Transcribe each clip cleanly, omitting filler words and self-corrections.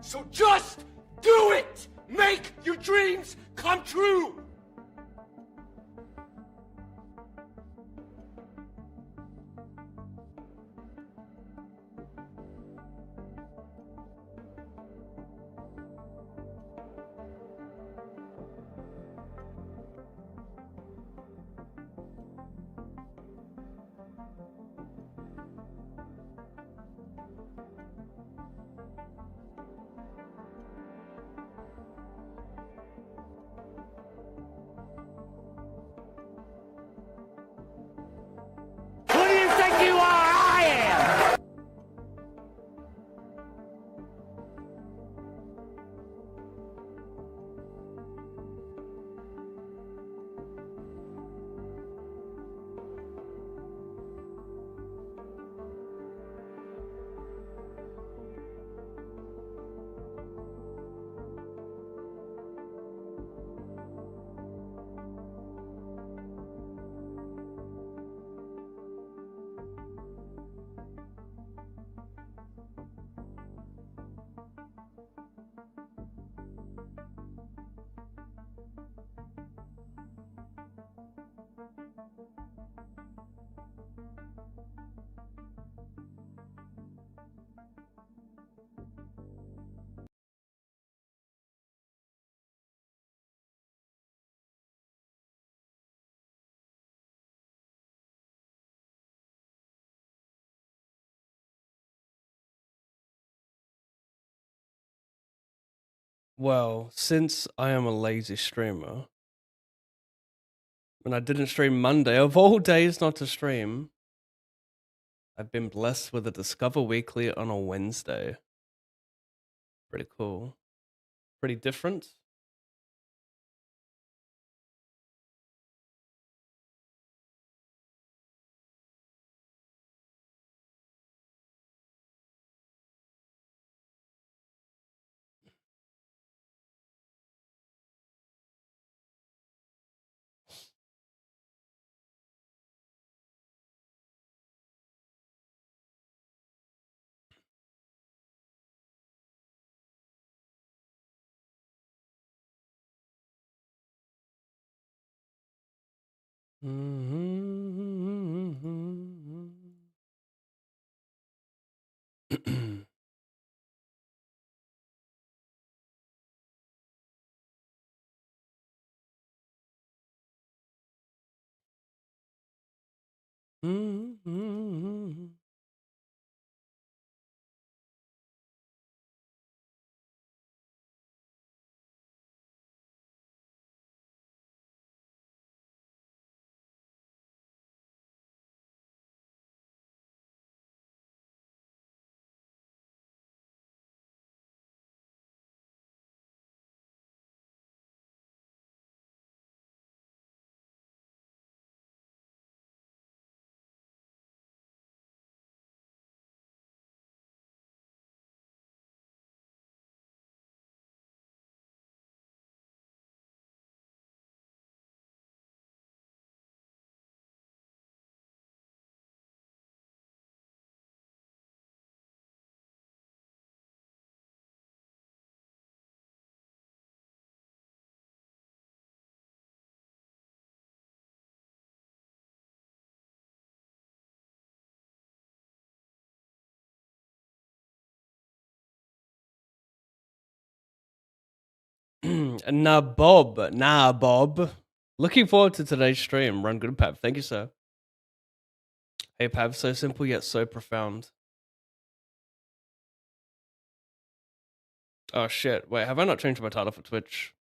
So just do it! Make your dreams come true! Who do you think you are? I am! Well, since I am a lazy streamer, and I didn't stream Monday, of all days not to stream, I've been blessed with a Discover Weekly on a Wednesday. Pretty cool. Pretty different. Nah, Bob. Nah, Bob. Looking forward to today's stream. Run good, Pav. Thank you, sir. Hey, Pav. So simple yet so profound. Oh, shit. Wait, have I not changed my title for Twitch?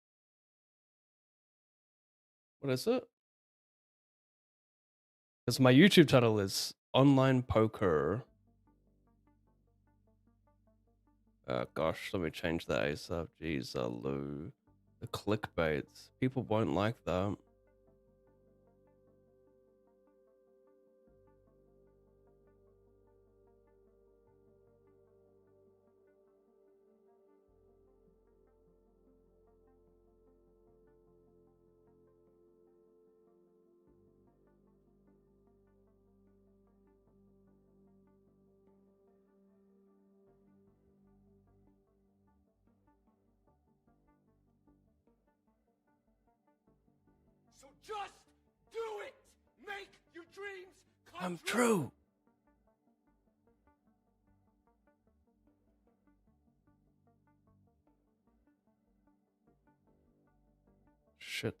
What is it? Because my YouTube title is Online Poker. Gosh, let me change that ASAP. Jeez, Lou. The clickbaits. People won't like that. So just do it! Make your dreams I'm true. Shit.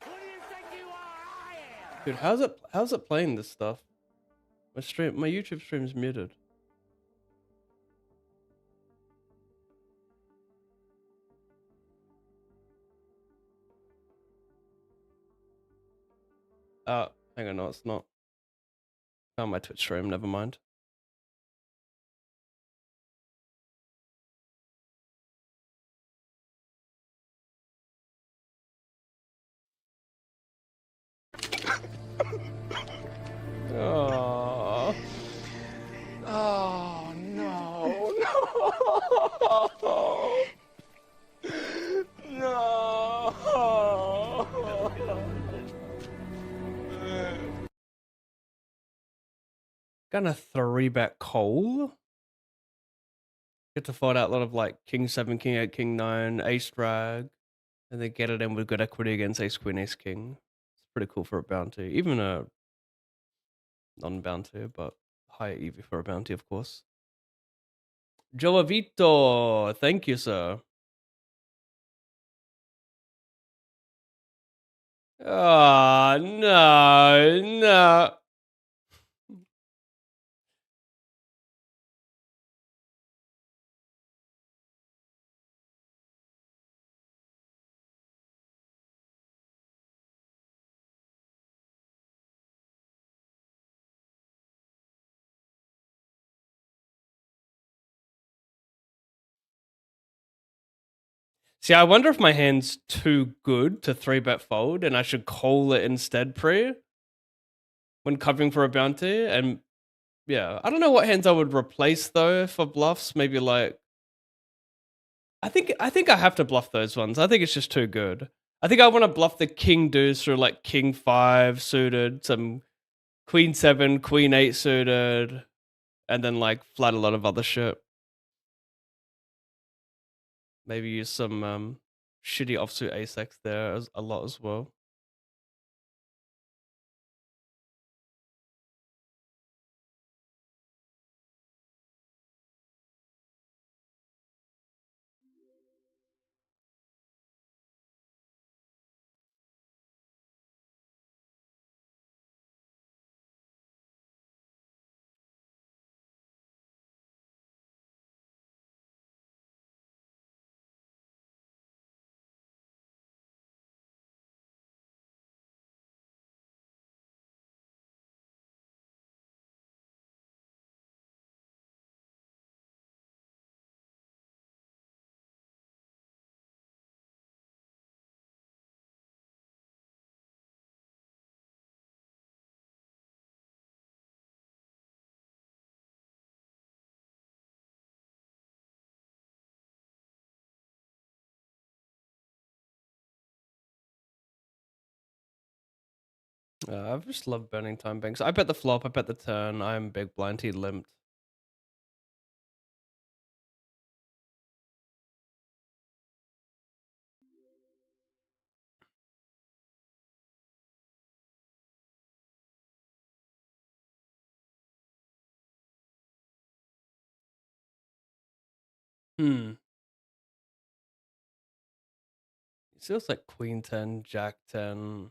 Who do you think you are? I am! Dude, how's it playing this stuff? My YouTube stream's muted. Hang on, no, it's not. Found my Twitch stream, never mind. Oh. Oh, no, no. No. Gonna 3-bet call. Get to fold out a lot of like King 7, King 8, King 9, Ace drag, and then get it in with good equity against Ace Queen, Ace King. It's pretty cool for a bounty. Even a non-bounty, but higher EV for a bounty, of course. Joavito, thank you, sir. Oh, no, no. See, I wonder if my hand's too good to 3-bet fold and I should call it instead pre when covering for a bounty. And yeah, I don't know what hands I would replace though for bluffs. Maybe like I think I have to bluff those ones. I think it's just too good. I think I want to bluff the King deuce through like King 5 suited, some Queen 7, Queen 8 suited, and then like flat a lot of other shit. Maybe use some shitty offsuit ace-x there a lot as well. I've just loved burning time banks. I bet the flop, I bet the turn. I'm big blind, he limped. Hmm. It feels like queen 10, jack 10.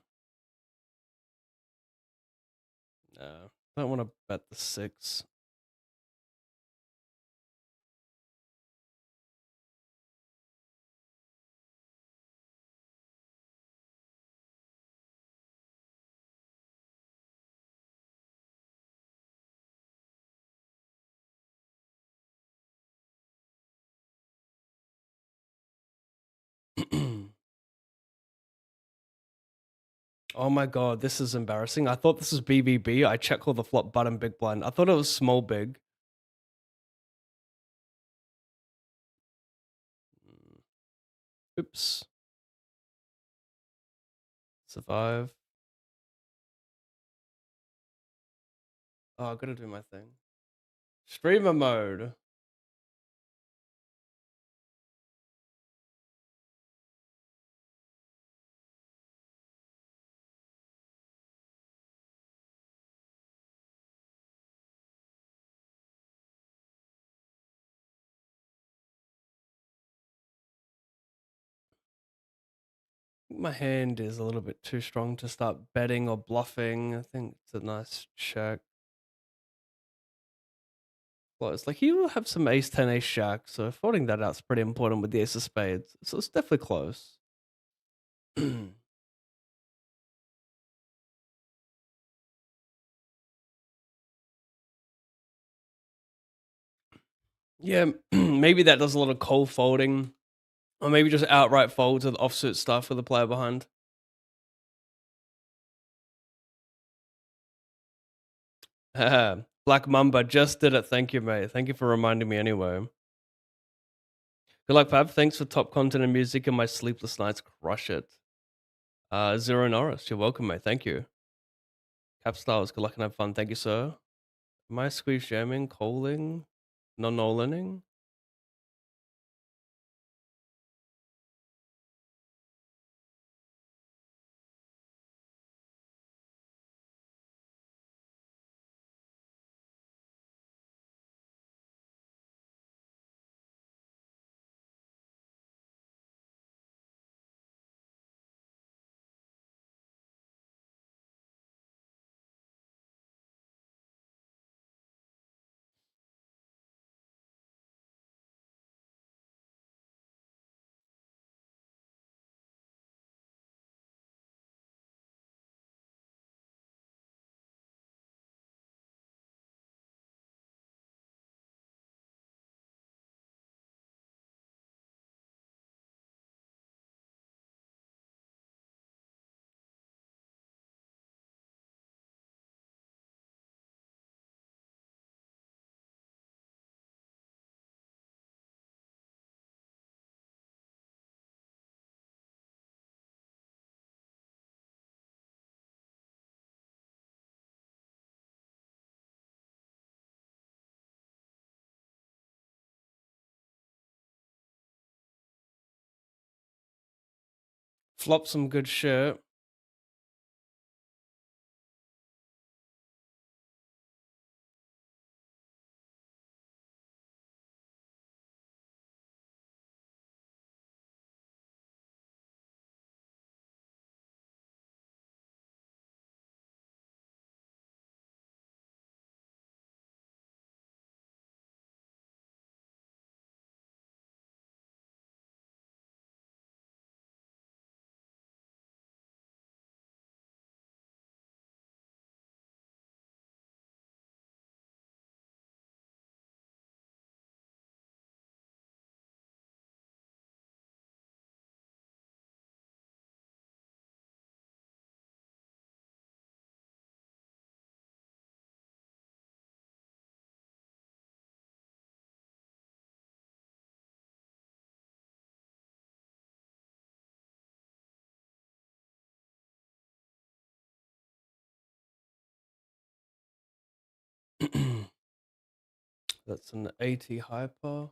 No, I don't want to bet the 6. Oh my god, this is embarrassing. I thought this was BBB. I check all the flop button big blind. I thought it was small big. Mm, oops. Survive. Oh, I gotta do my thing. Streamer mode. My hand is a little bit too strong to start betting or bluffing. I think it's a nice check. Well, it's like you have some ace 10, ace jack, so folding that out's pretty important with the ace of spades. So it's definitely close. Yeah, maybe that does a lot of cold folding, or maybe just outright folds with offsuit stuff with the player behind. Black Mamba just did it. Thank you, mate. Thank you for reminding me anyway. Good luck, Pab. Thanks for top content and music in my sleepless nights. Crush it. Zero Norris, you're welcome, mate. Thank you. Cap Styles, good luck and have fun. Thank you, sir. Am I squeeze jamming, calling, non-nolaning? Flop some good shit. That's an 80 hyper.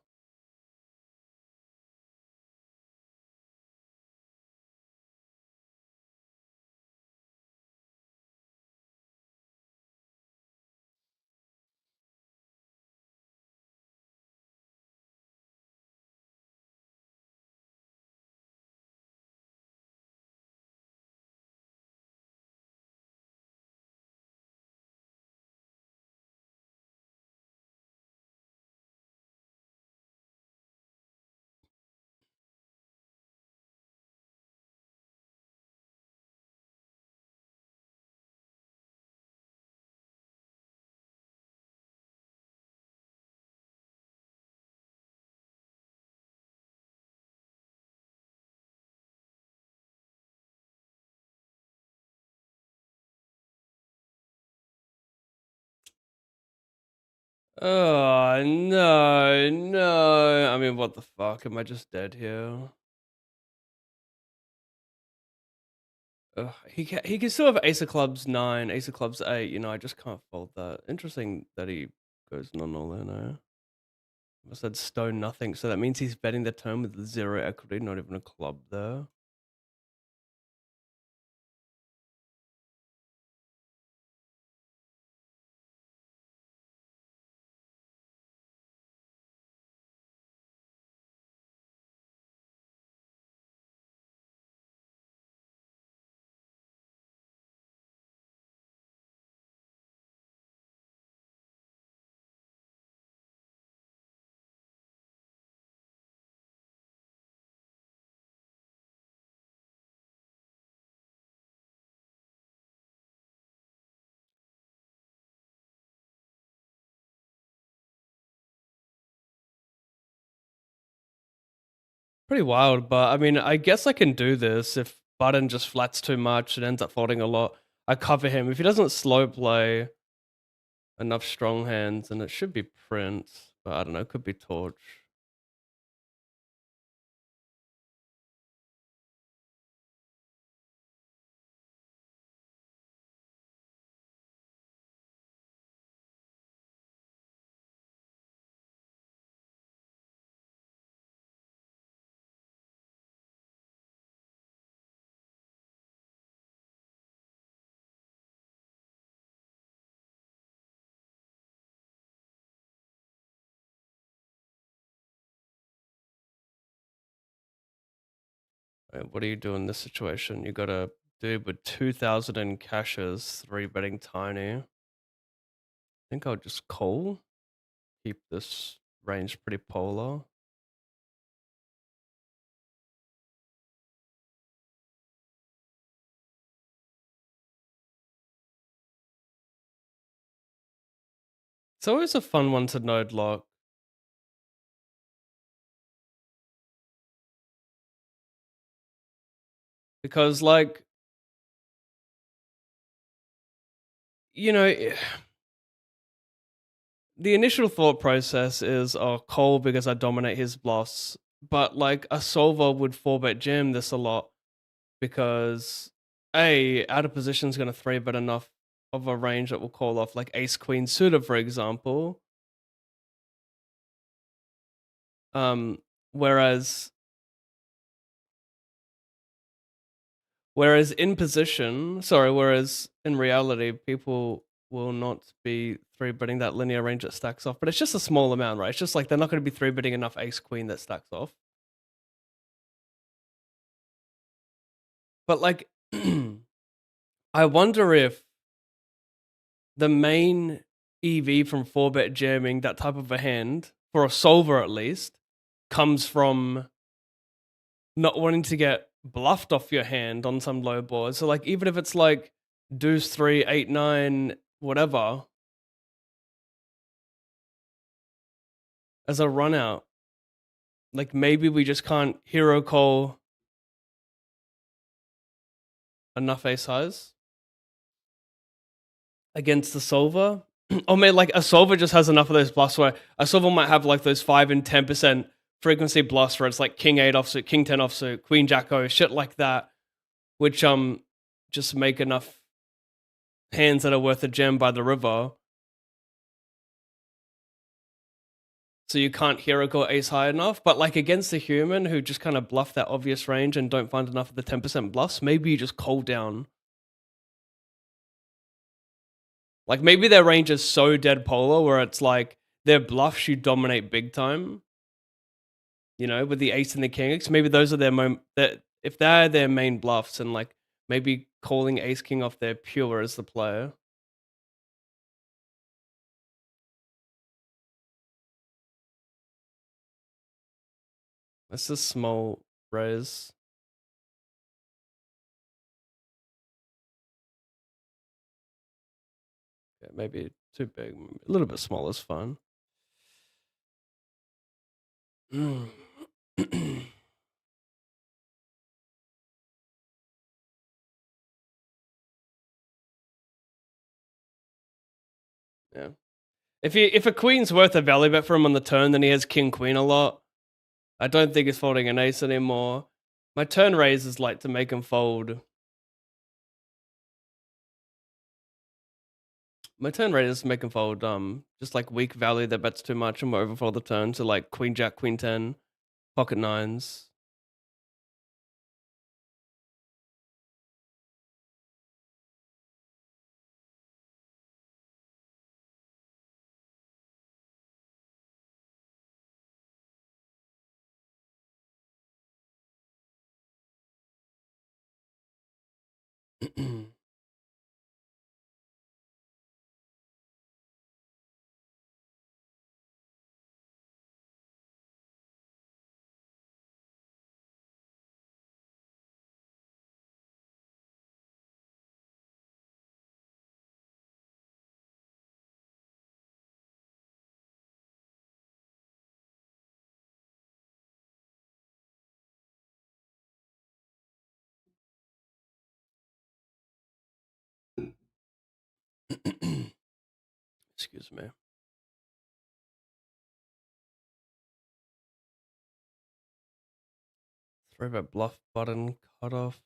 Oh no, no. I mean, what the fuck? Am I just dead here? Ugh, he can still have Ace of Clubs 9, Ace of Clubs 8. You know, I just can't fold that. Interesting that he goes non all in. I said stone nothing, so that means he's betting the turn with 0 equity, not even a club there. Pretty wild, but I mean, I guess I can do this if button just flats too much and ends up folding a lot. I cover him. If he doesn't slow play enough strong hands, and it should be Prince, but I don't know, it could be Torch. Right, what do you do in this situation? You got a dude with 2,000 in cashes, 3 betting tiny. I think I'll just call, keep this range pretty polar. It's always a fun one to node lock. Because, like, you know, the initial thought process is, oh, call because I dominate his bluffs. But, like, a solver would 4-bet jam this a lot because, A, out of position is going to 3-bet enough of a range that will call off, like, ace queen suited, for example. Whereas in position, sorry, whereas in reality, people will not be 3-betting that linear range that stacks off. But it's just a small amount, right? It's just like they're not going to be 3-betting enough ace queen that stacks off. But like, I wonder if the main EV from 4-bet jamming that type of a hand, for a solver at least, comes from not wanting to get bluffed off your hand on some low board. So like, even if it's like deuce 3, 8, 9, whatever, as a run out, like maybe we just can't hero call enough ace highs against the solver. Or maybe like a solver just has enough of those bluffs where a solver might have like those 5 and 10% frequency bluffs where it's like king 8 offsuit, king 10 offsuit, queen jack o, shit like that, which just make enough hands that are worth a gem by the river. so you can't hero core ace high enough. But like against a human who just kind of bluff that obvious range and don't find enough of the 10% bluffs, maybe you just call down. Like maybe their range is so dead polar where it's like their bluffs you dominate big time. You know, with the ace and the king. So maybe those are their that if they're their main bluffs and like maybe calling ace king off their pure as the player. That's a small raise. Yeah, maybe too big. A little bit small is fine. Yeah. If a queen's worth a value bet for him on the turn, then he has king queen a lot. I don't think he's folding an ace anymore. My turn raise is like to make him fold. My turn raise is to make him fold just like weak value that bets too much and we'll overfold the turn to like queen jack, queen 10, pocket nines. Excuse me. Throw that bluff button, cut off.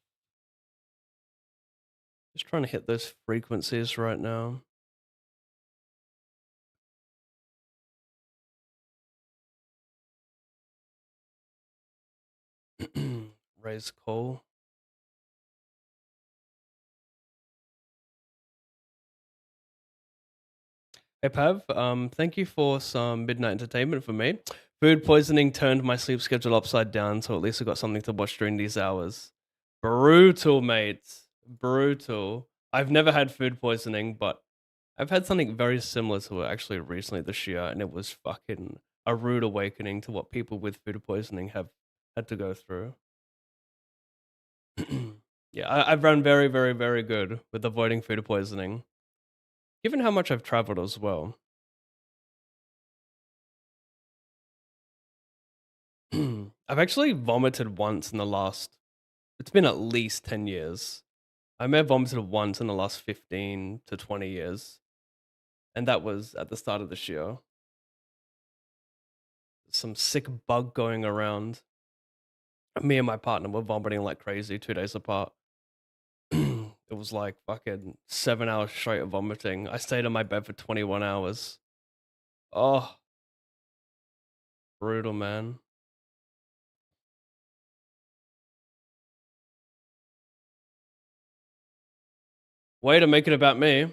Just trying to hit those frequencies right now. Raise call. Hey Pav, thank you for some midnight entertainment for me. Food poisoning turned my sleep schedule upside down, so at least I got something to watch during these hours. Brutal, mate. Brutal. I've never had food poisoning, but I've had something very similar to it actually recently this year, and it was fucking a rude awakening to what people with food poisoning have had to go through. Yeah, I've run very, very, very good with avoiding food poisoning, given how much I've traveled as well. I've actually vomited once in the last, it's been at least 10 years. I may have vomited once in the last 15 to 20 years. And that was at the start of this year. Some sick bug going around. Me and my partner were vomiting like crazy 2 days apart. It was like fucking 7 hours straight of vomiting. I stayed on my bed for 21 hours. Oh, brutal, man. Way to make it about me.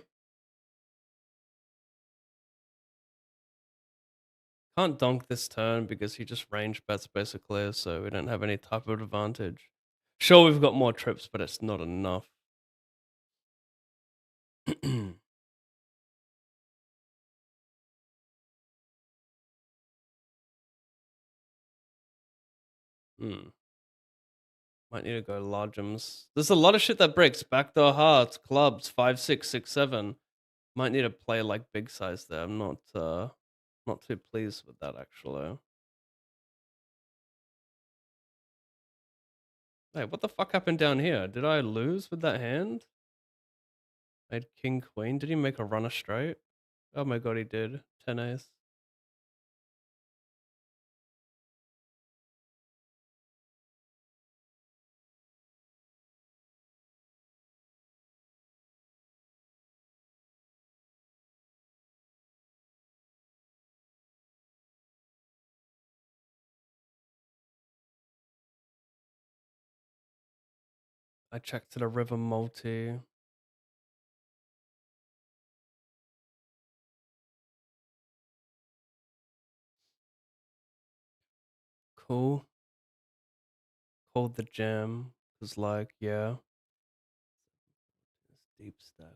Can't donk this turn because he just range bets basically, so we don't have any type of advantage. Sure, we've got more trips, but it's not enough. Hmm. Might need to go largems. There's a lot of shit that breaks. Backdoor hearts, clubs, 5, 6, 6, 7. Might need to play like big size there. I'm not too pleased with that actually. Hey, what the fuck happened down here? Did I lose with that hand? I had king queen. Did he make a runner straight? Oh my god, he did. 10 ace. I checked to the River Multi. Cool. Called the gym. Was like, yeah. It's deep stack.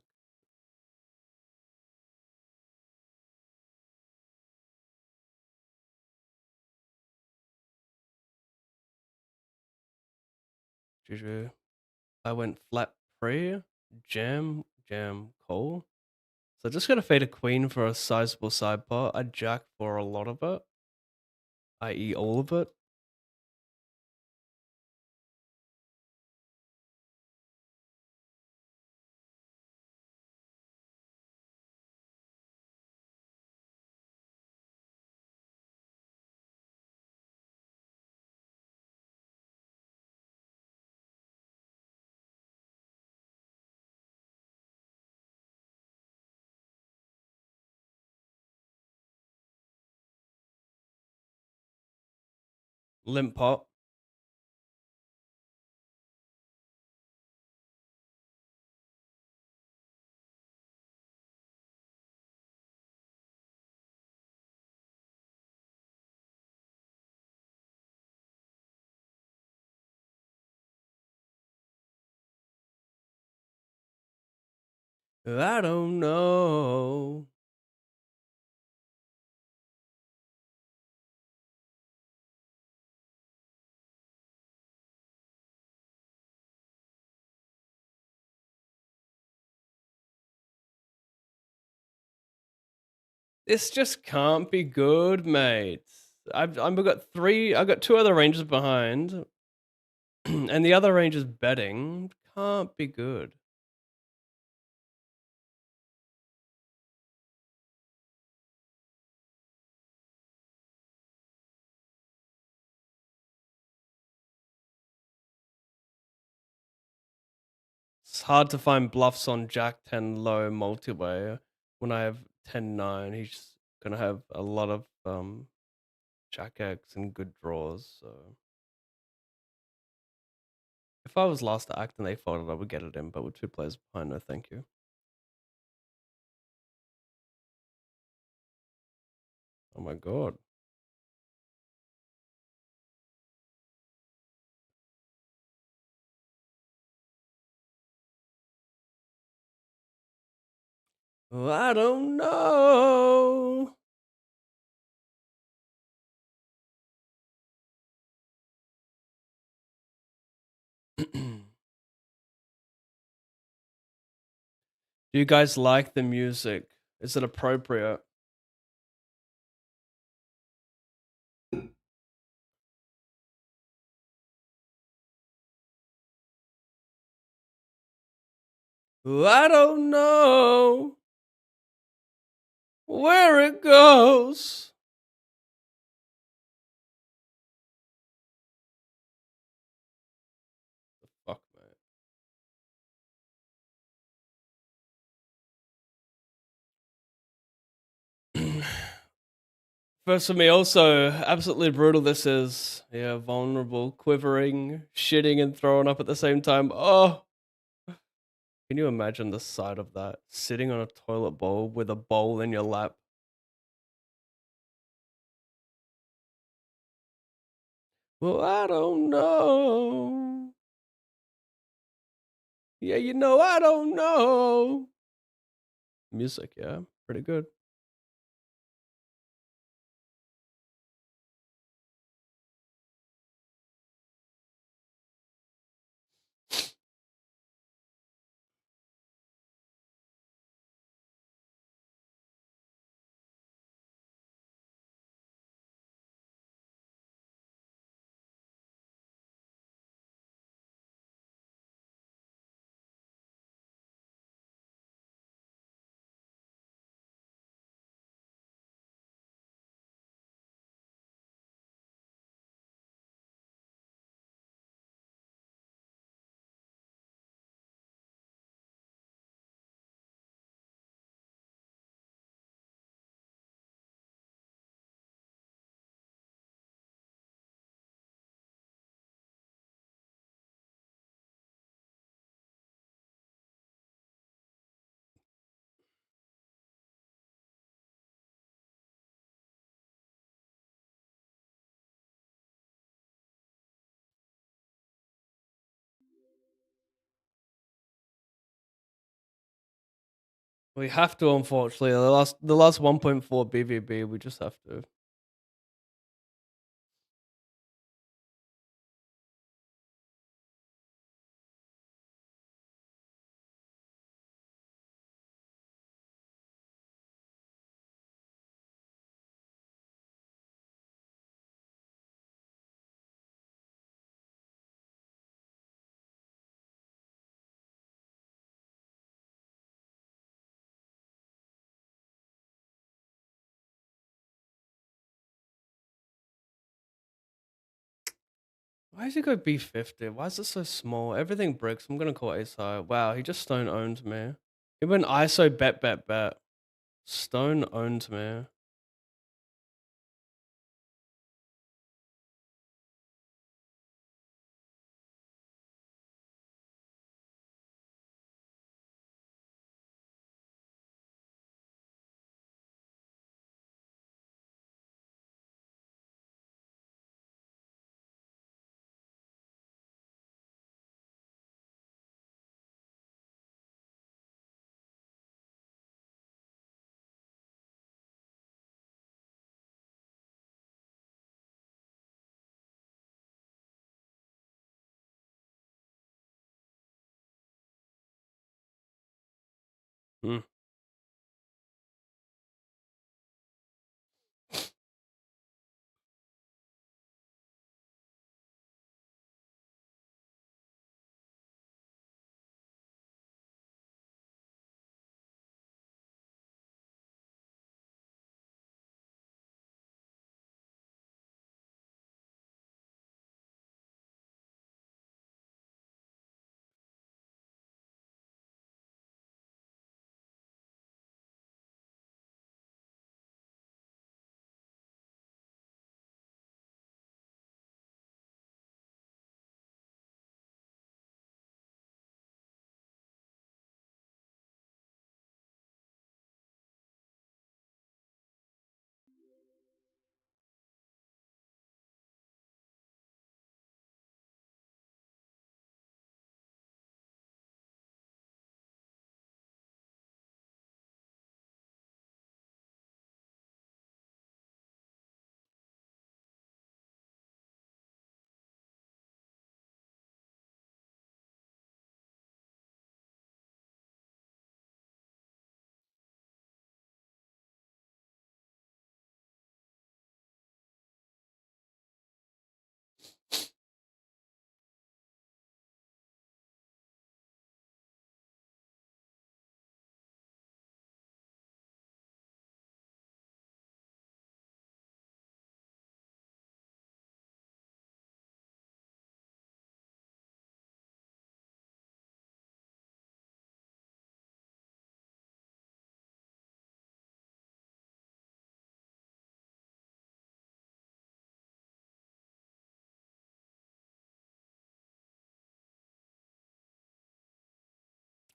Juju. I went flat pre, jam, call. So just gonna fade a queen for a sizable side pot. I jack for a lot of it, i.e. all of it. Limp pot. I don't know. This just can't be good, mate. I've got two other ranges behind, and the other range is betting. Can't be good. It's hard to find bluffs on Jack 10 low multiway when I have 10-9. He's gonna have a lot of Jack X and good draws. So if I was last to act and they folded, I would get it in. But with two players behind, no thank you. Oh my god. I don't know. Do you guys like the music? Is it appropriate? I don't know where it goes. Fuck, man. First for me, also absolutely brutal. This is, yeah, vulnerable, quivering, shitting, and throwing up at the same time. Oh, can you imagine the sight of that? Sitting on a toilet bowl with a bowl in your lap. Well, I don't know. Yeah, you know, I don't know. Music, yeah, pretty good. We have to, unfortunately. The last 1.4 BVB, we just have to. Why does he go B50? Why is it so small? Everything bricks. I'm gonna call ace high. Wow, he just stone owned me. He went ISO bet bet bet. Stone owned me. Hmm.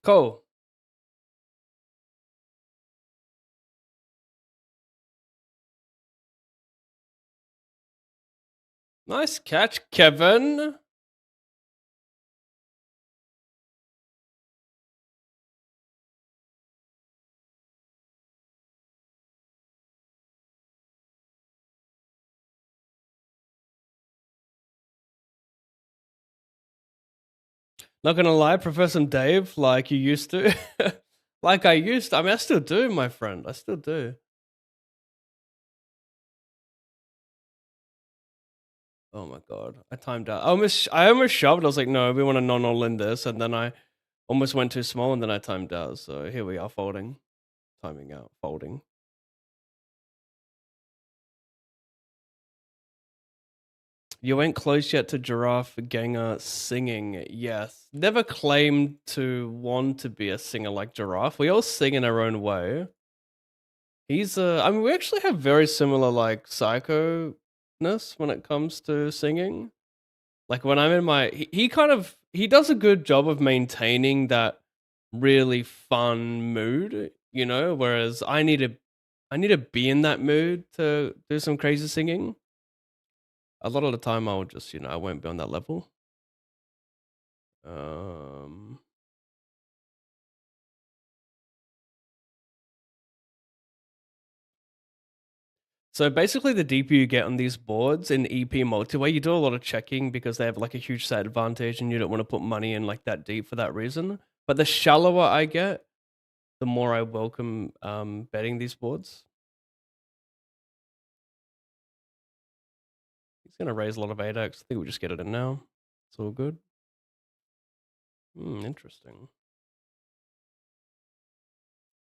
Cool. Nice catch, Kevin. Not gonna lie, Professor Dave, like you used to. Like I used to. I mean, I still do, my friend. I still do. Oh my god. I timed out. I almost shoved. I was like, no, we want to non-all in this. And then I almost went too small and then I timed out. So here we are folding. Timing out, folding. You ain't close yet to Giraffe Ganger singing. Yes. Never claimed to want to be a singer like Giraffe. We all sing in our own way. I mean, we actually have very similar, like, psycho-ness when it comes to singing. Like, when I'm in my he does a good job of maintaining that really fun mood, you know, whereas I need to be in that mood to do some crazy singing. A lot of the time, I will just, I won't be on that level. Um So basically, the deeper you get on these boards in EP multiway, you do a lot of checking because they have like a huge set advantage, and you don't want to put money in like that deep for that reason. But the shallower I get, the more I welcome betting these boards. He's gonna raise a lot of 8x. I think we'll just get it in now. It's all good. Interesting.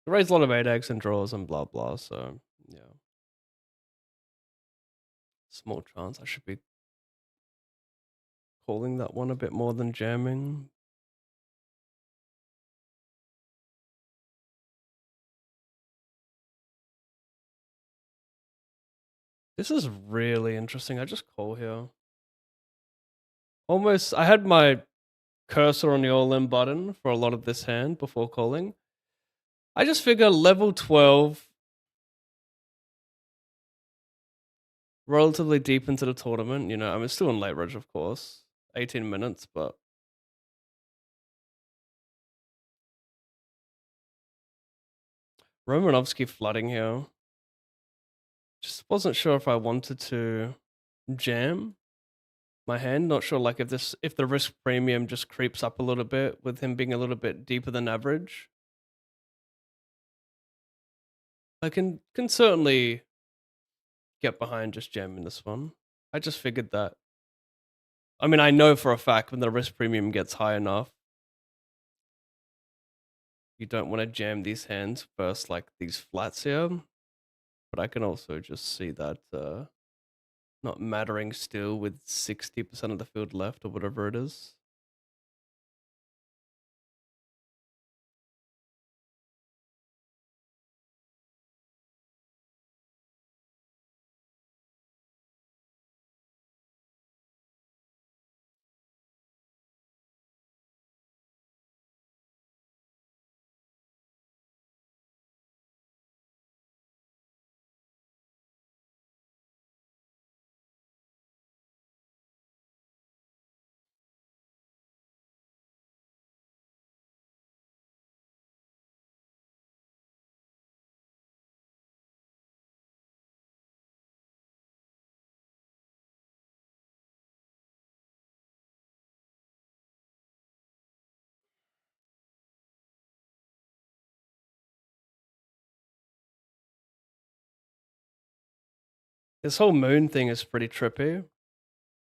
He raised a lot of 8x and draws and blah blah. So yeah, small chance. I should be calling that one a bit more than jamming. This is really interesting. I just call here. Almost, I had my cursor on the all-in button for a lot of this hand before calling. I just figure level 12, relatively deep into the tournament. You know, I mean, still in late reg, of course. 18 minutes, but Romanovsky flooding here. Just wasn't sure if I wanted to jam my hand. Not sure, like, if the risk premium just creeps up a little bit with him being a little bit deeper than average. I can certainly get behind just jamming this one. I just figured that. I mean, I know for a fact when the risk premium gets high enough, you don't want to jam these hands versus like these flats here. But I can also just see that not mattering still with 60% of the field left or whatever it is. This whole moon thing is pretty trippy.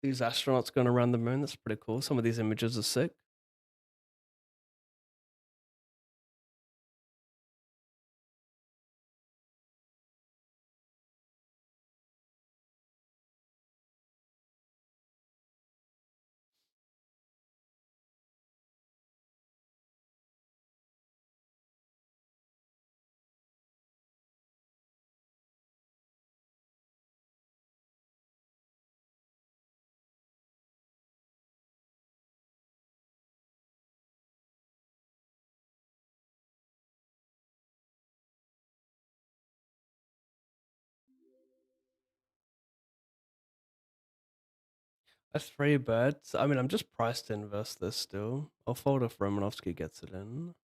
These astronauts going around the moon, that's pretty cool. Some of these images are sick. A 3-bet. I mean, I'm just priced in versus this still. I'll fold if Romanovsky gets it in.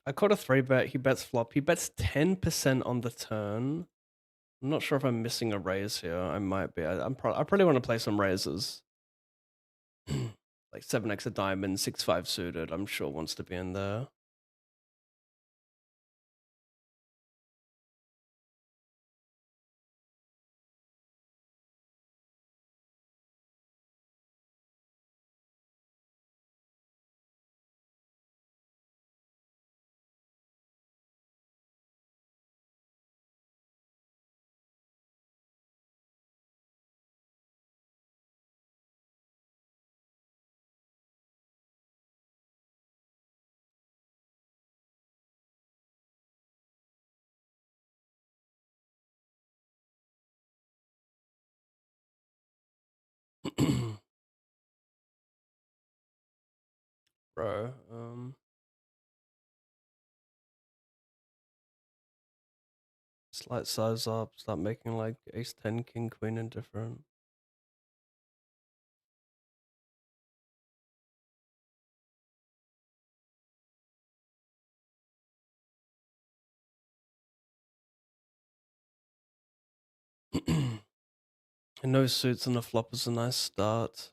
I caught a 3-bet. He bets flop. He bets 10% on the turn. I'm not sure if I'm missing a raise here. I might be. I probably want to play some raises. Like 7x a diamond, 6-5 suited. I'm sure wants to be in there. Bro, slight size up, start making like ace 10, king, queen indifferent. No suits on the flop is a nice start.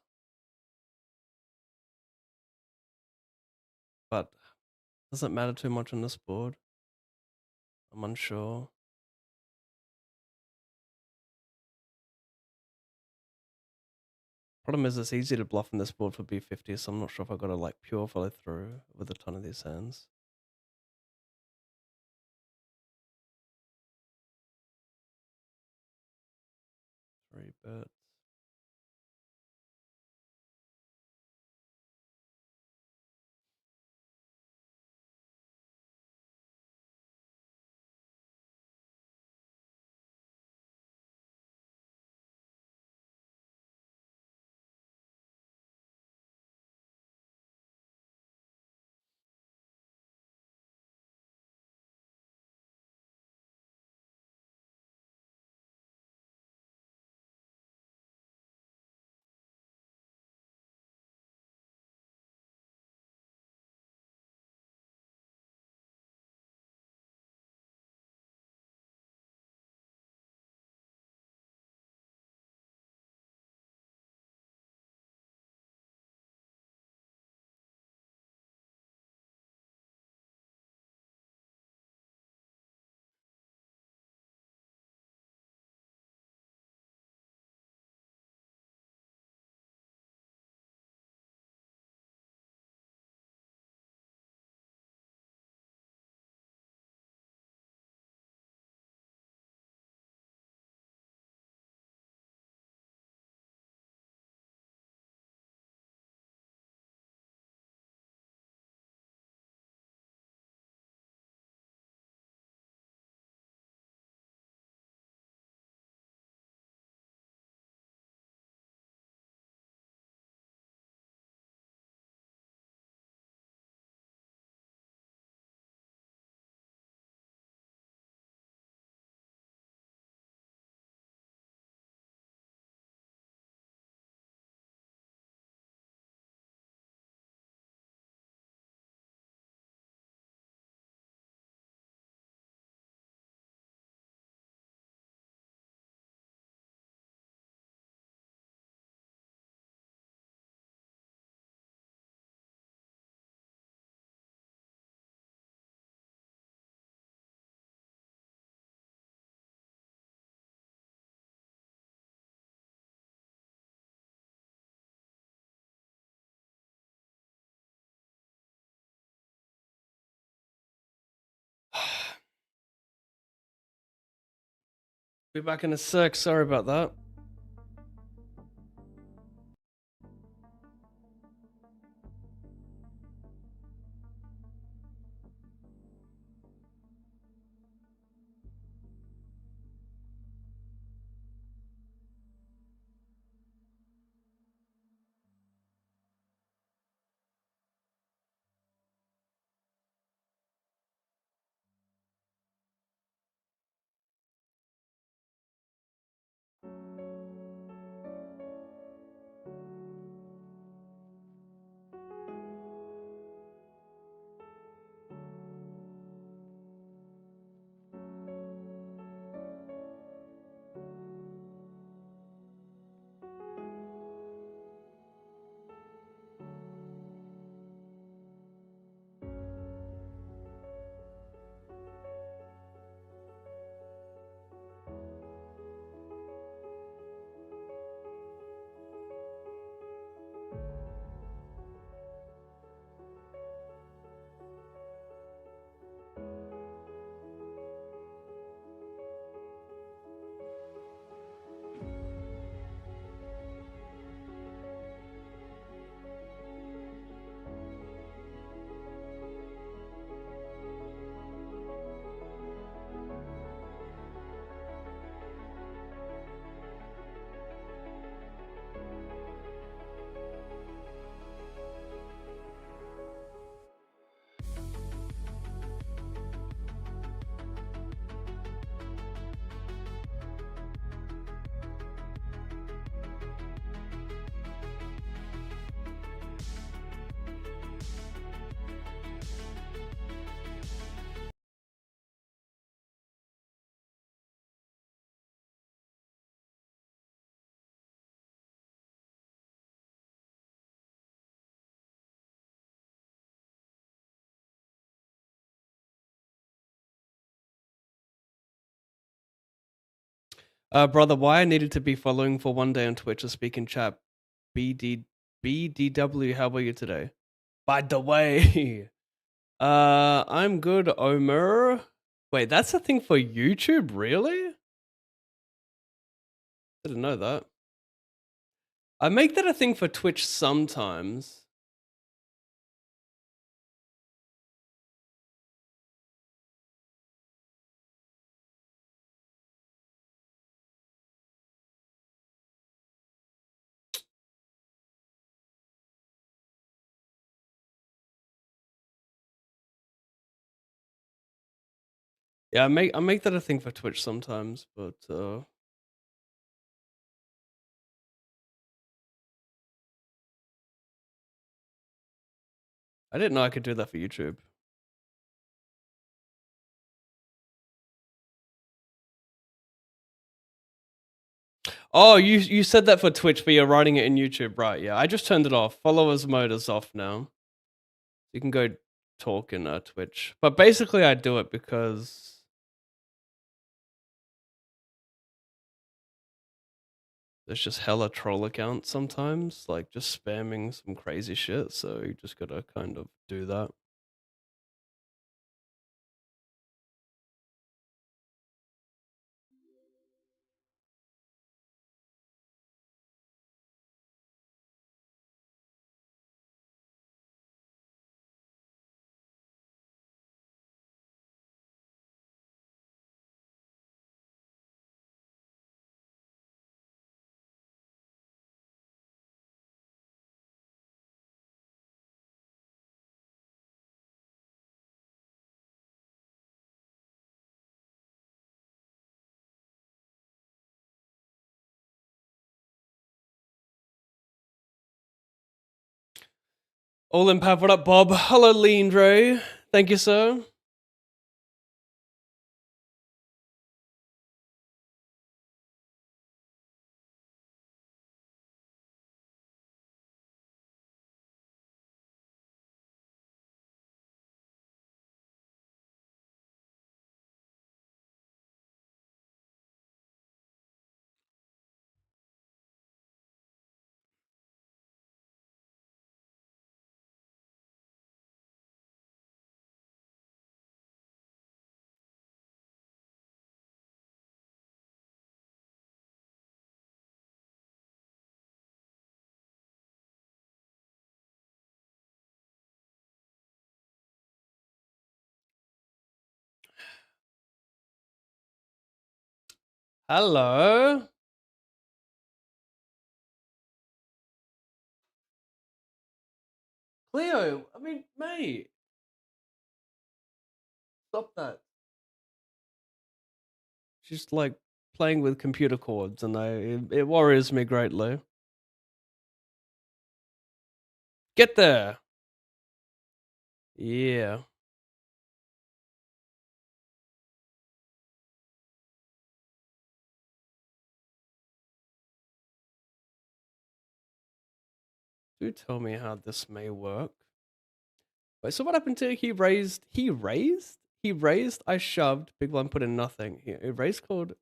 But doesn't matter too much on this board. I'm unsure. Problem is it's easy to bluff in this board for B50, so I'm not sure if I gotta like pure follow through with a ton of these hands. Three bets. Be back in a sec. Sorry about that. Brother, why I needed to be following for one day on Twitch or speak in chat. BDW, how are you today? By the way, I'm good, Omer. Wait, that's a thing for YouTube, really? Didn't know that. I make that a thing for Twitch sometimes. Yeah, I make that a thing for Twitch sometimes, but I didn't know I could do that for YouTube. Oh, you said that for Twitch, but you're writing it in YouTube, right? Yeah, I just turned it off. Followers mode is off now. You can go talk in Twitch, but basically I do it because there's just hella troll accounts sometimes, like just spamming some crazy shit. So you just gotta kind of do that. All in Pav, what up, Bob? Hello, Leandro. Thank you, sir. Hello. Cleo, I mean, mate. Stop that. She's like playing with computer cords, and it worries me greatly. Get there. Yeah. Do tell me how this may work. Wait, so what happened to he raised? He raised? He raised, I shoved, big blind put in nothing. He raised called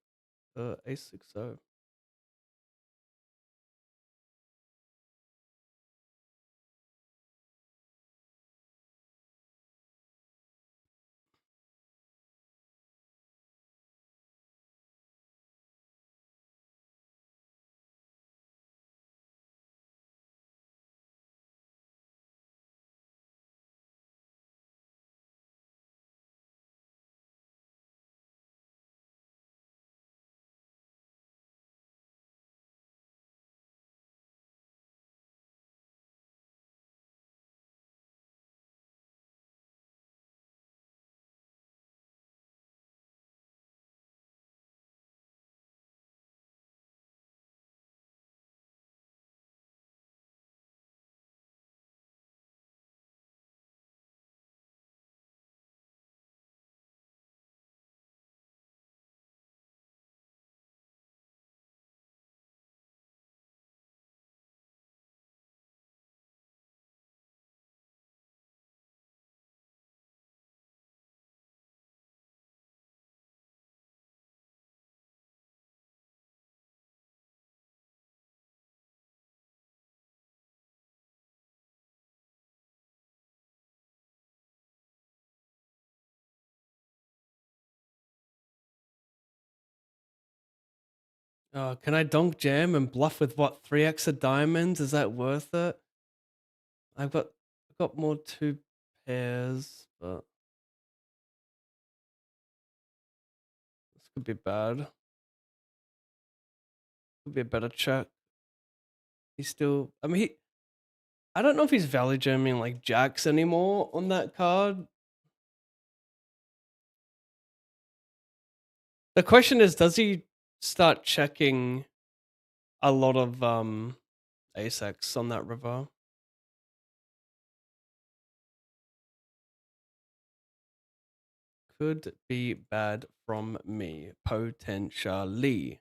A60. Can I donk jam and bluff with what, 3x of diamonds? Is that worth it? I've got more 2 pairs, but this could be bad. Could be a better check. He's still, I mean, I don't know if he's value jamming like jacks anymore on that card. The question is, does he start checking a lot of ace-x on that river? Could be bad from me, potentially.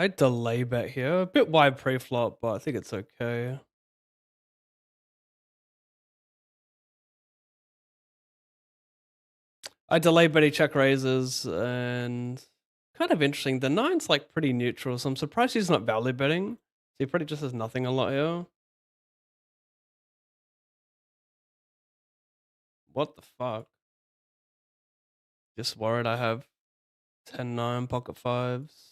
I delay bet here. A bit wide pre-flop, but I think it's okay. I delay bet, he check raises, and kind of interesting. The nine's like pretty neutral, so I'm surprised he's not value betting. So he probably just has nothing a lot here. What the fuck? Just worried I have 10-9 pocket fives.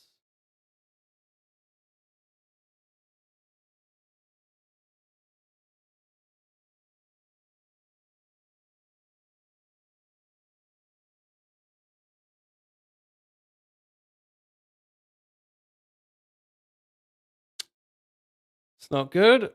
It's not good.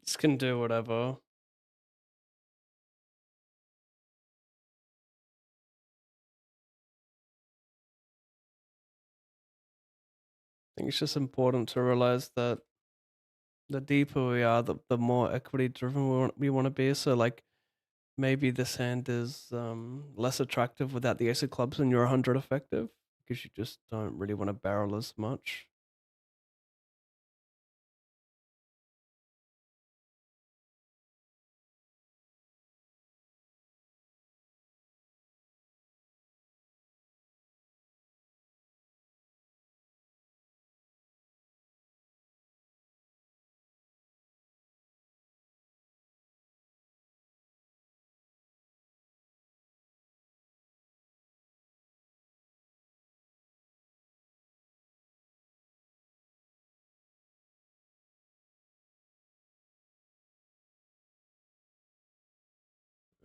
This can do whatever. I think it's just important to realize that the deeper we are, the more equity driven we want to be. So like maybe this hand is less attractive without the ace of clubs when you're 100 effective because you just don't really want to barrel as much.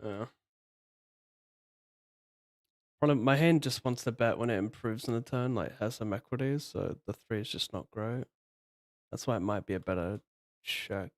Yeah. Problem, my hand just wants to bet when it improves in the turn, like has some equities, so the 3 is just not great. That's why it might be a better check.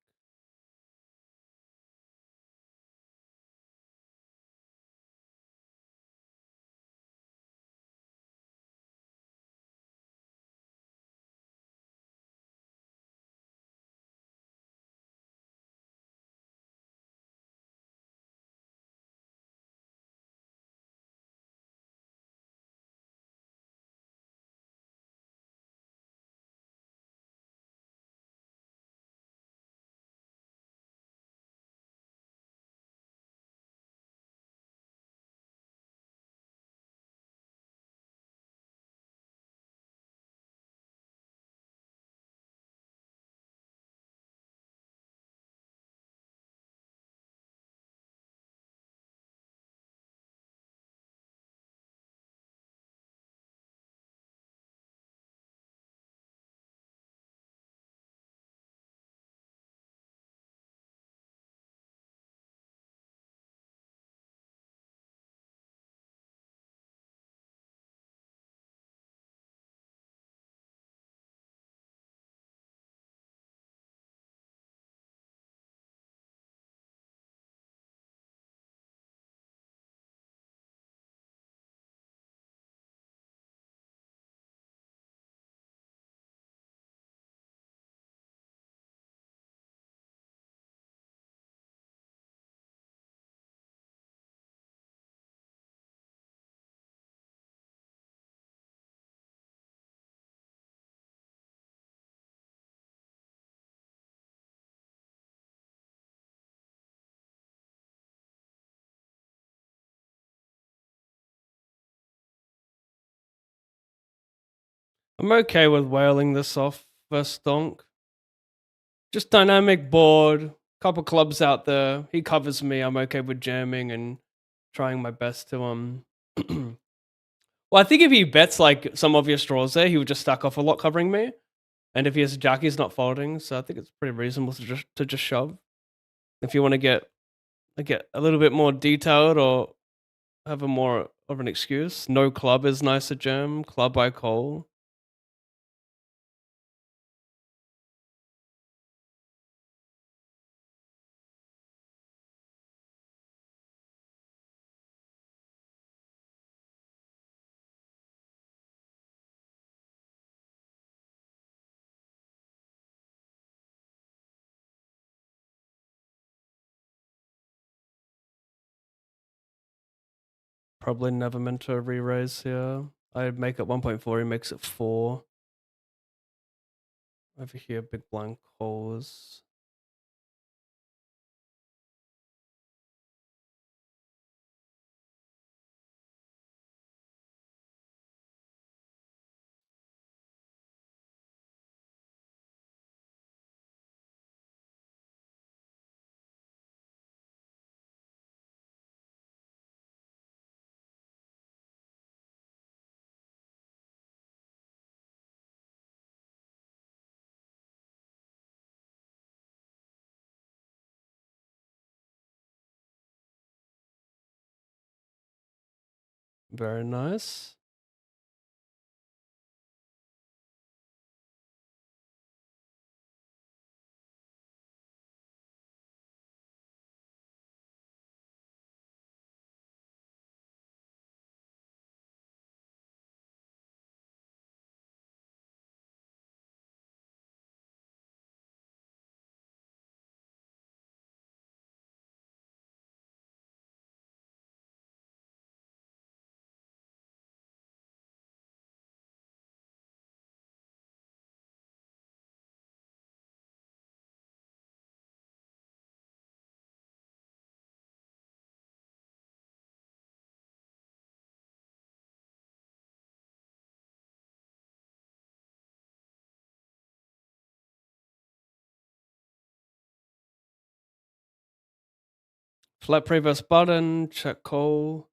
I'm okay with whaling this off first donk. Just dynamic board, couple clubs out there. He covers me. I'm okay with jamming and trying my best to Well, I think if he bets like some obvious draws there, he would just stack off a lot covering me. And if he has a jack, he's not folding. So I think it's pretty reasonable to just shove. If you want to get a little bit more detailed or have a more of an excuse, no club is nice to jam. Club I call. Probably never meant to re-raise here. I'd make it 1.4, he makes it 4. Over here, big blind calls. Very nice. Flat pre-verse button, check call.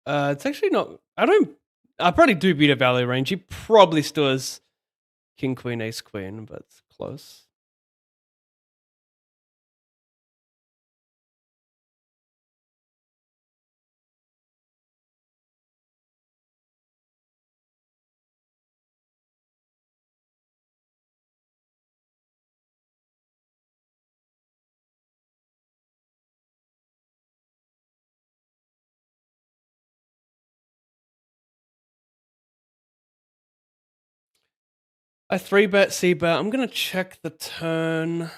It's actually not. I probably do beat a value range. He probably still has king, queen, ace, queen, but it's close. I 3-bet, C-bet. I'm gonna check the turn.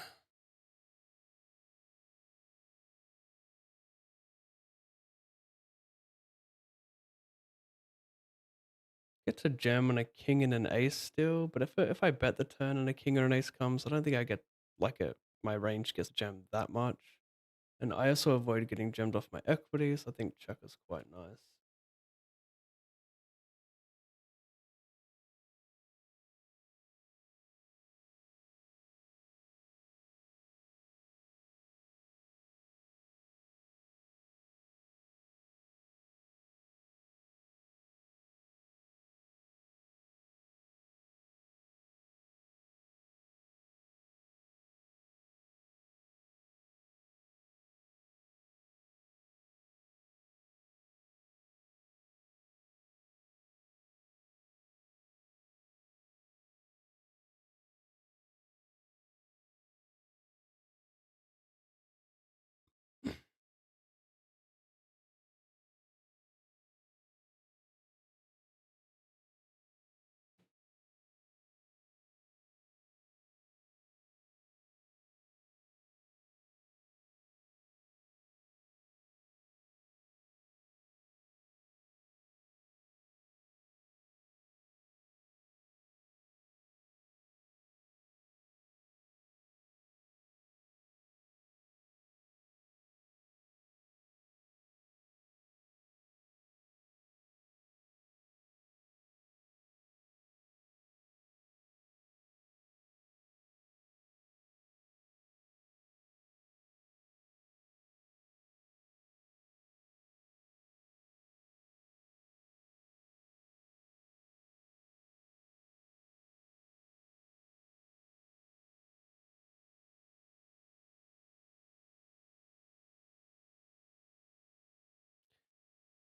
Get to jam on a king and an ace still, but if I bet the turn and a king or an ace comes, I don't think I get like my range gets jammed that much. And I also avoid getting jammed off my equities. I think check is quite nice.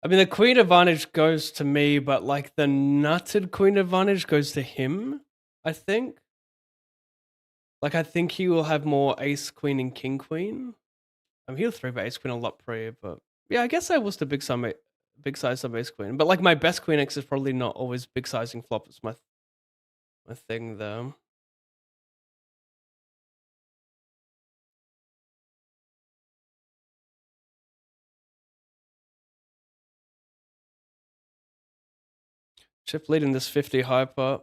I mean, the queen advantage goes to me, but like the nutted queen advantage goes to him, I think. Like, I think he will have more ace queen and king queen. I mean, he'll 3-bet ace queen a lot pre, but yeah, I guess I was the big size sub ace queen. But like my best queen X is probably not always big sizing flop. It's my thing though. Chip leading this 50 hyper.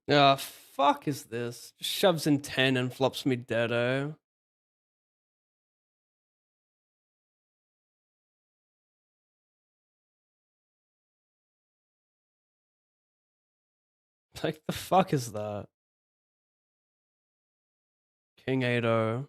Ah, fuck is this? Just shoves in 10 and flops me deado. Like, the fuck is that? King 8-0.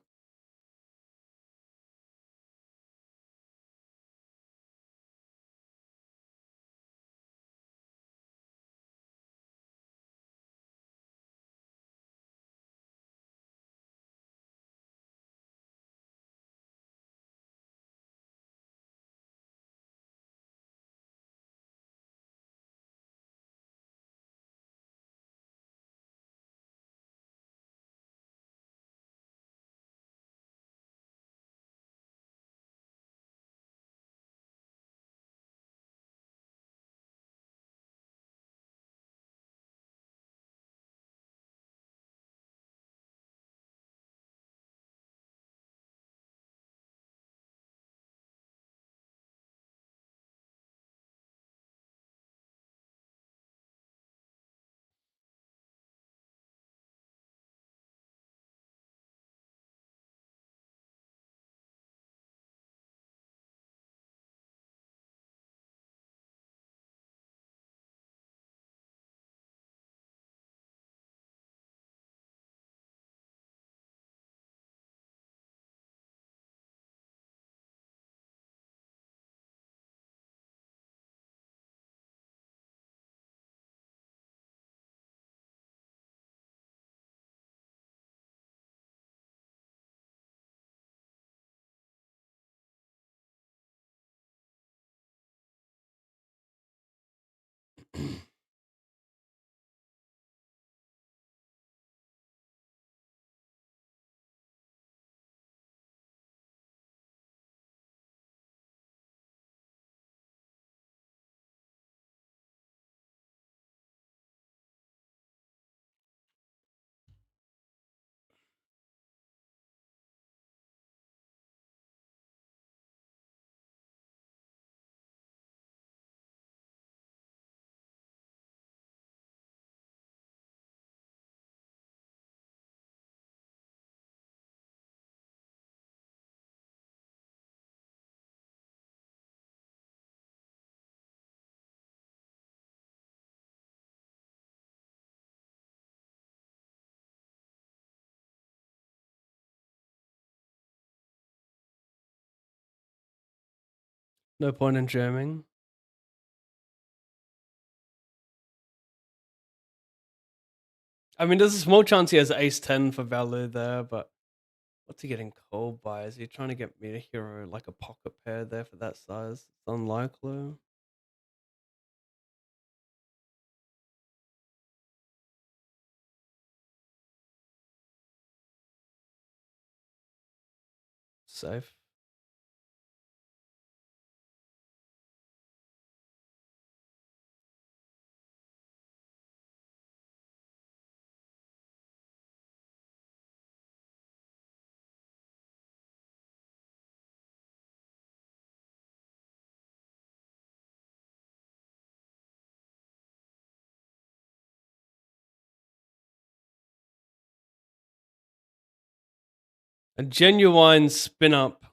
No point in jamming. I mean, there's a small chance he has ace 10 for value there, but what's he getting called by? Is he trying to get me to hero like a pocket pair there for that size? It's unlikely. Safe. A genuine spin up.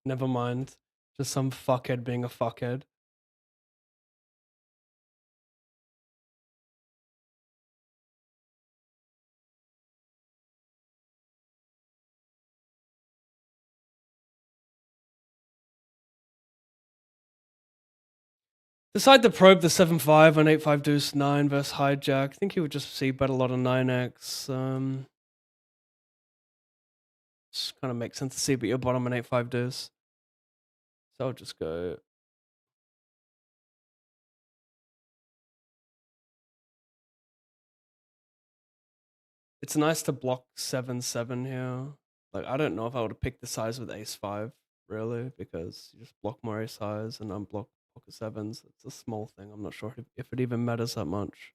Never mind. Just some fuckhead being a fuckhead. Decide to probe the 7-5 on 8-5 deuce 9 versus hijack. I think he would just see bet a lot of 9x. Just kind of makes sense to see but your bottom on 8-5 deuce. So I'll just go. It's nice to block 7-7 here. Like, I don't know if I would have picked the size with ace-5, really, because you just block more ace highs and unblock pocket sevens. It's a small thing. I'm not sure if it even matters that much.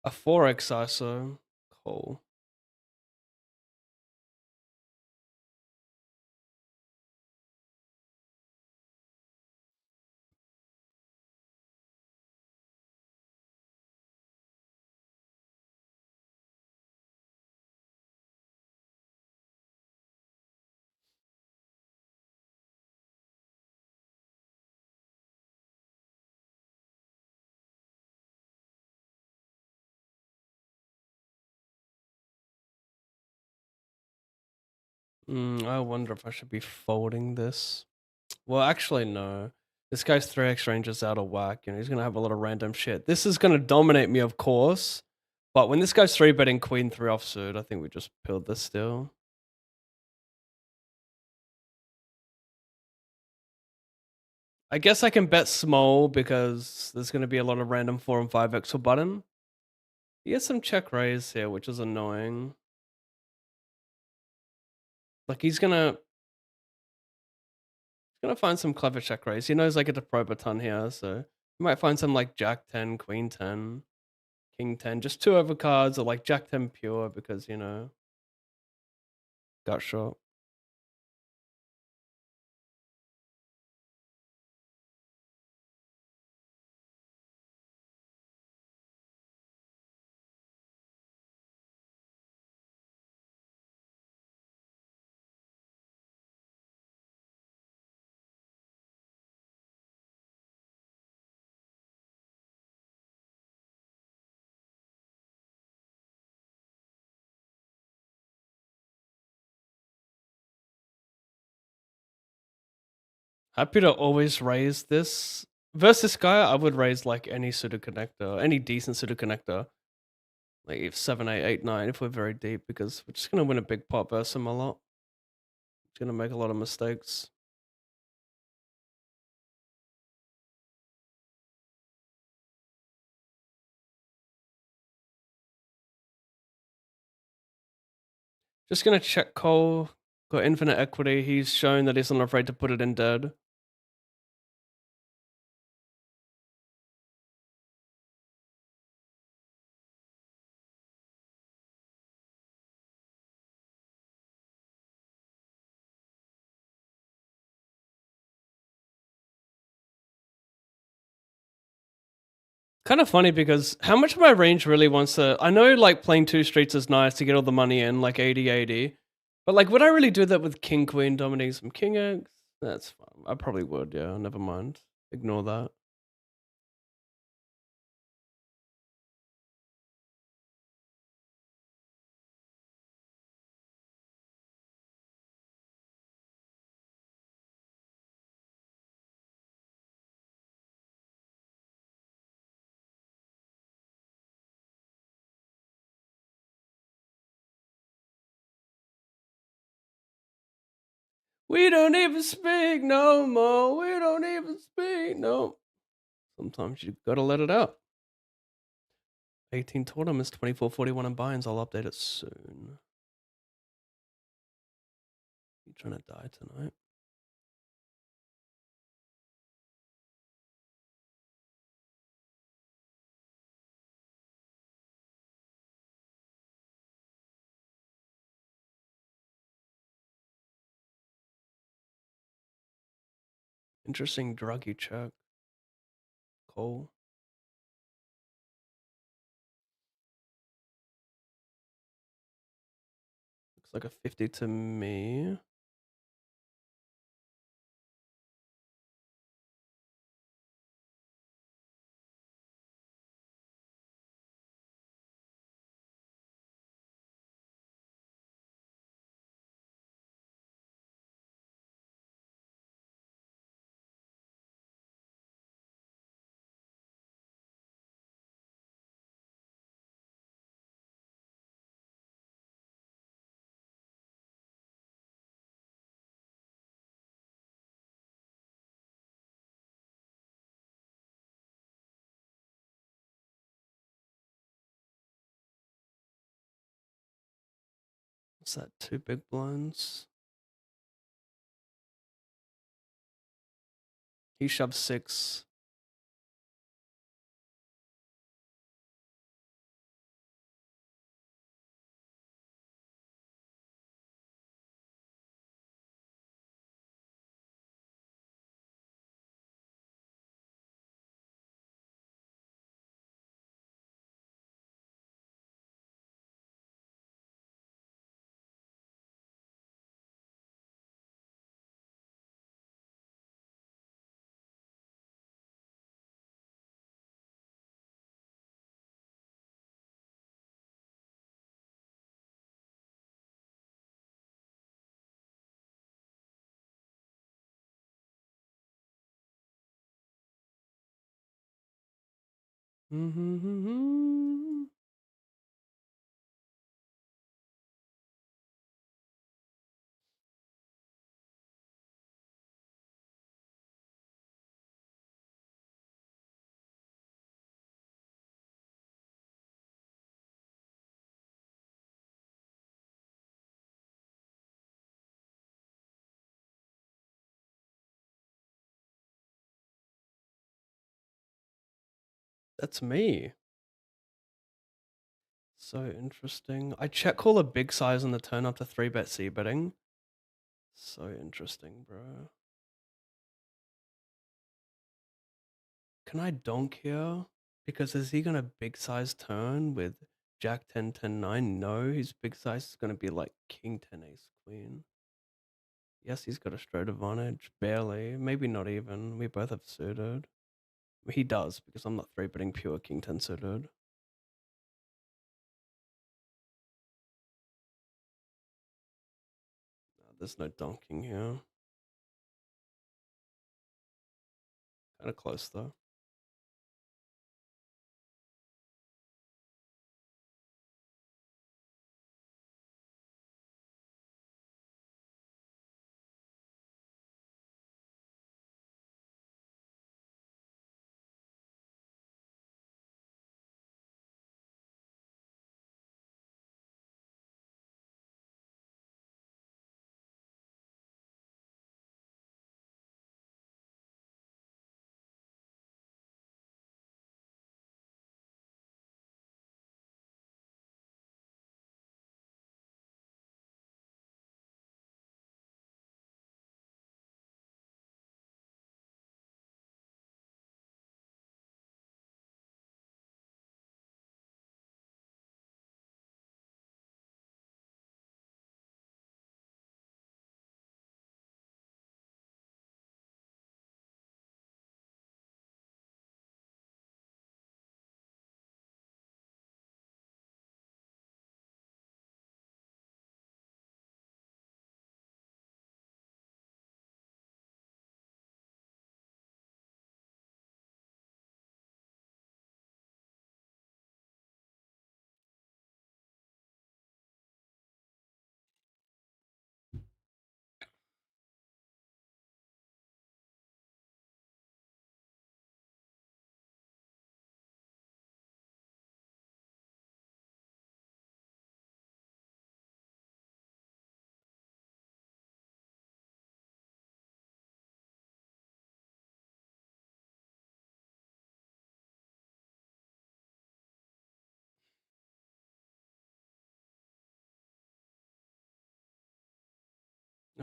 A 4x ISO. Cool. I wonder if I should be folding this. Well, actually, no. This guy's 3x range is out of whack. You know, he's gonna have a lot of random shit. This is gonna dominate me, of course. But when this guy's 3-betting queen 3 offsuit, I think we just pilled this still. I guess I can bet small because there's gonna be a lot of random 4 and 5x for button. He has some check raise here, which is annoying. Like he's gonna find some clever check raise. He knows I get to probe a ton here, so he might find some like Jack 10, Queen 10, King 10, just 2 overcards, or like Jack 10 pure because, you know, got short. Happy to always raise this. Versus this guy, I would raise like any suited connector, any decent suited connector. Like if 7, 8, 8, 9, if we're very deep, because we're just gonna win a big pot versus him a lot. It's gonna make a lot of mistakes. Just gonna check call. Got infinite equity. He's shown that he's not afraid to put it in dead. Kind of funny because how much of my range really wants to... I know like playing 2 streets is nice to get all the money in, like 80-80. But like, would I really do that with King Queen dominating some King Eggs? That's fine. I probably would, yeah. Never mind. Ignore that. We don't even speak no more. We don't even speak no. Sometimes you gotta let it out. 18 tournaments, 24.41 in buy-ins. I'll update it soon. You trying to die tonight? Interesting druggy check. Cole. Looks like a 50 to me. What's that? 2 big blinds. He shoved 6. Mm-hmm. That's me. So interesting. I check call a big size on the turn up to 3-bet C betting. So interesting, bro. Can I donk here? Because is he gonna big size turn with Jack 10, 10, 9? No, his big size is gonna be like King 10, Ace, Queen. Yes, he's got a straight advantage. Barely. Maybe not even. We both have suited. He does, because I'm not 3-betting pure King 10 suited. No, there's no donking here. Kinda close though.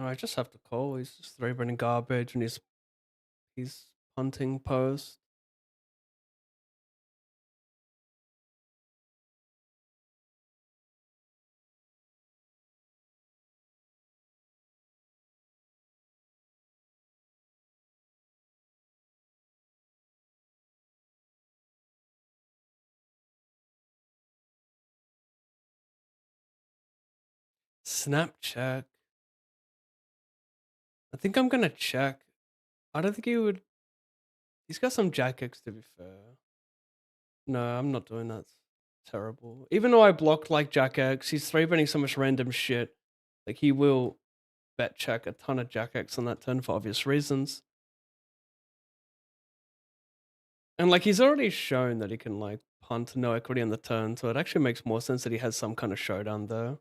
No, I just have to call. He's just three-burning garbage and he's punting post. Snap check. I think I'm gonna check. I don't think he would. He's got some jack X, to be fair. No, I'm not doing that. It's terrible. Even though I blocked like jack X, he's three betting so much random shit. Like he will bet check a ton of jack X on that turn for obvious reasons. And like he's already shown that he can like punt no equity on the turn, so it actually makes more sense that he has some kind of showdown there.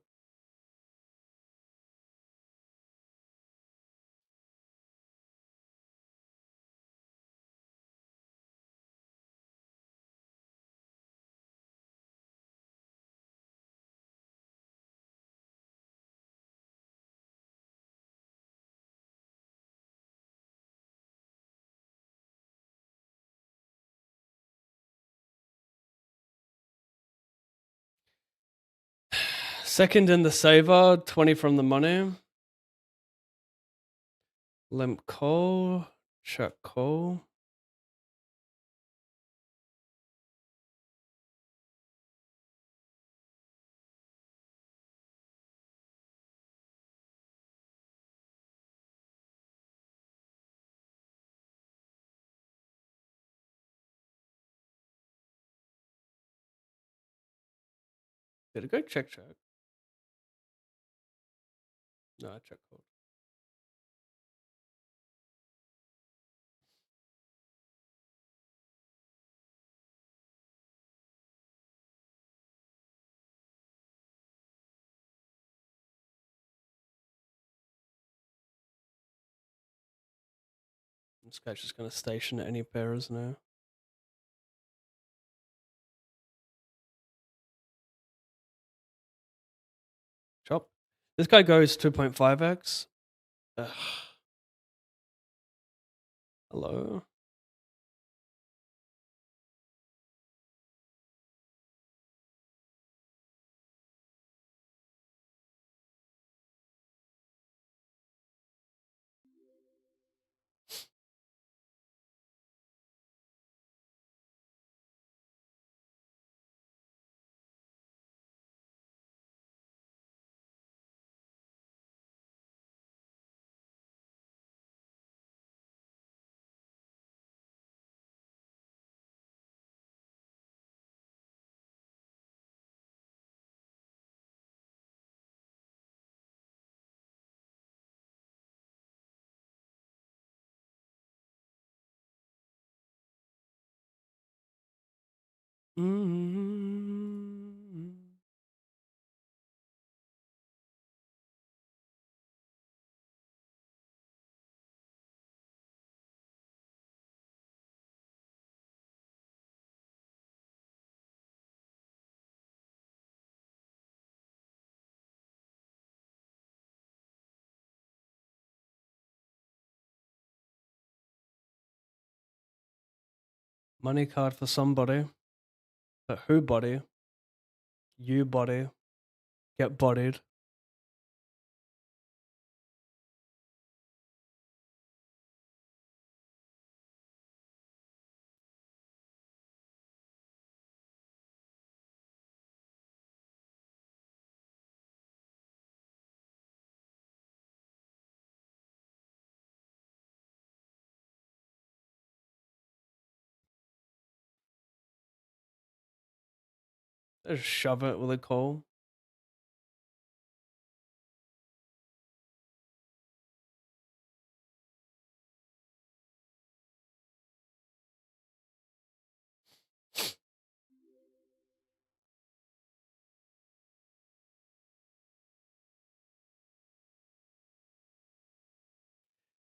Second in the saver, 20 from the money. Limp call, check call. Did it go check check? No, check call. This guy's just gonna station any pairs now. Chop. This guy goes 2.5x. Hello. Money card for somebody. But who body? You body. Get bodied. Just shove it with a call.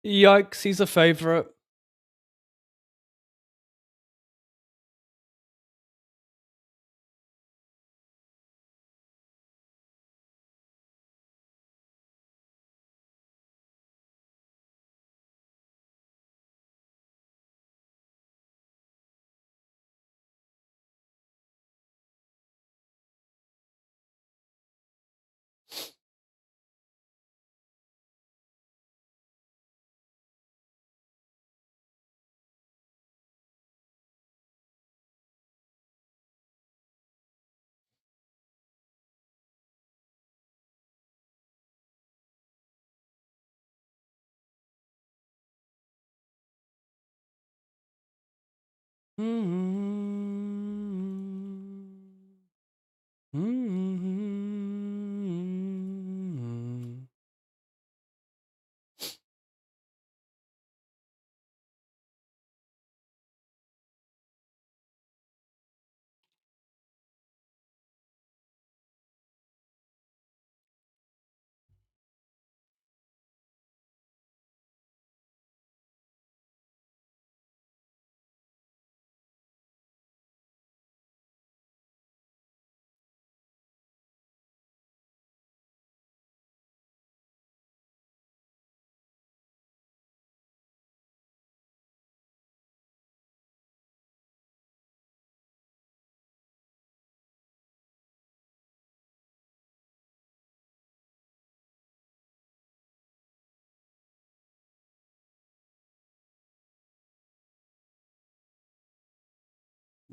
Yikes, he's a favorite.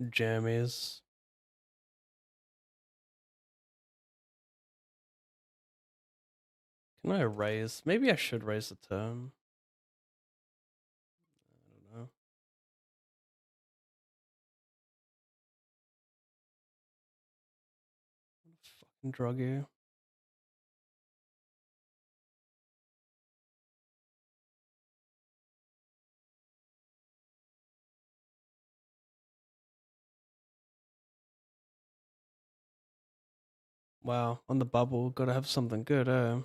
Jammies. Can I raise? Maybe I should raise the term. I don't know. Fucking drug you. Wow, on the bubble, gotta have something good, eh?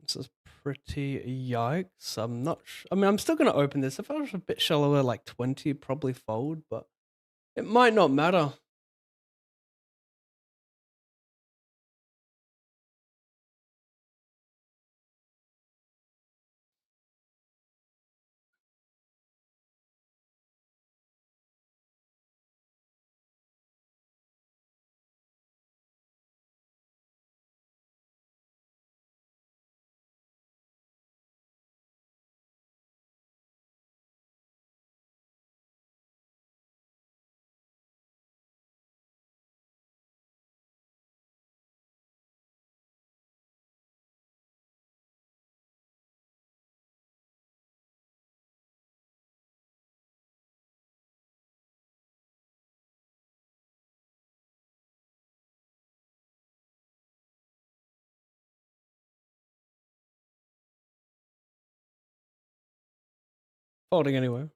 This is pretty yikes. I'm not I mean, I'm still gonna open this. If I was a bit shallower, like 20, probably fold, but it might not matter. Folding anyway.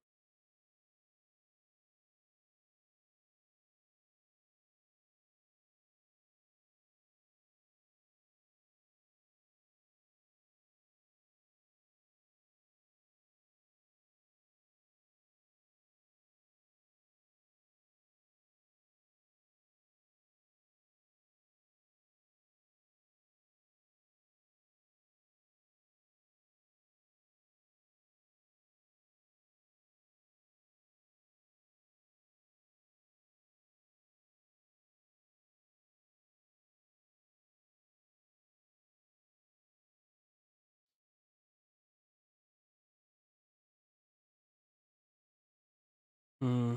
Hmm.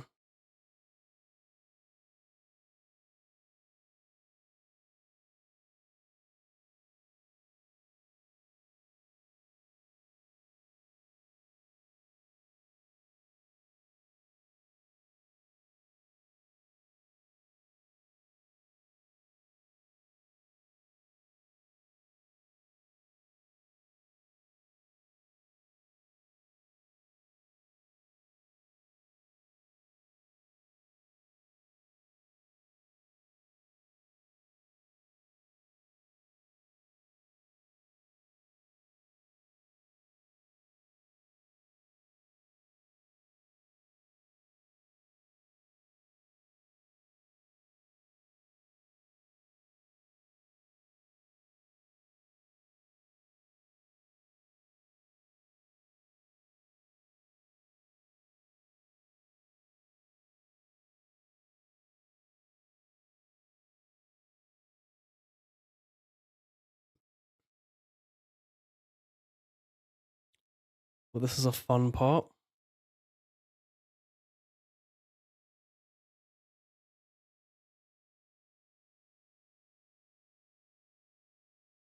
Well, this is a fun part.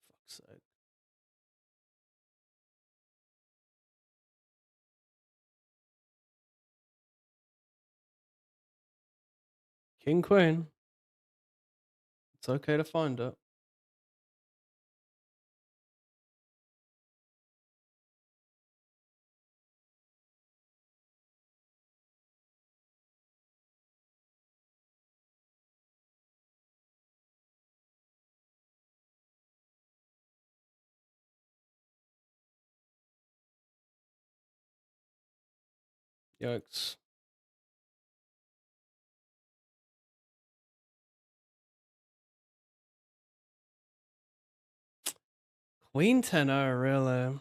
Fuck's sake. King, queen. It's okay to find it. Yikes. Queen 10-0, really.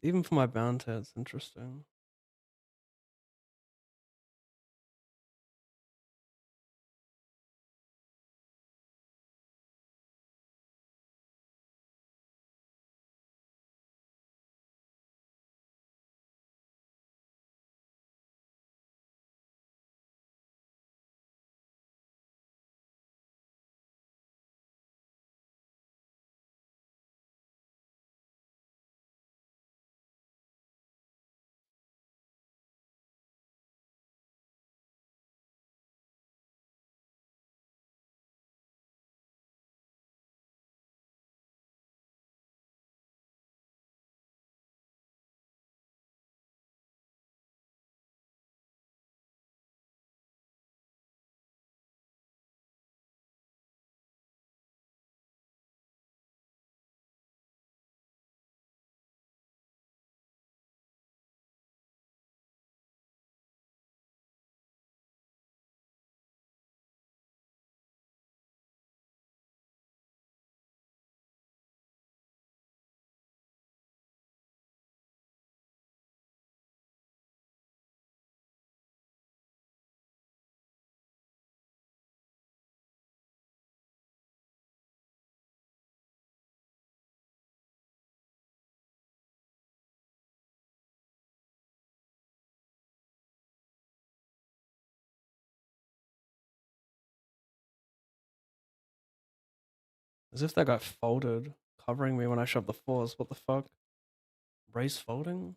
Even for my bounty, it's interesting. As if that got folded, covering me when I shoved the fours. What the fuck? Raise folding?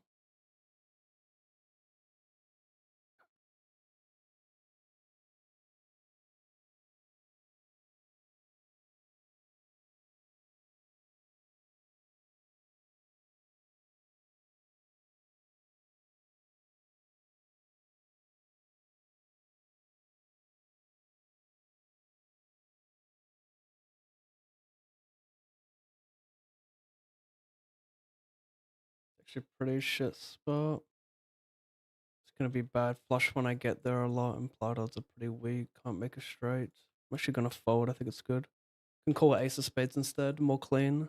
Actually, pretty shit spot. It's gonna be bad flush when I get there a lot, and plow odds are pretty weak. Can't make a straight. I'm actually gonna fold. I think it's good. Can call it ace of spades instead. More clean.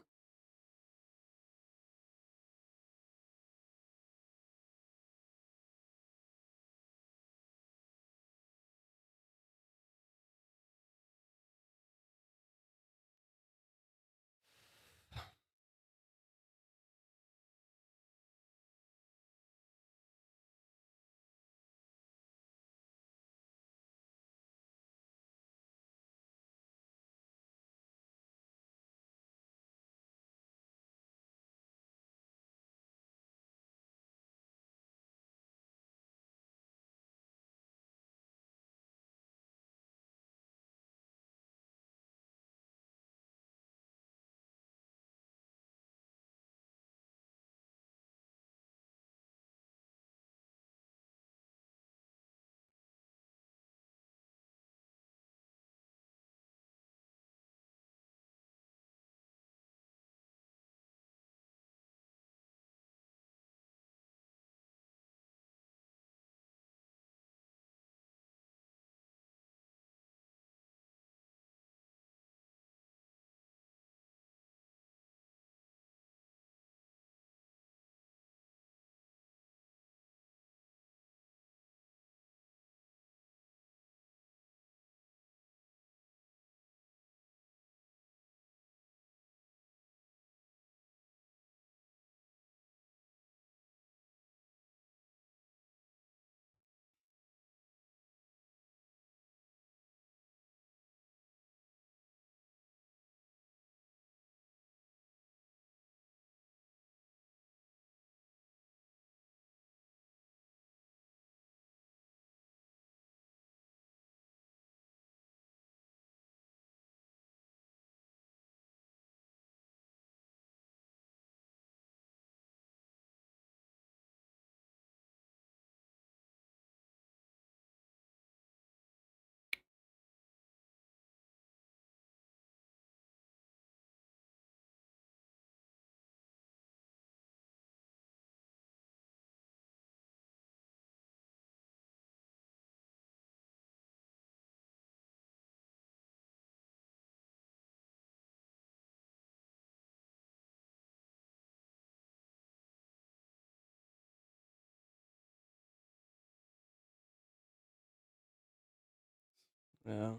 Yeah.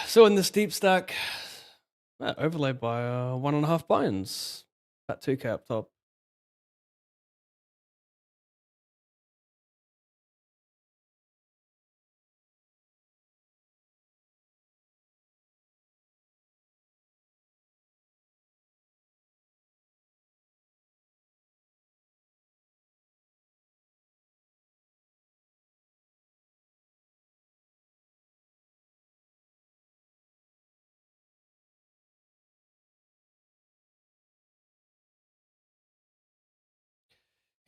So in this deep stack, overlaid by 1.5 binds. That 2k up top.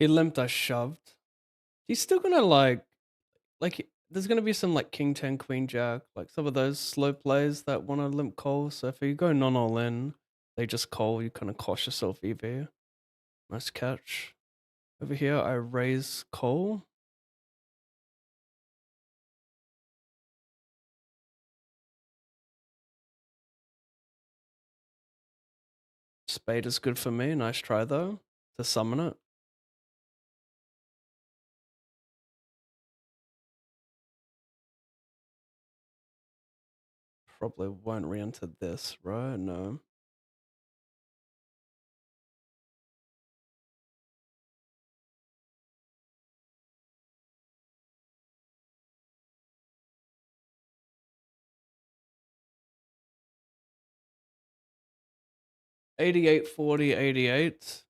He limped, I shoved. He's still gonna there's gonna be some like king 10, queen jack, like some of those slow plays that want to limp call. So if you go non all in, they just call. You kind of cost yourself EV. Nice catch. Over here, I raise call. Spade is good for me. Nice try though to summon it. Probably won't re-enter this, right? No. $88, $40, $88.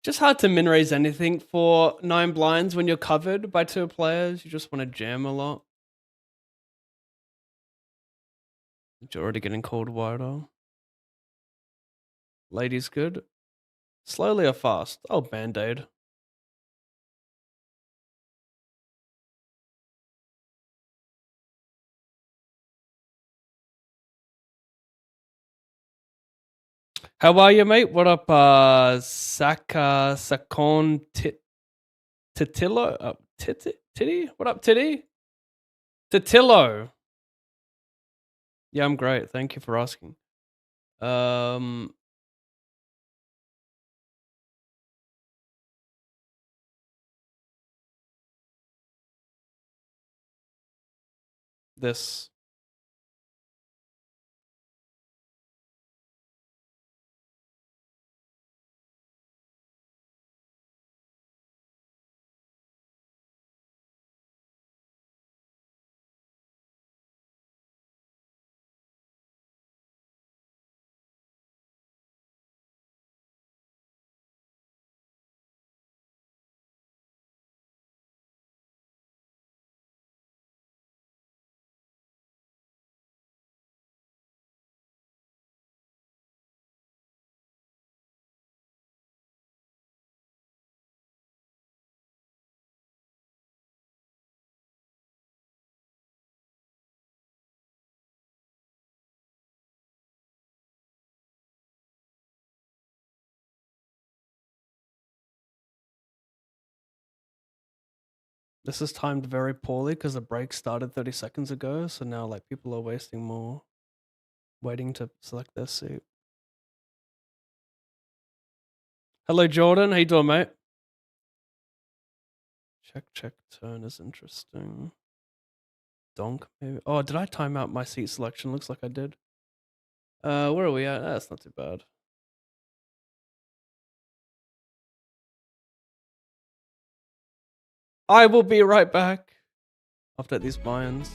Just hard to min raise anything for 9 blinds when you're covered by 2 players. You just want to jam a lot. You're already getting called wider. Lady's good. Slowly or fast? Oh, band-aid. How are you, mate? What up, Sakon Titillo? Titty? What up, Titty? Titillo. Yeah, I'm great. Thank you for asking. This. This is timed very poorly because the break started 30 seconds ago, so now like people are wasting more waiting to select their seat. Hello, Jordan. How you doing, mate? Check turn is interesting. Donk, maybe. Oh, did I time out my seat selection? Looks like I did. Where are we at? That's not too bad. I will be right back after these Mayans.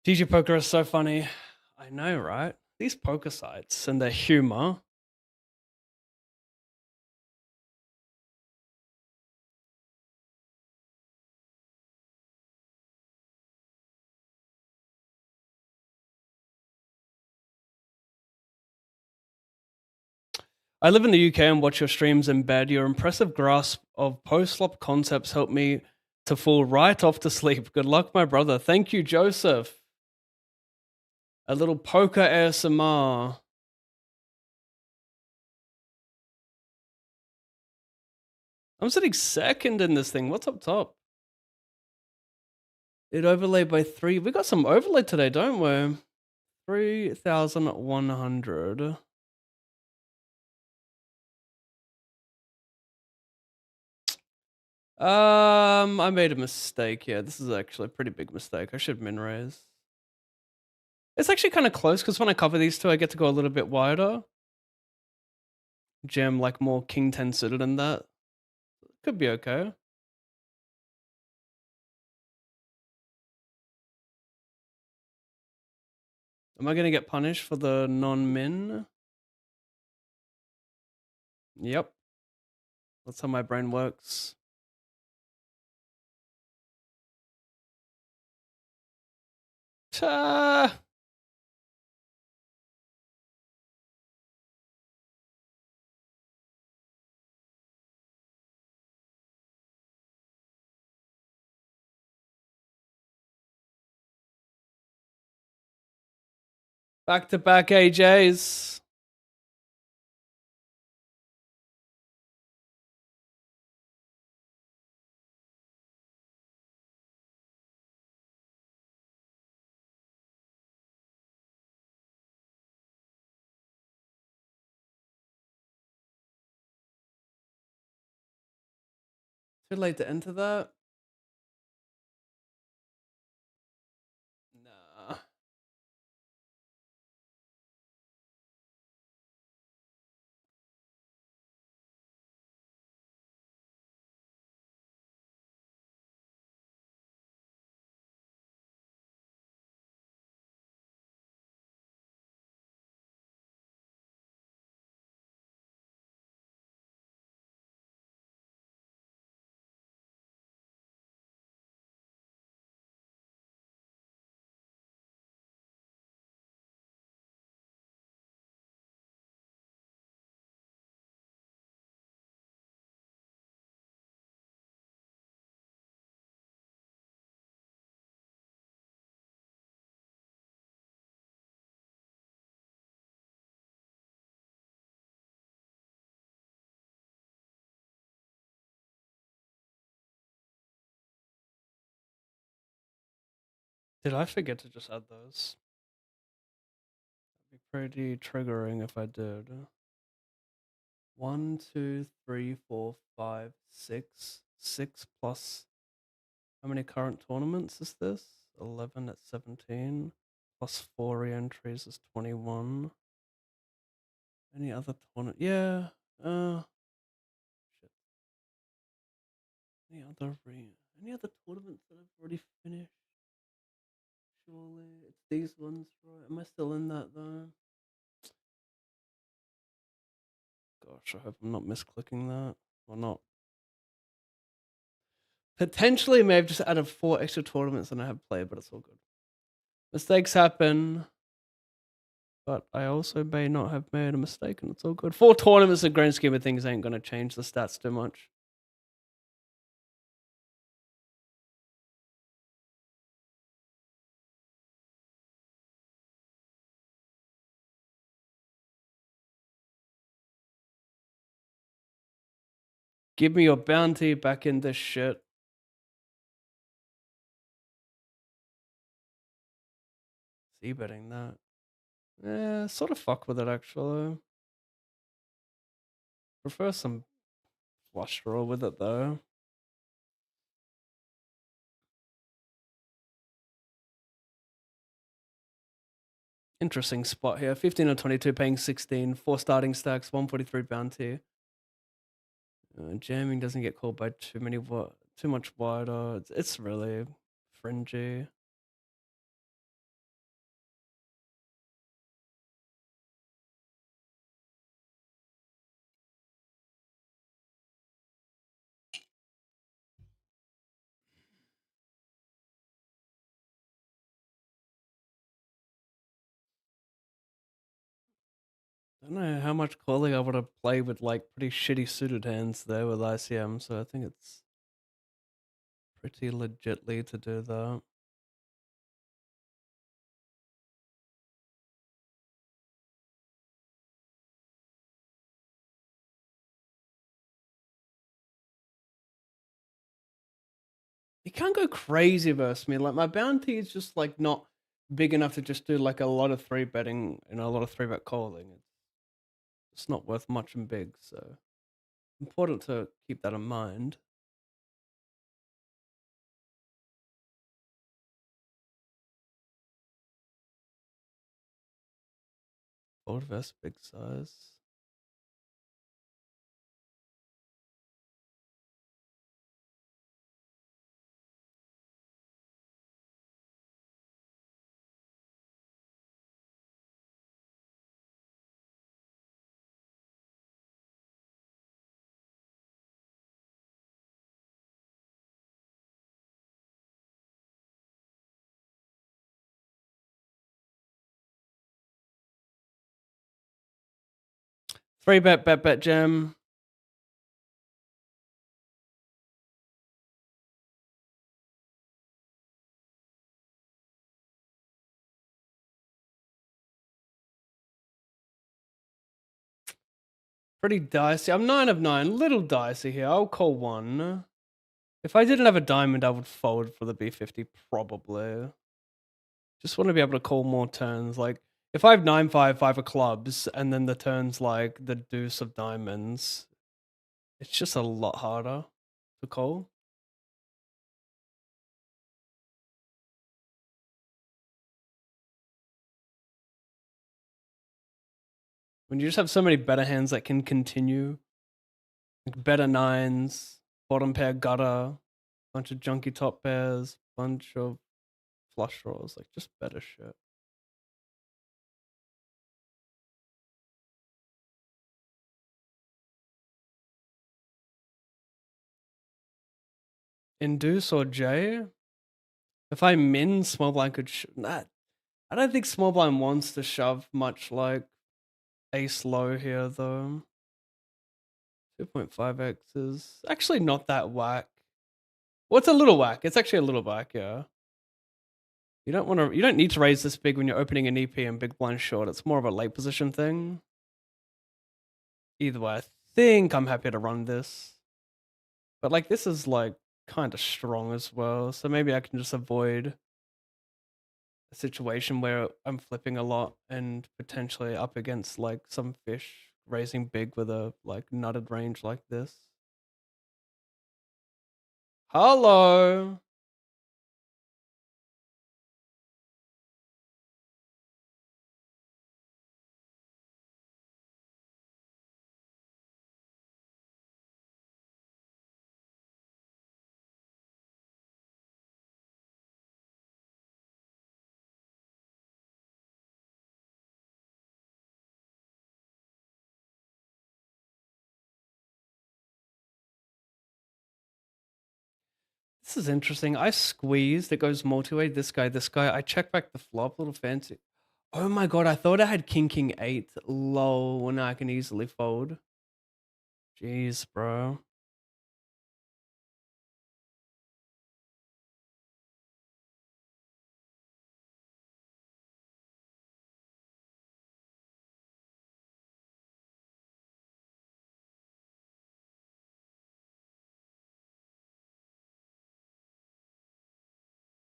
DJ Poker is so funny. I know, right? These poker sites and their humor. I live in the UK and watch your streams in bed. Your impressive grasp of post-flop concepts helped me to fall right off to sleep. Good luck, my brother. Thank you, Joseph. A little poker ASMR. I'm sitting second in this thing. What's up top? It overlaid by 3. We got some overlay today, don't we? 3,100. I made a mistake. Yeah, this is actually a pretty big mistake. I should min raise. It's actually kind of close because when I cover these two, I get to go a little bit wider. Jam like more king 10 suited than that. Could be okay. Am I gonna get punished for the non-min? Yep. That's how my brain works. Ta! Back to back AJs. Too late to enter that? Nah. Did I forget to just add those? That'd be pretty triggering if I did. 1, 2, 3, 4, 5, 6. 6 plus. How many current tournaments is this? 11 at 17. Plus 4 re-entries is 21. Any other tournament? Yeah. Shit. Any other tournaments that I've already finished? Surely it's these ones, right? Am I still in that though? Gosh, I hope I'm not misclicking that or not. Potentially, may have just added 4 extra tournaments than I have played, but it's all good. Mistakes happen, but I also may not have made a mistake, and it's all good. 4 tournaments in the grand scheme of things ain't gonna change the stats too much. Give me your bounty back in this shit. C-betting that. Yeah, sort of fuck with it actually. Prefer some flush draw with it though. Interesting spot here. 15 or 22 paying 16. 4 starting stacks, 143 bounty. Jamming doesn't get called by too much wider. It's really fringy. I don't know how much calling I would have played with like pretty shitty suited hands there with ICM, so I think it's pretty legitly to do that. You can't go crazy versus me. Like my bounty is just like not big enough to just do like a lot of three betting and a lot of three bet calling. It's not worth much and big, so important to keep that in mind. Fold versus big size. Three bet jam. Pretty dicey. I'm 9 of 9. Little dicey here. I'll call one. If I didn't have a diamond, I would fold for the B50 probably. Just want to be able to call more turns. Like if I have 9-5, 5 of clubs, and then the turns like the deuce of diamonds, it's just a lot harder to call. When you just have so many better hands that can continue, like better nines, bottom pair gutter, bunch of junky top pairs, bunch of flush draws, like just better shit. Induce or J? If I min, small blind could nah, I don't think small blind wants to shove much like ace low here though. 2.5x is actually not that whack. Well, it's a little whack. It's actually a little whack, yeah. You don't need to raise this big when you're opening an EP and big blind short. It's more of a late position thing. Either way, I think I'm happy to run this. But like this is like kind of strong as well. So maybe I can just avoid a situation where I'm flipping a lot and potentially up against like some fish raising big with a like nutted range like this. Hello. This is interesting. I squeezed. It goes multi-way. This guy. I check back the flop. Little fancy. Oh my god! I thought I had king 8. Lol. Now I can easily fold. Jeez, bro.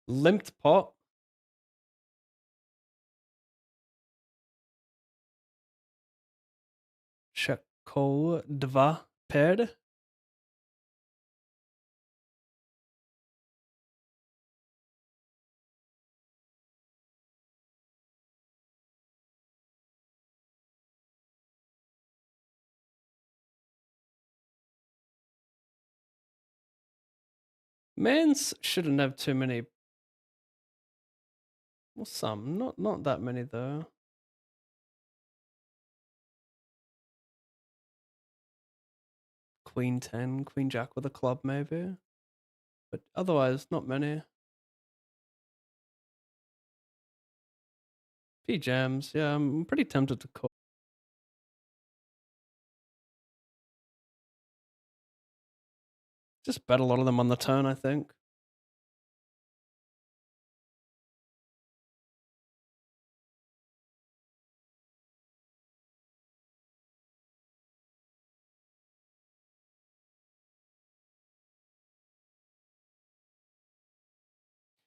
Limped pot. Check call 2 paired. Mans shouldn't have too many. Well, some. Not that many though. Queen 10, queen jack with a club maybe. But otherwise, not many. P jams, yeah, I'm pretty tempted to call. Just bet a lot of them on the turn, I think.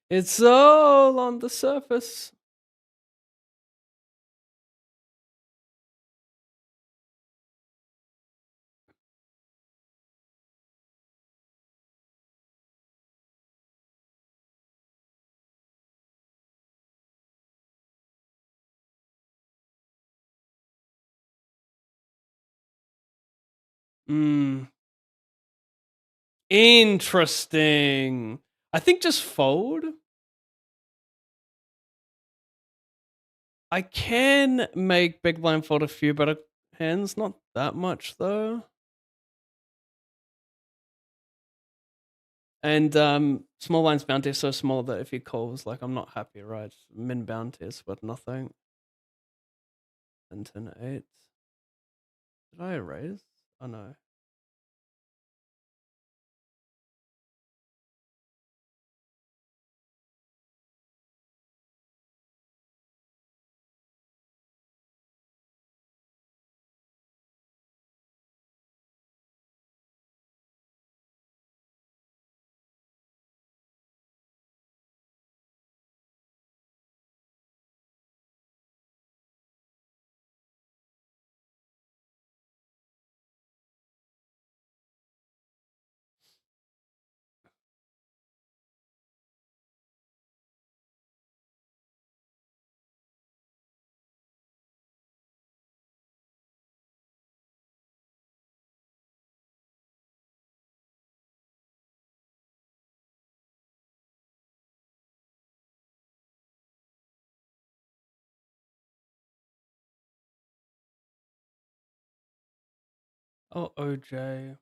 It's all on the surface. Interesting. I think just fold. I can make big blind fold a few better hands, not that much though. And small blind's bounty is so small that if he calls, like I'm not happy, right? Min bounty is worth nothing. And 10-8. Did I erase? Oh no. Oh, OJ.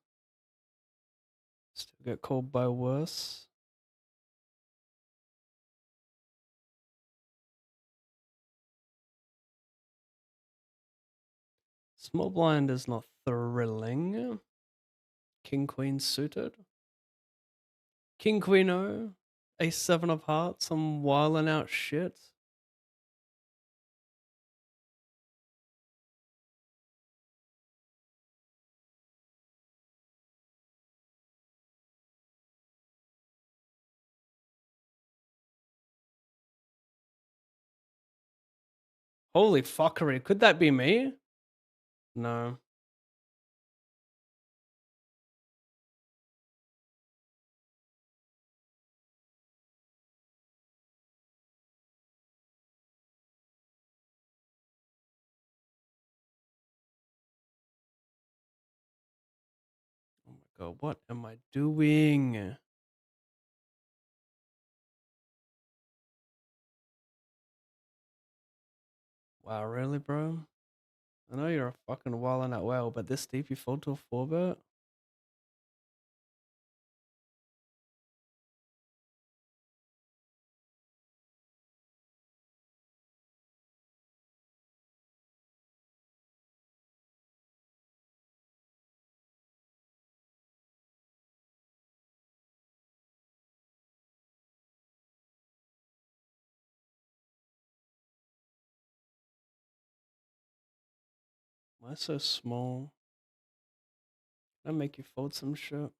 Still get called by worse. Small blind is not thrilling. King Queen suited. King Queen O. Ace 7 of hearts. Some wildin' out shit. Holy fuckery. Could that be me? No. Oh my god, what am I doing? Wow, really, bro? I know you're a fucking wildin' out whale, but this deep you fold to a 4-bet? Why so small? Can I make you fold some shit?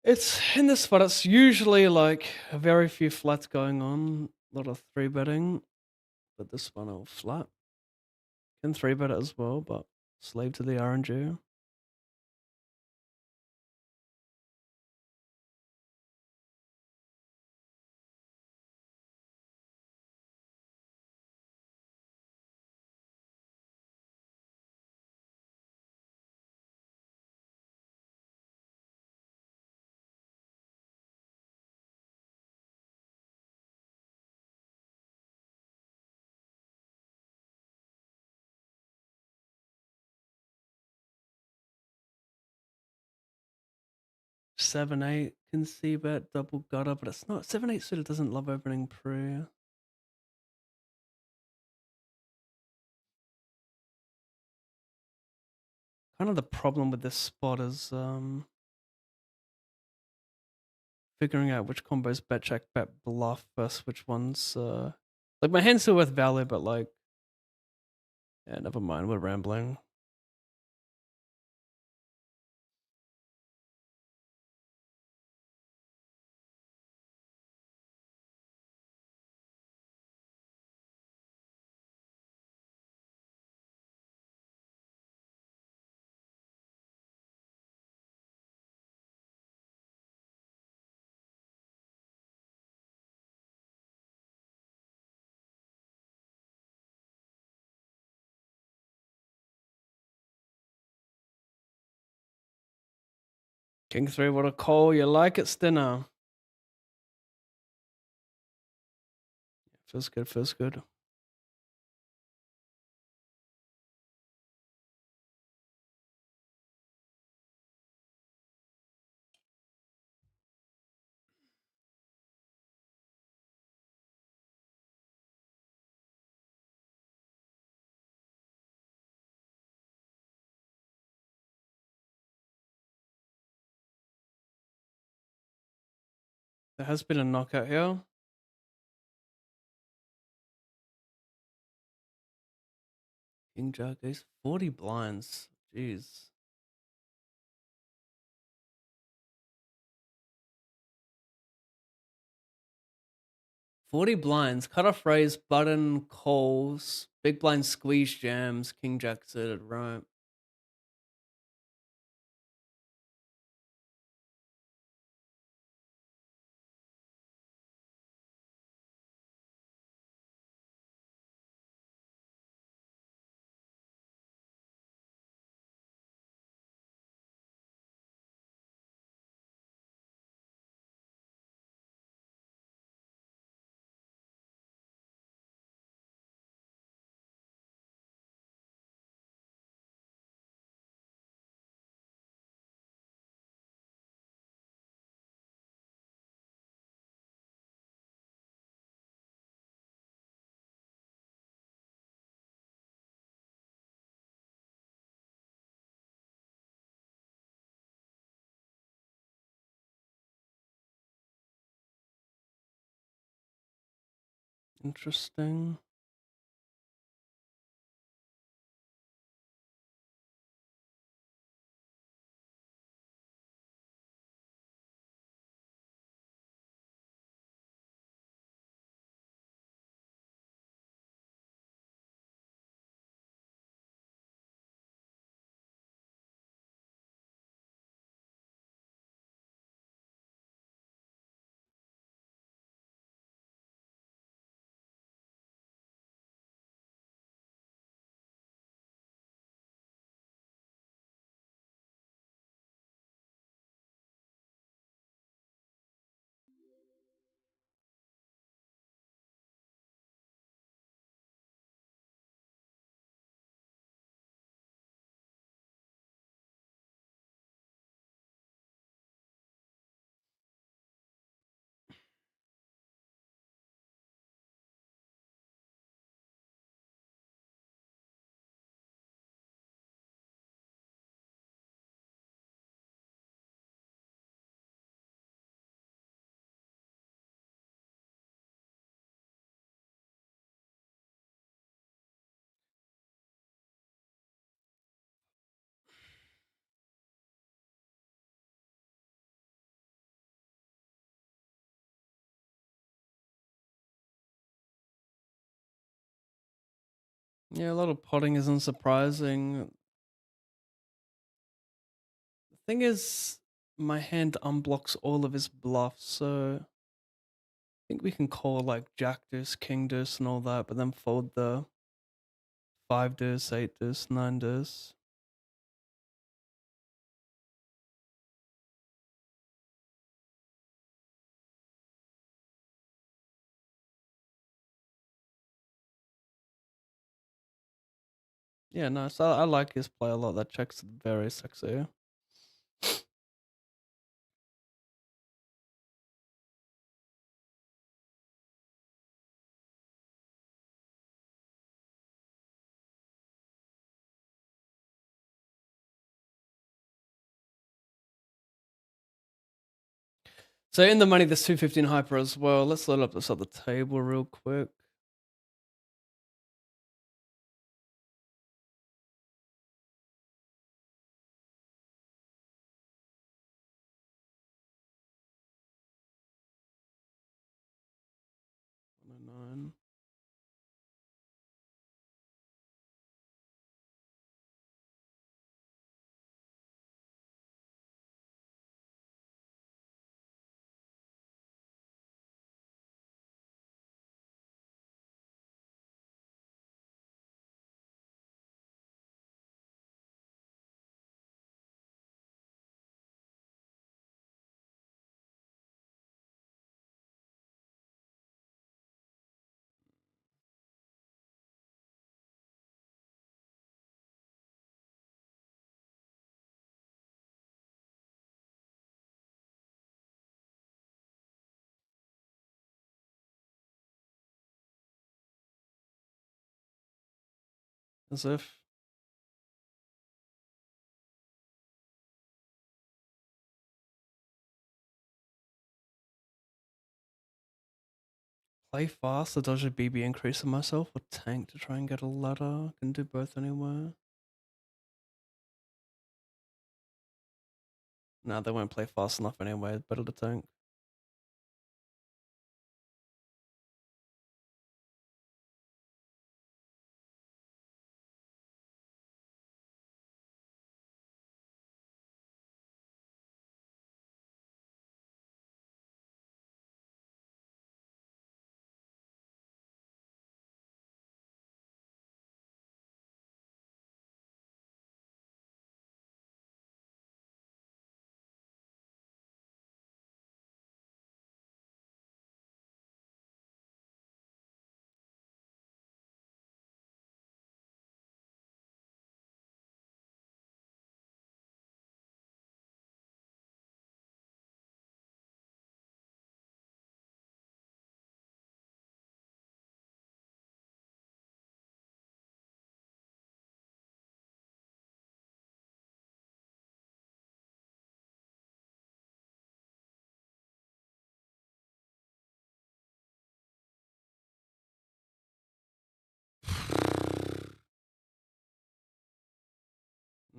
It's in this spot, it's usually like a very few flats going on, a lot of 3-betting, but this one I'll flat. Can 3-bet it as well, but slave to the RNG. 7-8 can see bet double gutter, but it's not 7-8 suited doesn't love opening pre. Kind of the problem with this spot is figuring out which combos bet check, bet bluff versus which ones like my hand's still worth value, but like yeah, never mind, we're rambling. King 3, what a call. You like it, Stinner? Feels good, feels good. There has been a knockout here. King Jack Ace, 40 blinds. Jeez. $40 blinds, cutoff raise, button, calls, big blind squeeze jams, King Jack suited, right? Interesting. Yeah, a lot of potting isn't surprising. The thing is, my hand unblocks all of his bluffs, so I think we can call like Jack Deuce, King Deuce, and all that, but then fold the 5 Deuce, 8 Deuce, 9 Deuce. Yeah, nice. I like his play a lot. That check's very sexy. So in the money, there's 215 hyper as well. Let's load up this other table real quick. Nine. As if. Play fast to dodge a BB increase on myself, or tank to try and get a ladder. Can do both anywhere. Nah, they won't play fast enough anyway. Better to tank.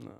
No.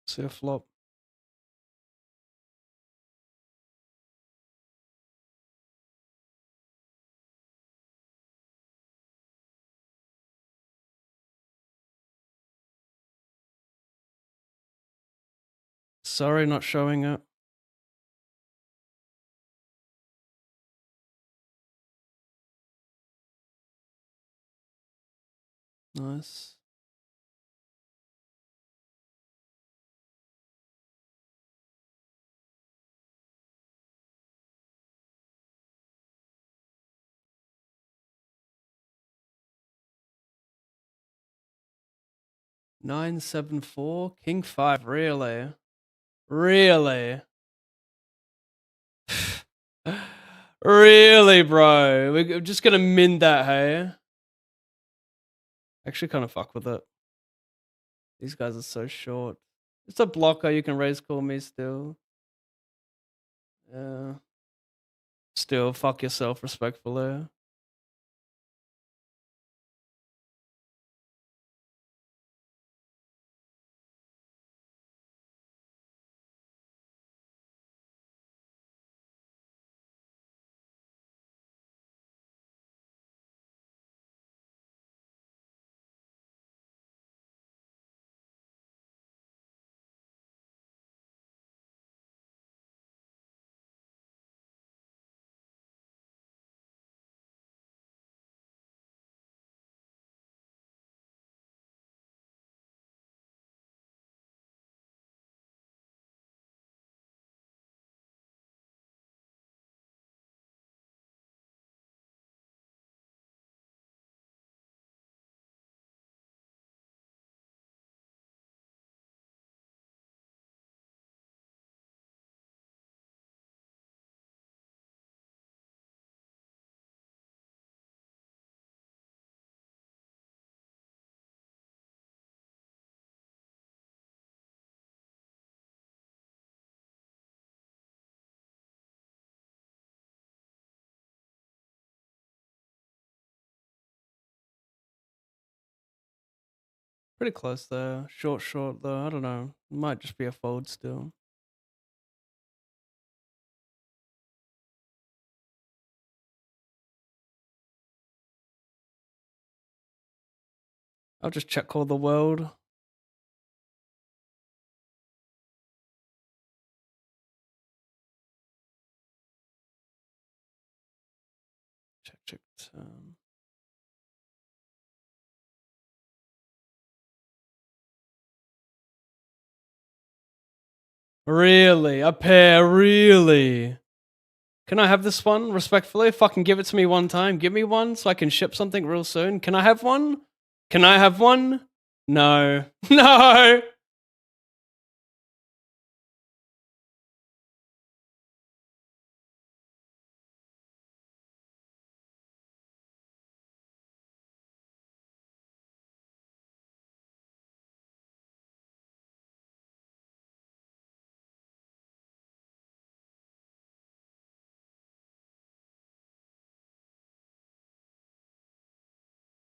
See a flop. Sorry, not showing it. Nice. Nine, 7, 4. King 5. Really? Really? Really, bro? We're just gonna min that, hey? Actually, kind of fuck with it. These guys are so short. It's a blocker. You can raise call me still. Yeah. Still, fuck yourself respectfully. Pretty close there. Short though. I don't know. Might just be a fold still. I'll just check call the world. Check. Really? A pair? Really? Can I have this one respectfully? Fucking give it to me one time. Give me one so I can ship something real soon. Can I have one? Can I have one? No. No!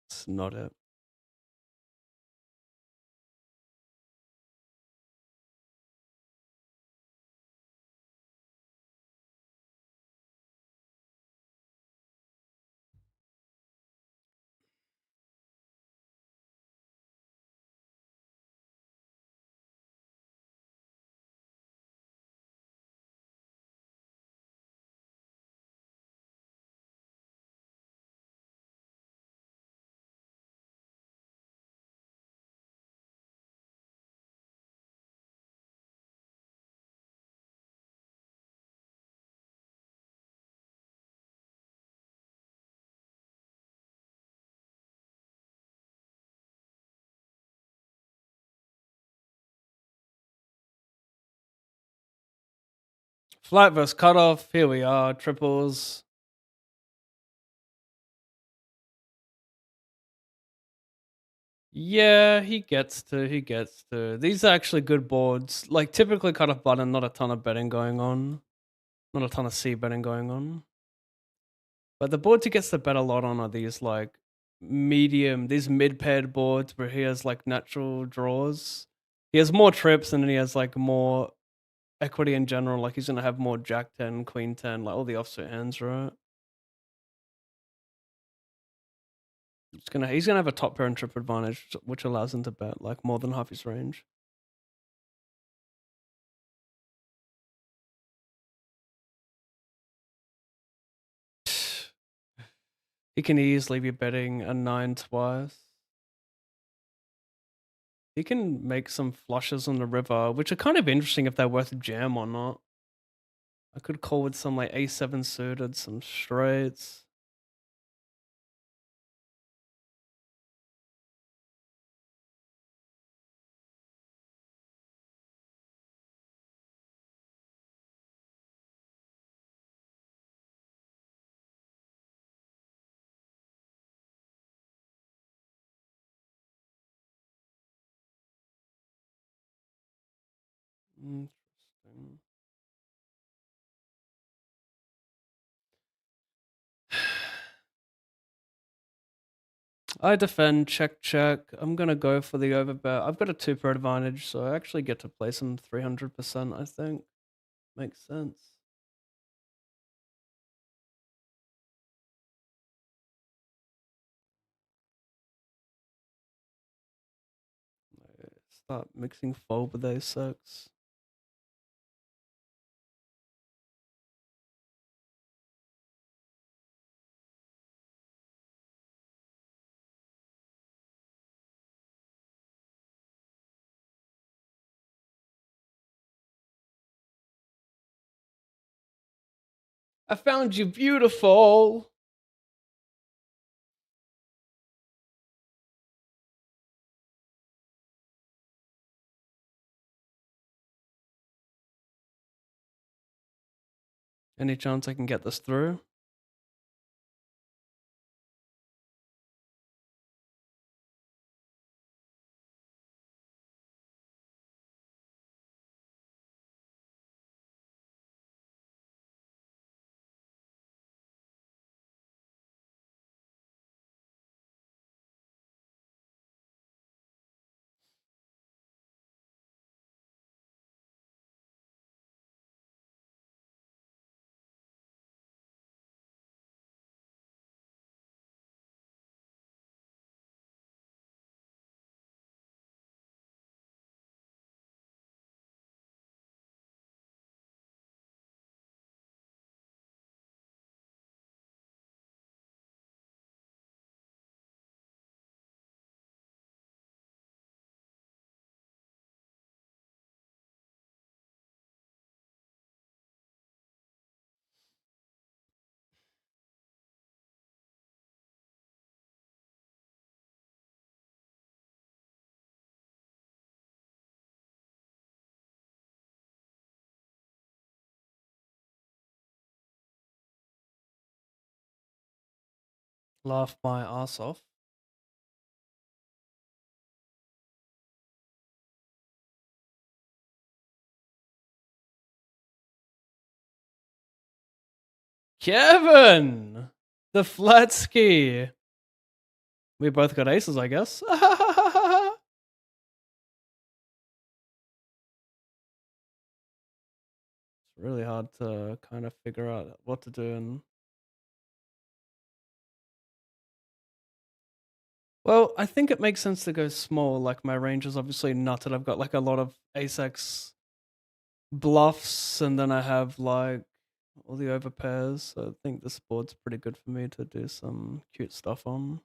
It's not it. Flat versus cutoff. Here we are. Triples. Yeah, he gets to. These are actually good boards. Like, typically cutoff button, not a ton of betting going on. Not a ton of C betting going on. But the boards he gets to bet a lot on are these, like, these mid-paired boards where he has, like, natural draws. He has more trips and then he has, like, more equity in general. Like, he's going to have more Jack 10, Queen 10, like, all the offsuit hands, right? He's gonna have a top pair and trip advantage, which allows him to bet like more than half his range. He can easily be betting a 9 twice. He can make some flushes on the river, which are kind of interesting if they're worth jam or not. I could call with some like A7 suited, some straights. Interesting. I defend, check. I'm gonna go for the overbet. I've got a 2 pair advantage, so I actually get to play some 300%, I think. Makes sense. Start mixing fold with A6. I found you beautiful. Any chance I can get this through? Laugh my ass off. Kevin! The flat ski. We both got aces, I guess. It's really hard to kind of figure out what to do. And well, I think it makes sense to go small. Like my range is obviously nutted. I've got like a lot of ace-x bluffs, and then I have like all the overpairs. So I think this board's pretty good for me to do some cute stuff on.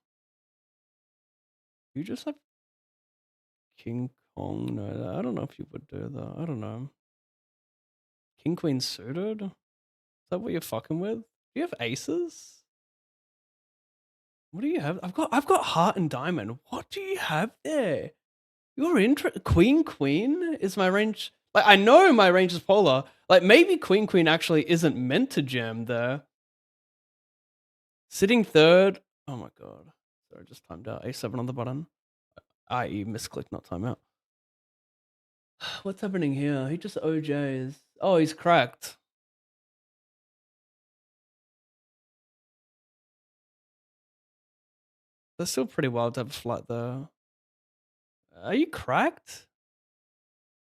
You just have King Kong. No, I don't know if you would do that. I don't know. King Queen suited? Is that what you're fucking with? Do you have aces? What do you have? I've got heart and diamond. What do you have there? You're Queen is my range. Like I know my range is polar. Like maybe Queen actually isn't meant to jam there. Sitting third. Oh my god. Sorry, I just timed out. A7 on the button. I.e. misclick, not timeout. What's happening here? He just OJs. Oh, he's cracked. That's still pretty wild to have a flat though. Are you cracked?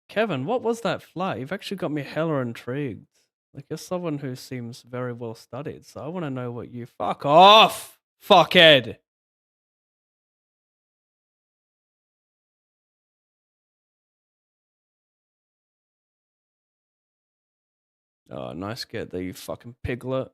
Kevin, what was that flat? You've actually got me hella intrigued. Like, you're someone who seems very well studied, so I want to know what you. Fuck off! Fuckhead! Oh, nice get there, you fucking piglet.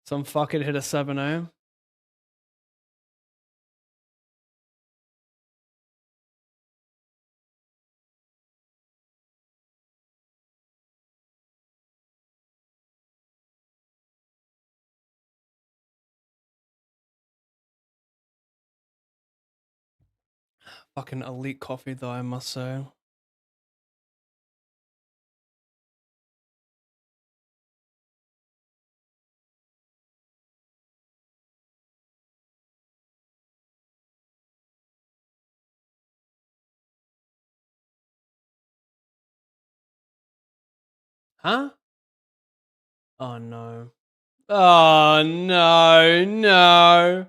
Some fucking hit a 7-0. Fucking elite coffee, though, I must say. Huh? Oh no. Oh no, no.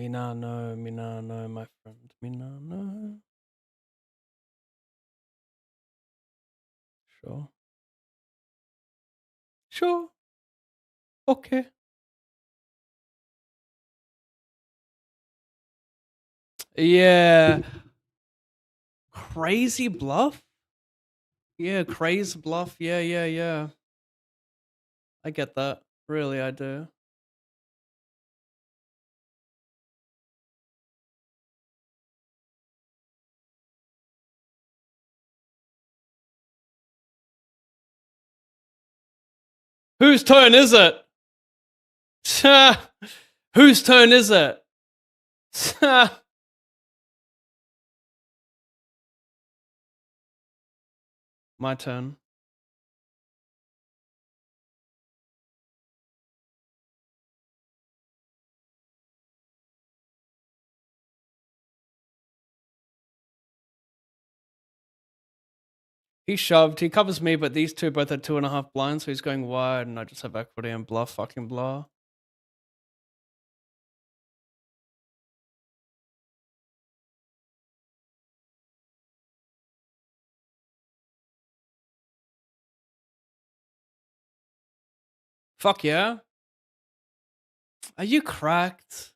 Me nah know, my friend. Me nah know. Sure. Sure. Okay. Yeah. Crazy bluff? Yeah, crazy bluff. Yeah. I get that. Really, I do. Whose turn is it? Whose turn is it? My turn. He shoved. He covers me, but these two both at 2.5 blinds, so he's going wide, and I just have equity and bluff, fucking blah. Fuck yeah. Are you cracked?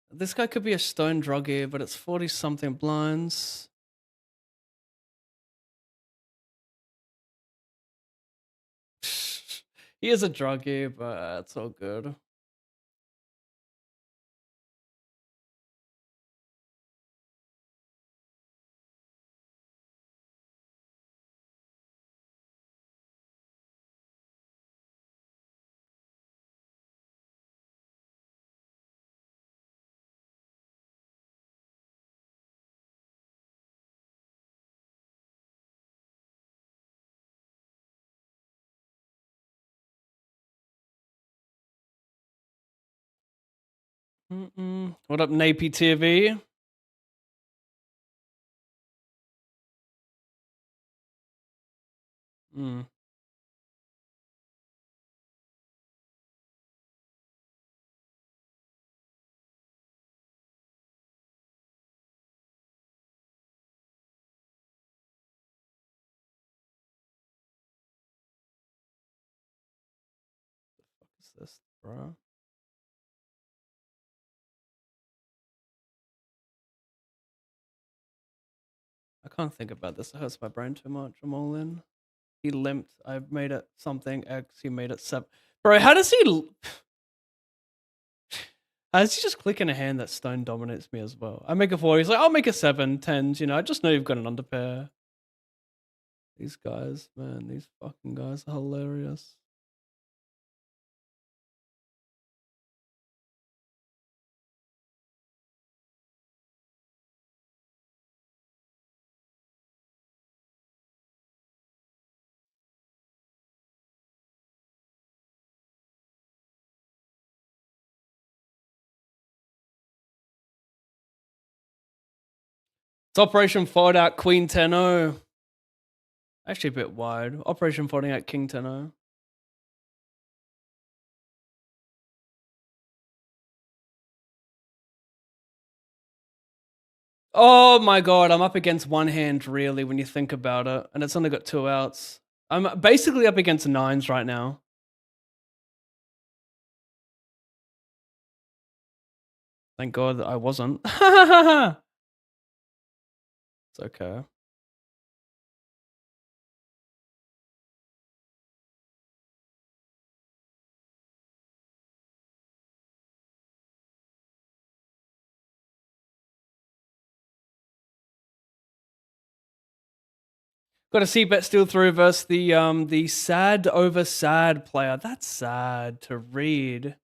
This guy could be a stone druggie, but it's 40 something blinds. He is a druggie, but it's all good. What up, Napy TV? Mm. What's this, bro? I can't think about this. It hurts my brain too much. I'm all in. He limped. I've made it something X. He made it 7. Bro, how does he? How does he just click in a hand that stone dominates me as well? I make a 4. He's like, I'll make a 7, 10s. You know, I just know you've got an underpair. These guys, man, these fucking guys are hilarious. It's Operation Fold Out Queen 10-0. Actually a bit wide. Operation Folding Out King 10-0. Oh my god, I'm up against one hand really when you think about it. And it's only got 2 outs. I'm basically up against 9s right now. Thank god that I wasn't. It's okay. Got a C-bet still through versus the sad over sad player. That's sad to read.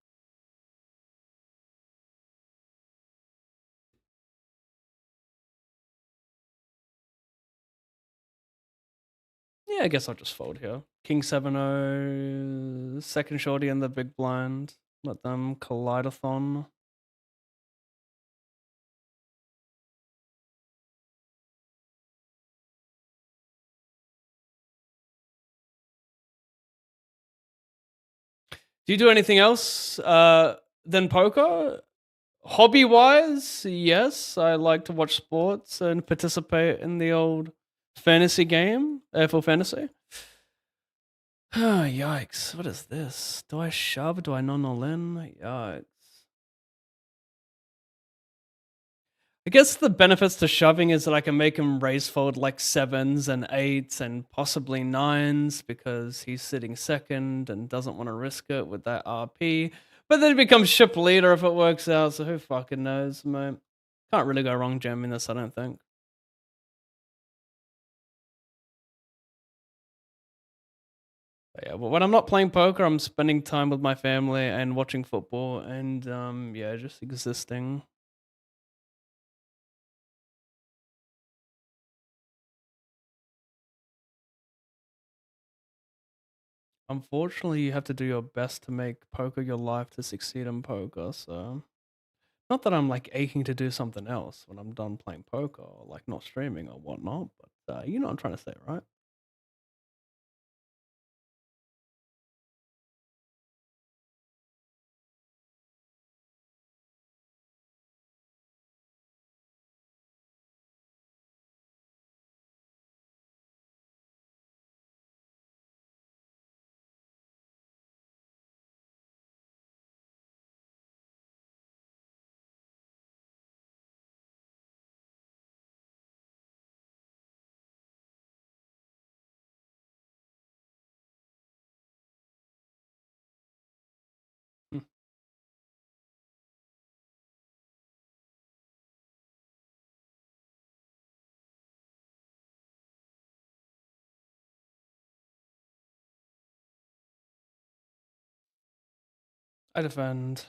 Yeah, I guess I'll just fold here. King 7-0, second shorty in the big blind. Let them collide-a-thon. Do you do anything else than poker? Hobby-wise, yes. I like to watch sports and participate in the old fantasy game, AFL Fantasy. Yikes. What is this? Do I shove? Do I non-all in? Yikes. I guess the benefits to shoving is that I can make him raise fold like 7s and 8s and possibly 9s because he's sitting second and doesn't want to risk it with that RP. But then he becomes ship leader if it works out, so who fucking knows, mate? Can't really go wrong jamming this, I don't think. But yeah, but when I'm not playing poker, I'm spending time with my family and watching football and yeah, just existing. Unfortunately, you have to do your best to make poker your life to succeed in poker, so not that I'm like aching to do something else when I'm done playing poker or like not streaming or whatnot, but You know what I'm trying to say, right? Hmm. I defend.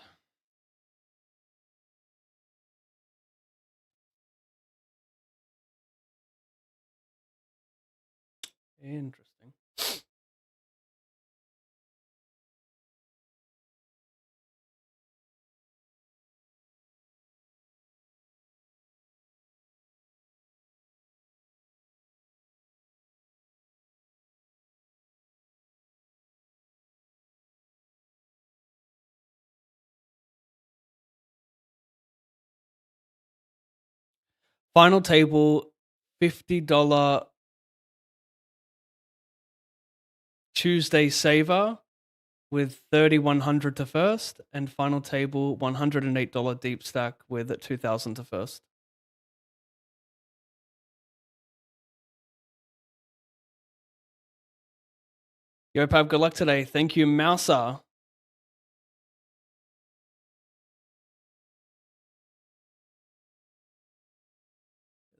Interesting. Final table, $50 Tuesday saver with 3,100 to first, and final table $108 deep stack with 2,000 to first. Yo, Pab, good luck today. Thank you, Mouser.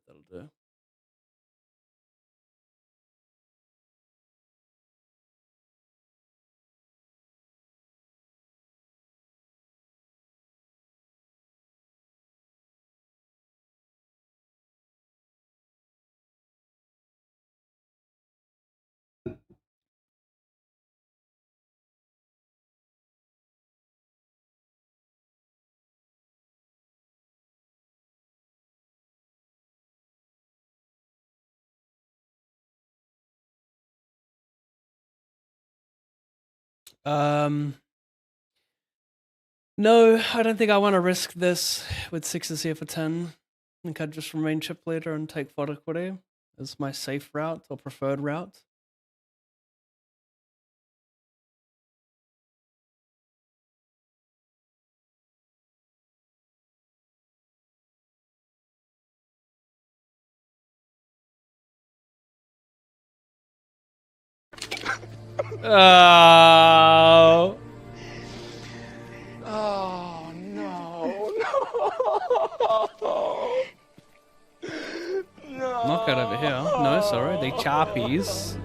That'll do. No, I don't think I want to risk this with sixes here for 10. I think I'd just remain chip leader and take fod equity as my safe route or preferred route. Oh. Oh, no. No. Knockout over here. No, sorry. The Charpies.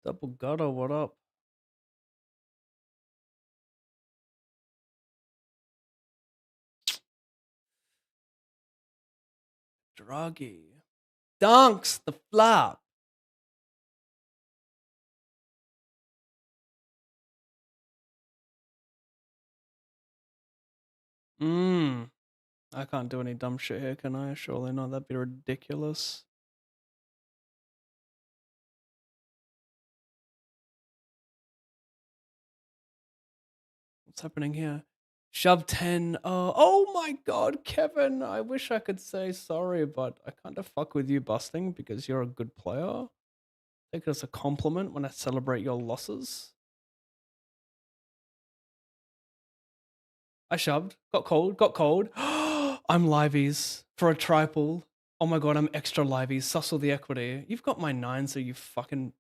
Double gutter, what up? Druggy. Dunks the flop. I can't do any dumb shit here, can I? Surely not. That'd be ridiculous. What's happening here? Shove 10. Oh my god, Kevin. I wish I could say sorry, but I kind of fuck with you busting because you're a good player. Take it as a compliment when I celebrate your losses. I shoved. Got cold. I'm liveys for a triple. Oh my god, I'm extra liveys. Sussle the equity. You've got my 9, so you fucking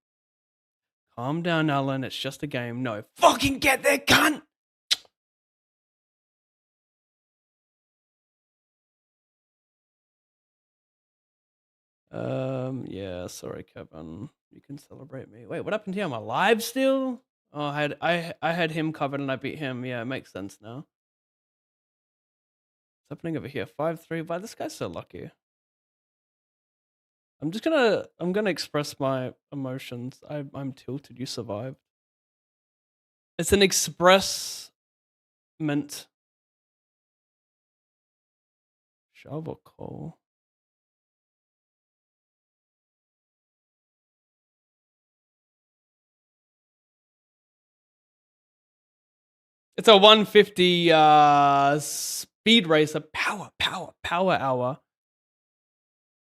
Calm down, Alan. It's just a game. No, fucking get there, cunt! Yeah, sorry, Kevin. You can celebrate me. Wait, what happened here? Am I live still? Oh, I had him covered and I beat him. Yeah, it makes sense now. What's happening over here? 5-3. Wow, this guy's so lucky. I'm gonna express my emotions. I'm tilted. You survived. It's an expressment. Shovel call. It's a 150 speed racer power hour.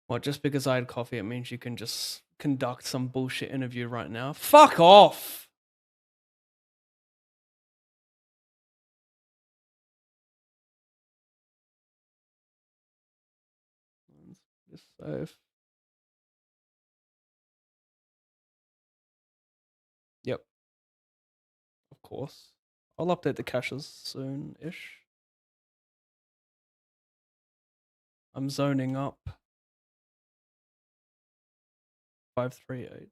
Well, just because I had coffee, it means you can just conduct some bullshit interview right now. Fuck off! Just safe. Yep. Of course. I'll update the caches soon-ish. I'm zoning up. 538.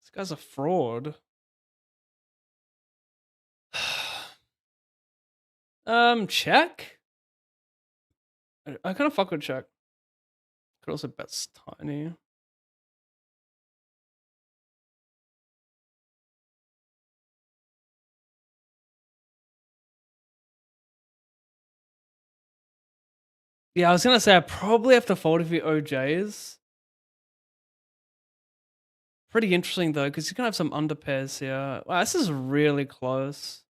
This guy's a fraud. Check? I kind of fuck with check. Could also bet tiny. Yeah, I was gonna say I probably have to fold if he OJs. Pretty interesting though, because he's gonna have some underpairs here. Wow, this is really close.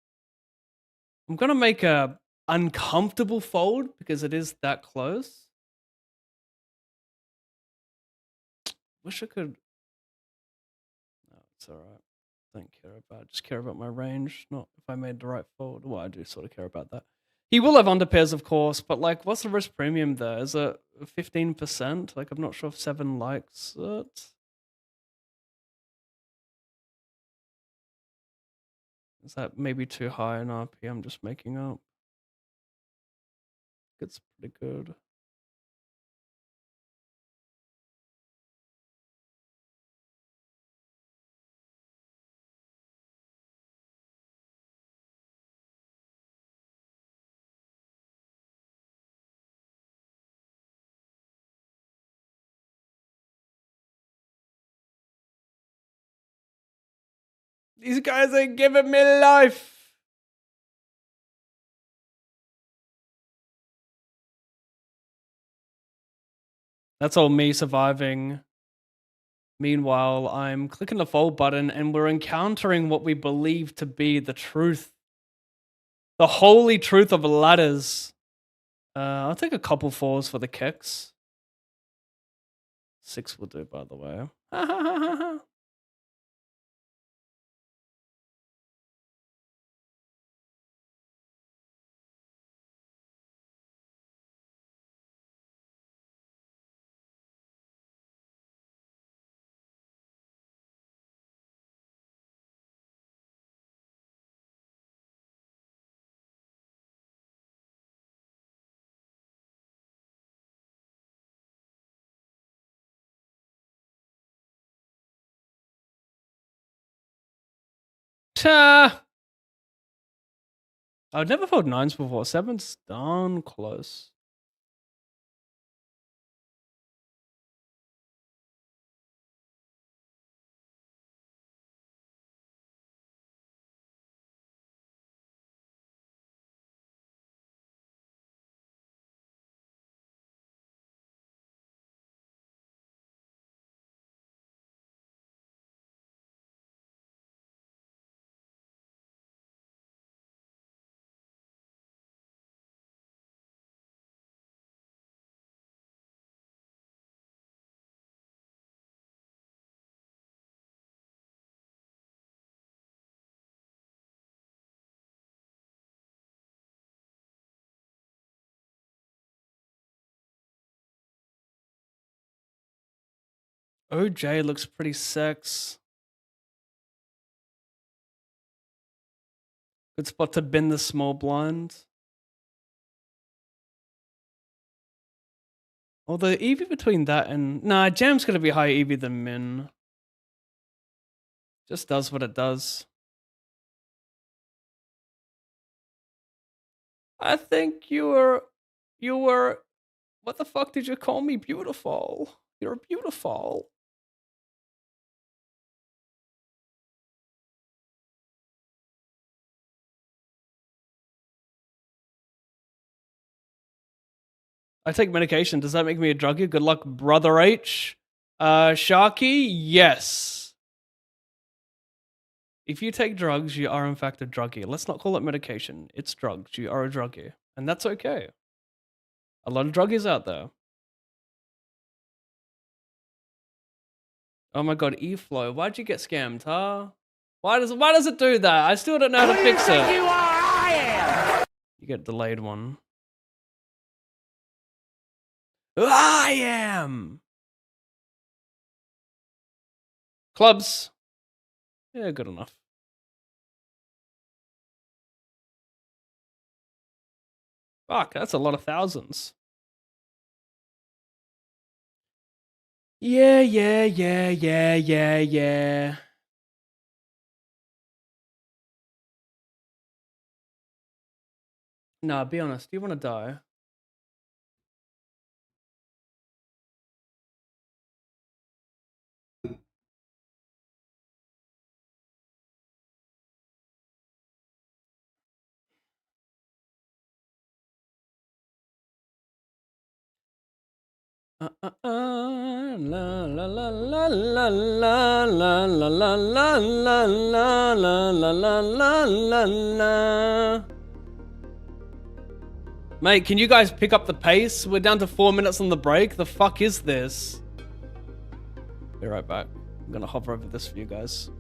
I'm gonna make a uncomfortable fold because it is that close. Wish I could. No, it's alright. Don't care about. Just care about my range, not if I made the right fold. Well, I do sort of care about that. He will have underpairs, of course, but like, what's the risk premium there? Is it 15%? Like, I'm not sure if 7 likes it. Is that maybe too high in RP? I'm just making up. It's pretty good. These guys are giving me life. That's all me surviving. Meanwhile, I'm clicking the fold button and we're encountering what we believe to be the truth. The holy truth of ladders. I'll take a couple fours for the kicks. 6 will do, by the way. Ta! I've never fold 9s before. 7's darn close. OJ looks pretty sex. Good spot to bin the small blind. Although EV between that and... Nah, Jam's going to be higher EV than Min. Just does what it does. I think you were... What the fuck did you call me? Beautiful. You're beautiful. I take medication. Does that make me a druggie? Good luck, Brother H. Sharky, yes. If you take drugs, you are in fact a druggie. Let's not call it medication. It's drugs. You are a druggie. And that's okay. A lot of druggies out there. Oh my god, eFlow. Why'd you get scammed, huh? Why does it do that? I still don't know how to fix it. You are, I am. You get delayed one. I am. Clubs. Yeah, good enough. Fuck, that's a lot of thousands. Yeah. Nah, be honest. Do you want to die? La la la la la la la la la la la la la la la la. Mate, can you guys pick up the pace? We're down to 4 minutes on the break. The fuck is this? Be right back. I'm gonna hover over this for you guys.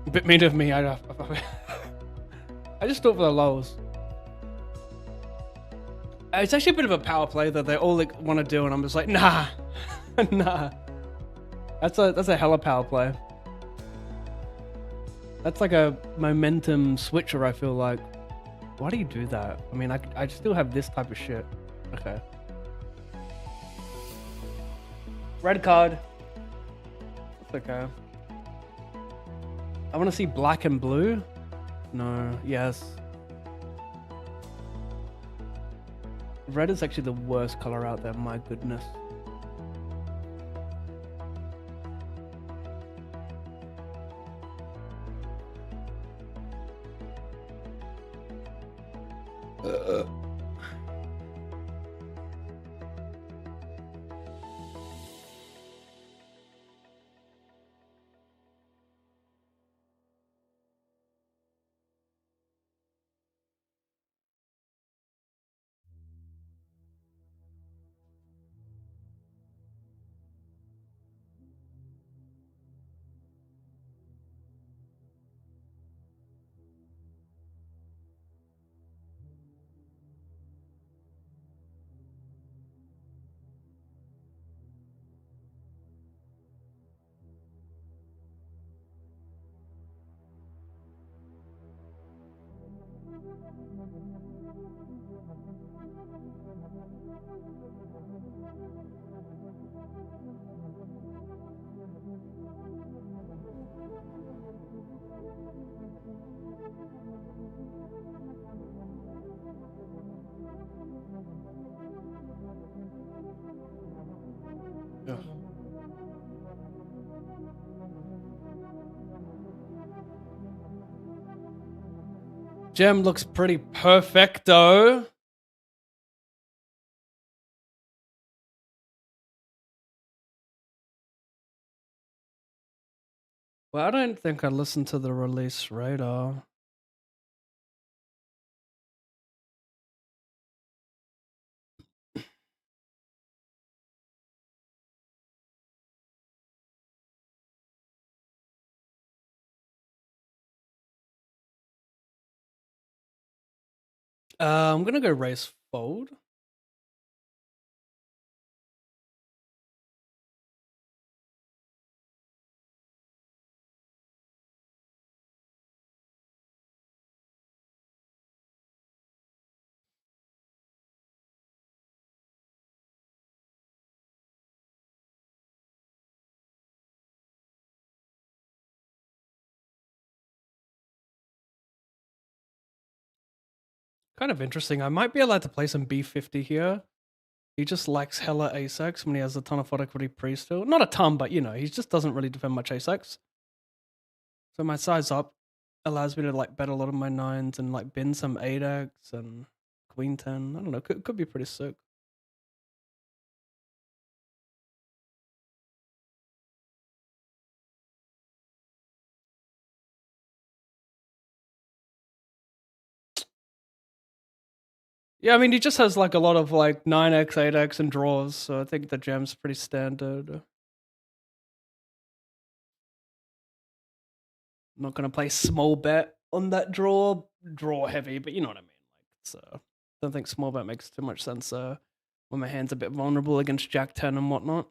A bit mean of me. I just thought for the lulz. It's actually a bit of a power play that they all like, want to do, and I'm just like, nah, nah. That's a hella power play. That's like a momentum switcher. I feel like. Why do you do that? I mean, I still have this type of shit. Okay. Red card. That's okay. I want to see black and blue. No. Yes. Red is actually the worst color out there. My goodness. Ugh. Gem looks pretty perfecto. Well, I don't think I listened to the release radar. I'm gonna go race fold. Kind of interesting. I might be allowed to play some B50 here. He just likes hella ace-X when he has a ton of fodder equity pre-still. Not a ton, but you know, he just doesn't really defend much ace-X. So my size up allows me to like bet a lot of my nines and like bin some 8x and queen 10. I don't know, could be pretty sick. Yeah, I mean, he just has like a lot of like 9x, 8x and draws, so I think the gem's pretty standard. I'm not gonna play small bet on that draw heavy, but you know what I mean. Like, it's don't think small bet makes too much sense when my hand's a bit vulnerable against Jack 10 and whatnot.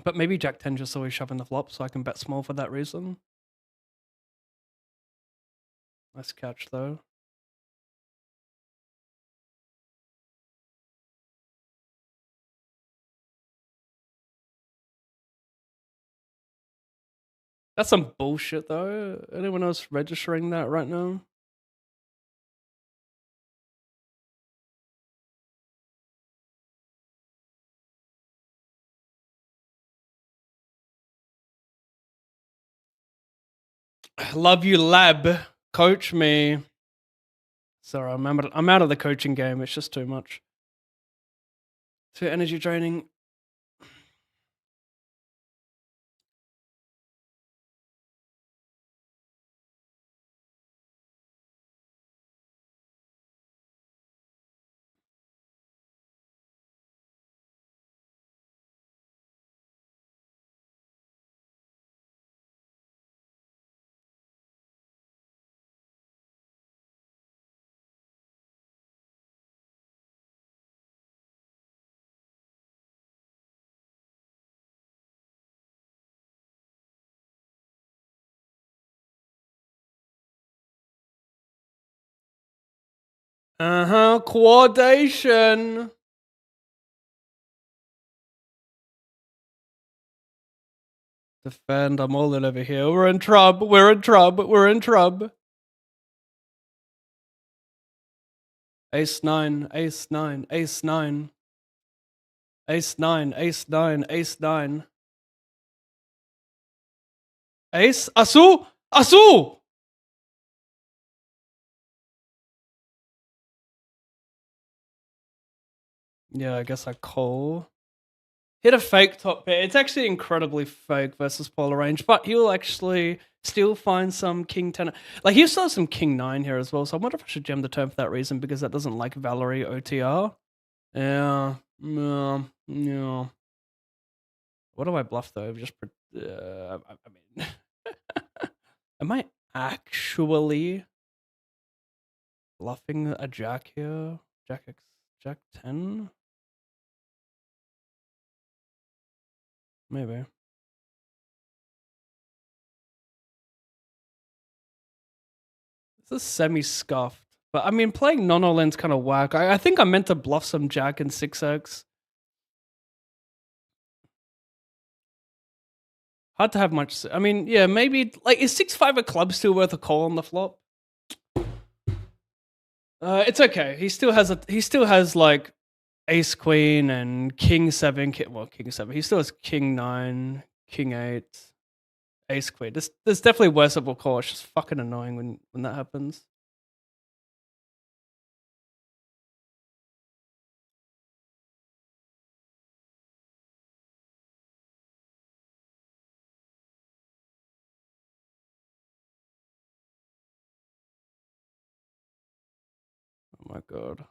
But maybe Jack 10 just always shoving the flop, so I can bet small for that reason. Nice catch though. That's some bullshit though. Anyone else registering that right now? Love you, lab. Coach me. Sorry, I'm out of the coaching game. It's just too much. Too energy draining. Quadation. Defend, I'm all in over here. We're in trouble. We're in trouble. We're in trouble. Ace 9, ace 9, ace 9. Ace 9, ace 9, ace 9. Ace? Asu? Asu! Yeah, I guess I call. Hit a fake top pair. It's actually incredibly fake versus polar range, but he'll actually still find some king 10. Like, he still has some king 9 here as well, so I wonder if I should gem the turn for that reason, because that doesn't like Valerie OTR. Yeah. Yeah. What do I bluff, though? Just, I mean... Am I actually bluffing a jack here? Jack X, Jack 10? Maybe. This is semi-scuffed. But I mean, playing non-all-in's kind of whack. I think I meant to bluff some jack and 6x. Hard to have much. I mean, yeah, maybe like is 6-5 a club still worth a call on the flop? It's okay. He still has like ace queen and king 7. King 7. He still has king 9, king 8, ace queen. There's definitely worse of a call. It's just fucking annoying when that happens. Oh my god.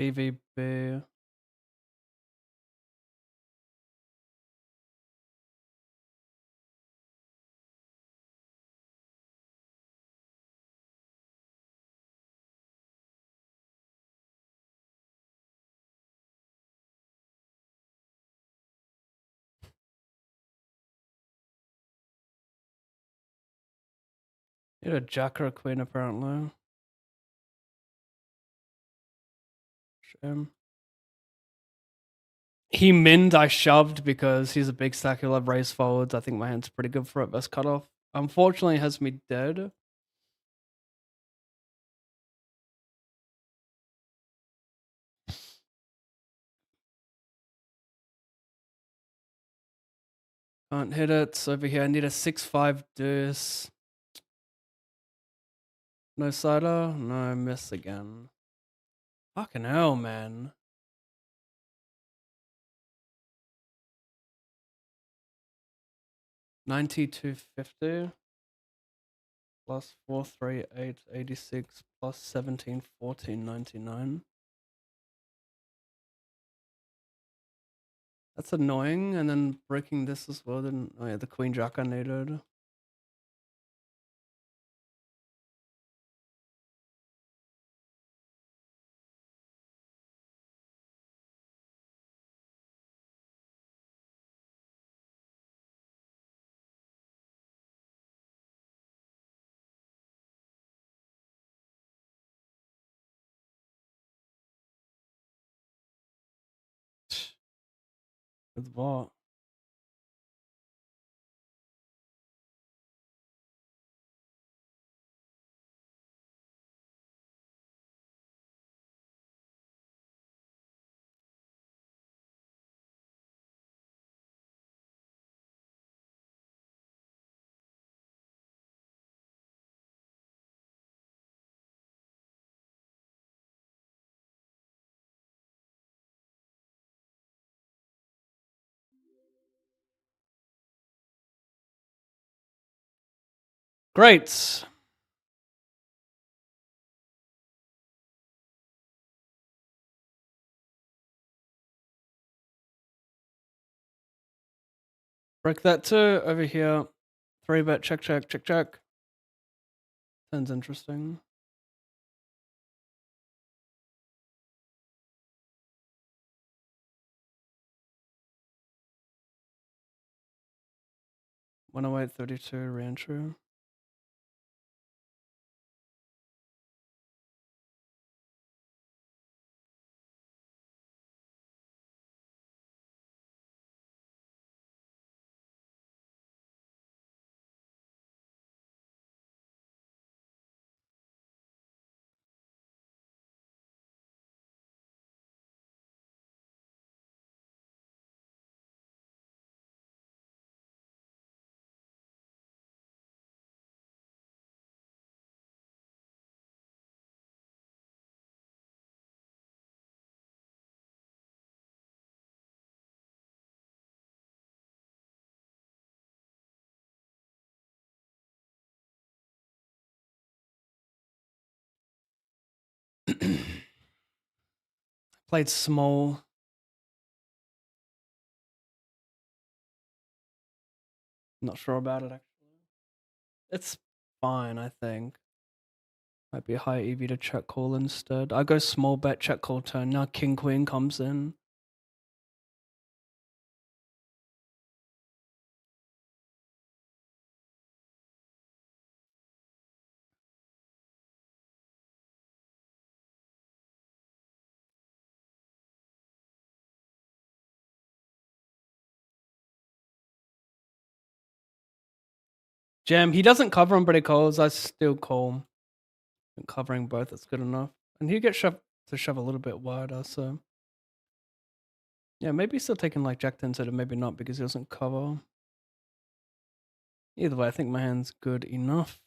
BVB. You had a jack or a queen apparently. Shame. He minned, I shoved because he's a big stack. He'll have raise forwards. I think my hand's pretty good for it. Best cutoff. Unfortunately, has me dead. Can't hit it. Over here, I need a 6-5 deuce. No cider? No, miss again. Fucking hell, man. $92.50 plus 438.86 plus 1714.99. That's annoying. And then breaking this as well. Then oh yeah, the queen jack I needed. With what? Great. Break that too. Over here. 3-bet, check, check, check, check. Sounds interesting. 108.32 reentry. Played small. Not sure about it actually. It's fine, I think. Might be high EV to check call instead. I go small bet, check call turn. Now king queen comes in. Jam, he doesn't cover on pretty calls. I still call. Covering both, that's good enough. And he gets to shove a little bit wider, so yeah, maybe he's still taking like Jack 10 suited, maybe not because he doesn't cover. Either way, I think my hand's good enough.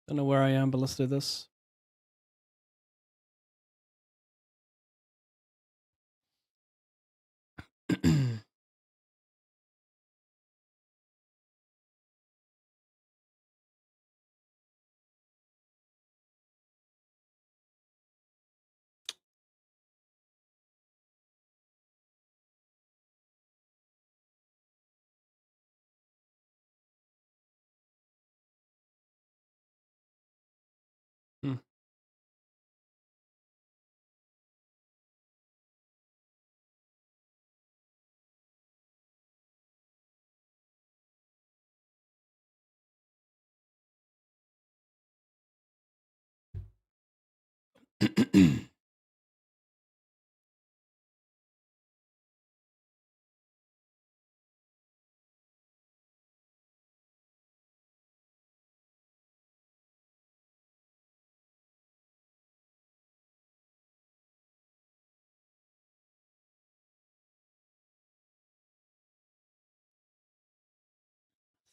Don't know where I am, but let's do this. Hmm.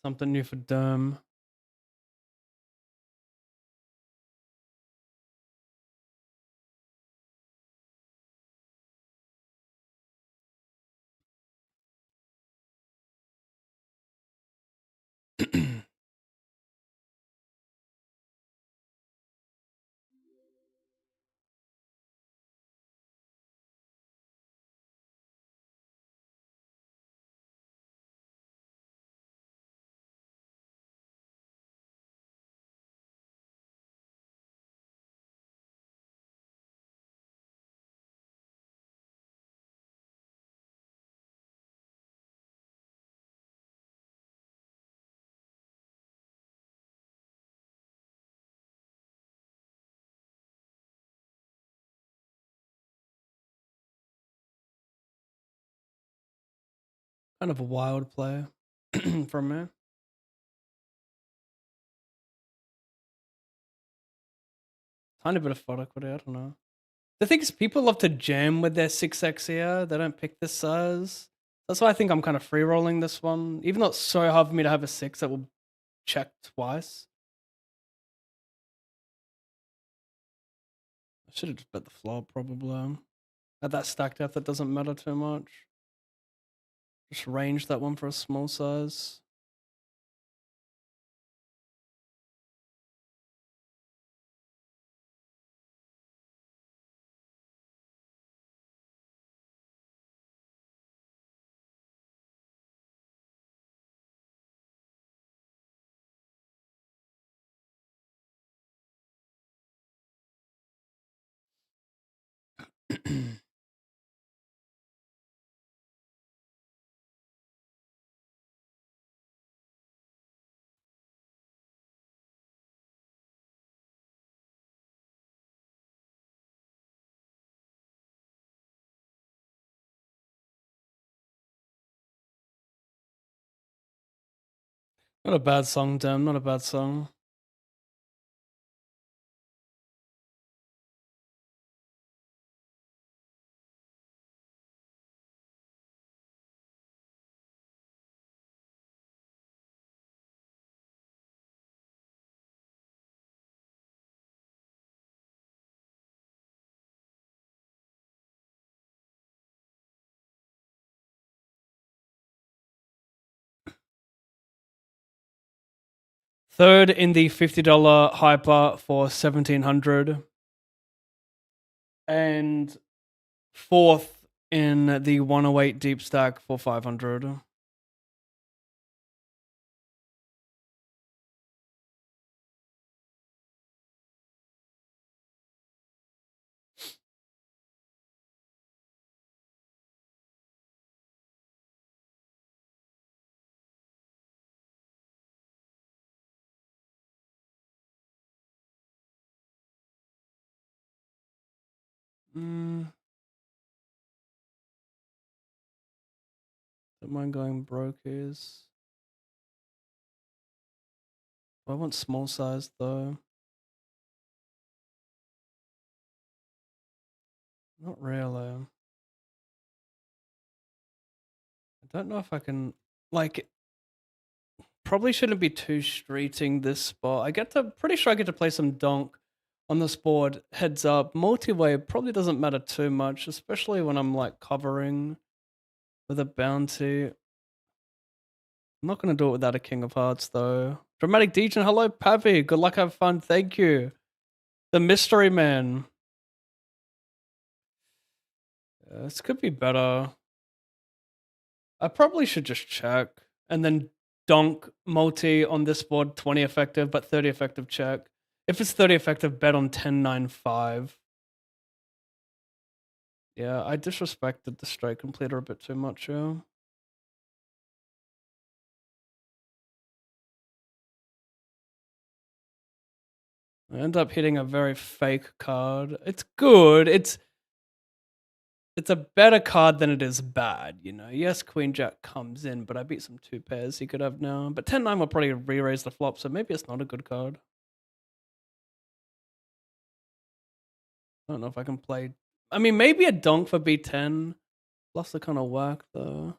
Something new for Derm. Kind of a wild play from me. Tiny bit of fod equity, I don't know. The thing is, people love to jam with their 6x here. They don't pick this size. That's why I think I'm kind of free rolling this one. Even though it's so hard for me to have a 6 that will check twice. I should have just bet the flop probably. At that stack depth, it doesn't matter too much. Just range that one for a small size. Not a bad song, damn. Not a bad song. Third in the $50 hyper for 1700, and fourth in the 108 deep stack for 500. Don't mind going broke is. I want small size though. Not really. I don't know if I can, like, probably shouldn't be too streeting this spot. Pretty sure I get to play some donk on this board. Heads up, multi-way probably doesn't matter too much, especially when I'm like covering with a bounty. I'm not gonna do it without a king of hearts though. Dramatic Degen, hello Pavi. Good luck, have fun. Thank you. The mystery man. This could be better. I probably should just check and then donk multi on this board 20 effective, but 30 effective check. If it's 30 effective, bet on 10-9-5. Yeah, I disrespected the straight completer a bit too much, yeah. I end up hitting a very fake card. It's good. It's a better card than it is bad, you know. Yes, Queen Jack comes in, but I beat some two pairs he could have now. But 10-9 will probably re-raise the flop, so maybe it's not a good card. I don't know if I can play. I mean, maybe a donk for B10. Lost the kind of work though.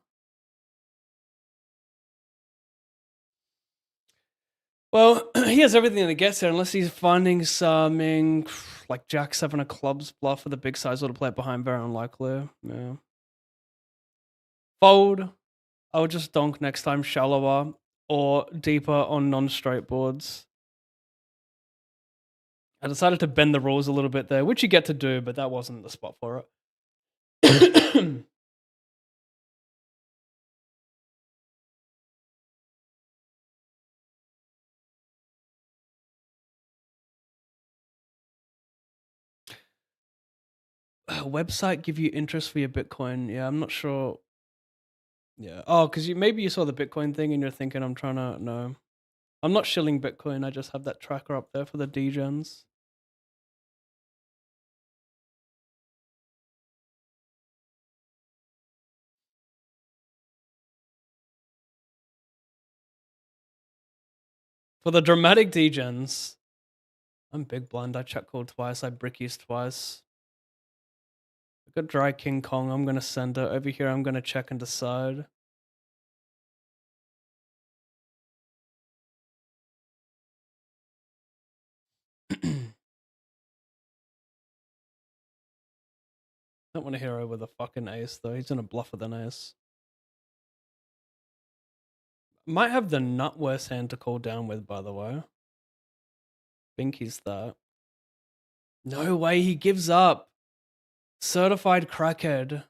Well, he has everything that gets there, unless he's finding something like Jack 7 of clubs bluff with a big size to play it behind. Very unlikely. Yeah. Fold. I would just donk next time shallower or deeper on non-straight boards. I decided to bend the rules a little bit there, which you get to do, but that wasn't the spot for it. Website give you interest for your Bitcoin? Yeah, I'm not sure. Yeah. Oh, because maybe you saw the Bitcoin thing and you're thinking I'm trying to. No, I'm not shilling Bitcoin. I just have that tracker up there for the degens. For the dramatic degens, I'm big blind. I check call twice. I brickies twice. I got dry King Kong. I'm gonna send it over here. I'm gonna check and decide. Don't want a hero with a fucking ace though. He's gonna bluff with an ace. Might have the nut worst hand to call down with, by the way. Think he's that. No way, he gives up. Certified crackhead.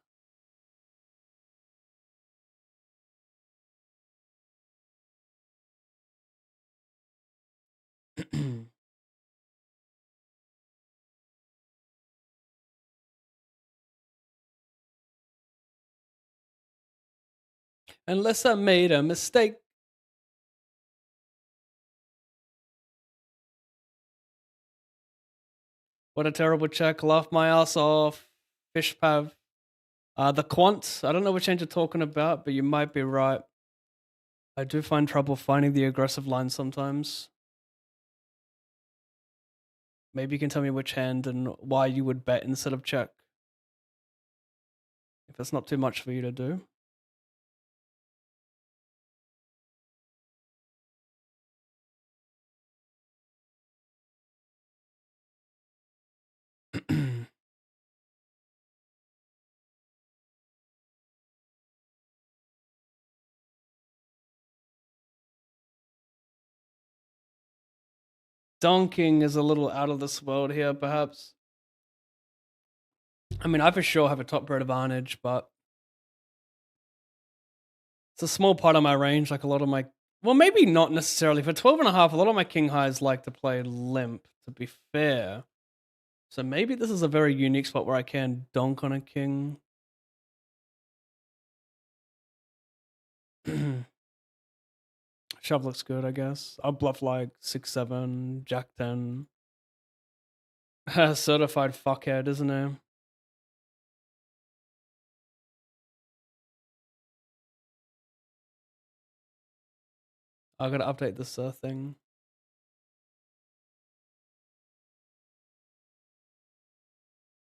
Unless I made a mistake. What a terrible check. Laugh my ass off. Fish pav. The quant. I don't know which end you're talking about, but you might be right. I do find trouble finding the aggressive line sometimes. Maybe you can tell me which hand and why you would bet instead of check. If it's not too much for you to do. Donking is a little out of this world here, perhaps. I mean, I for sure have a top bird advantage, but it's a small part of my range. Like a lot of my, well, maybe not necessarily. For 12 and a half, a lot of my king highs like to play limp, to be fair. So maybe this is a very unique spot where I can donk on a king. Shove looks good, I guess. I'll bluff like 6-7, Jack 10. Certified fuckhead, isn't it? I gotta update this thing.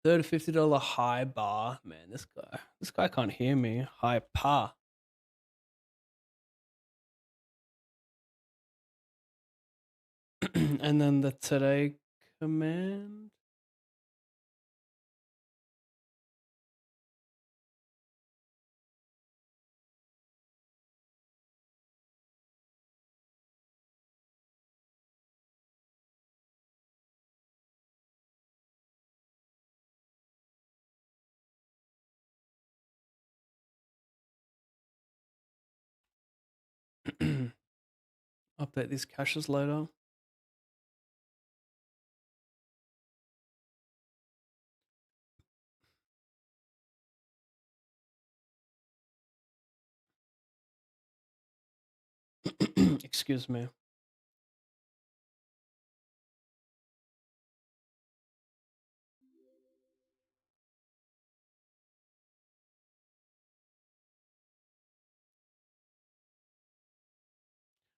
$50 high bar. Man, this guy can't hear me. High par. And then the today command. Update these caches later. Excuse me.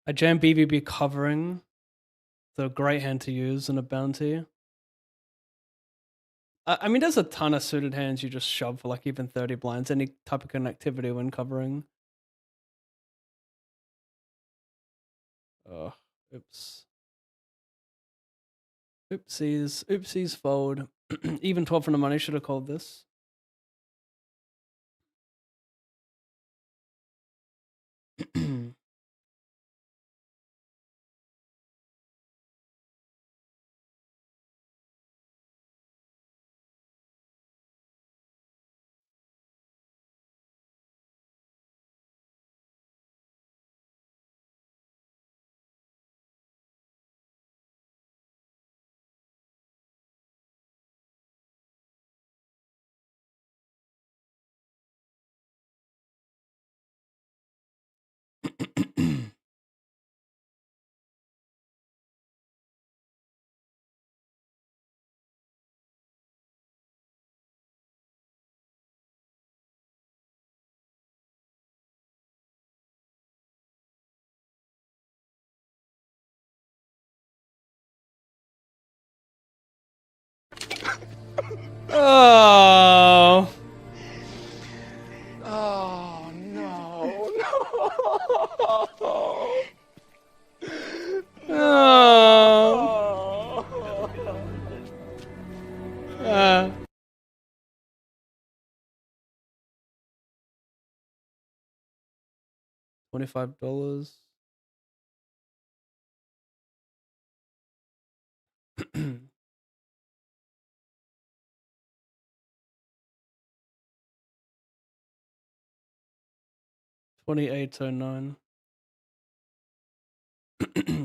I jam BBB covering. The great hand to use in a bounty. I mean, there's a ton of suited hands you just shove for like even 30 blinds, any type of connectivity when covering. Oh, oops. Oopsies fold. Even 12 from the money, should have called this. Oh. Oh, no, no. Oh. $25. 2809.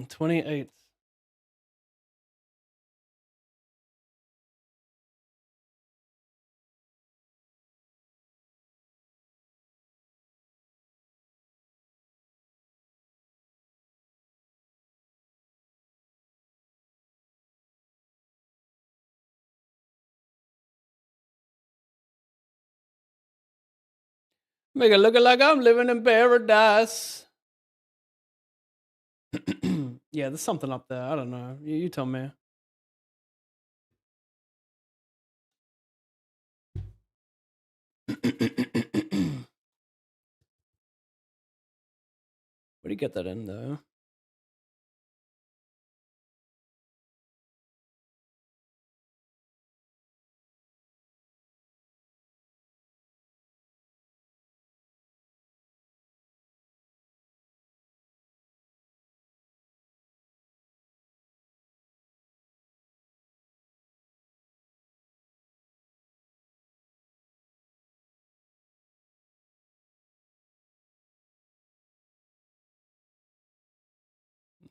28. Make it look like I'm living in paradise. Yeah, there's something up there. I don't know. You tell me. Where do you get that in, though?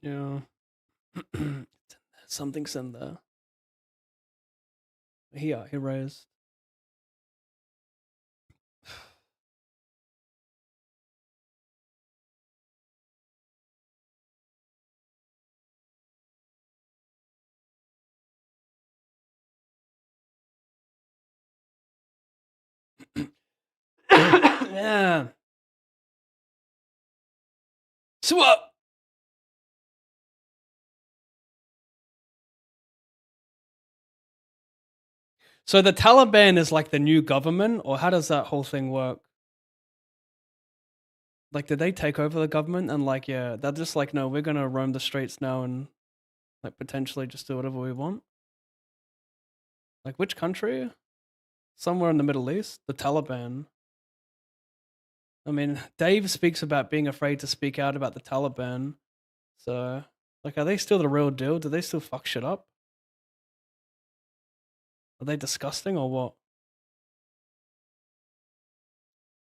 Yeah. Something's in there. He raised. Yeah. Swap. So the Taliban is like the new government, or how does that whole thing work? Like, did they take over the government and like, yeah, they're just like, no, we're gonna roam the streets now and like potentially just do whatever we want? Like, which country? Somewhere in the Middle East? The Taliban. I mean, Dave speaks about being afraid to speak out about the Taliban. So, like, are they still the real deal? Do they still fuck shit up? Are they disgusting or what?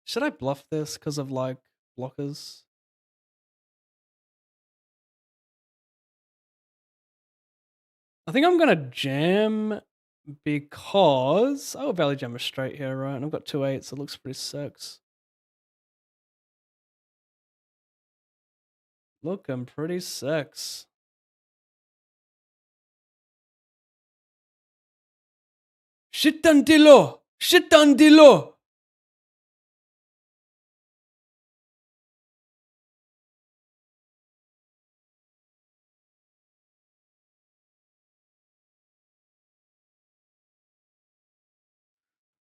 Should I bluff this because of like blockers? I think I'm gonna jam because I will value jam a straight here, right? And I've got 2 8s. It looks pretty sex. Looking pretty sex. Shitandilo! Shitandilo!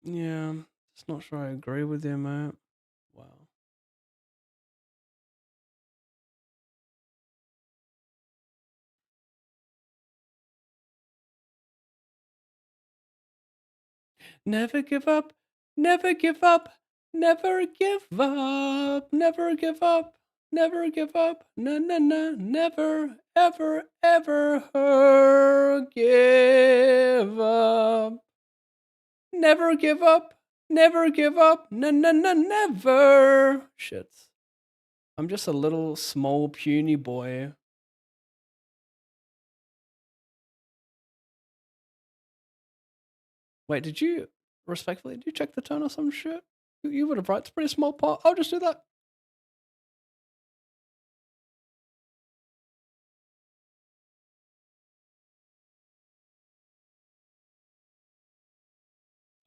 Yeah, just not sure I agree with you, mate. Wow. Never give up, never give up, never give up, never give up, never give up, na na na, never, ever, ever give up. Never give up, never give up, na na na, never. Shit. I'm just a little small puny boy. Wait, did you respectfully? Did you check the tone or some shit? You would have right. It's a pretty small pot. I'll just do that.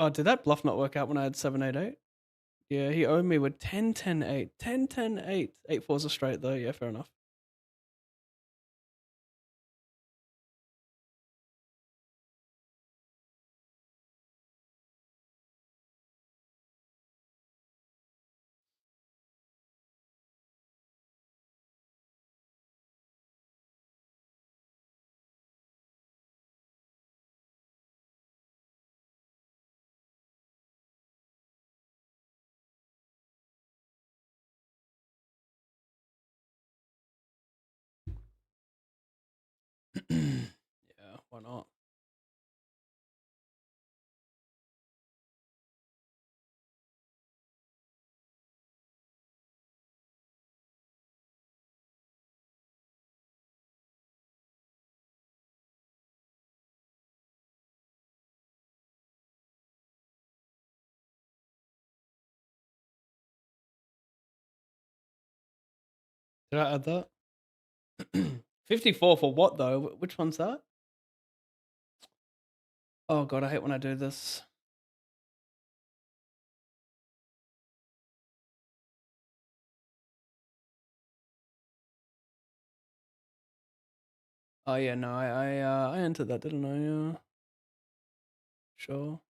Oh, did that bluff not work out when I had 7 8 8? Yeah, he owed me with 10 10 8. 10 10 8. 8 fours are straight though. Yeah, fair enough. Yeah, why not? Did I add that? 54 for what though? Which one's that? Oh god, I hate when I do this. Oh yeah, no, I entered that, didn't I? Yeah, sure.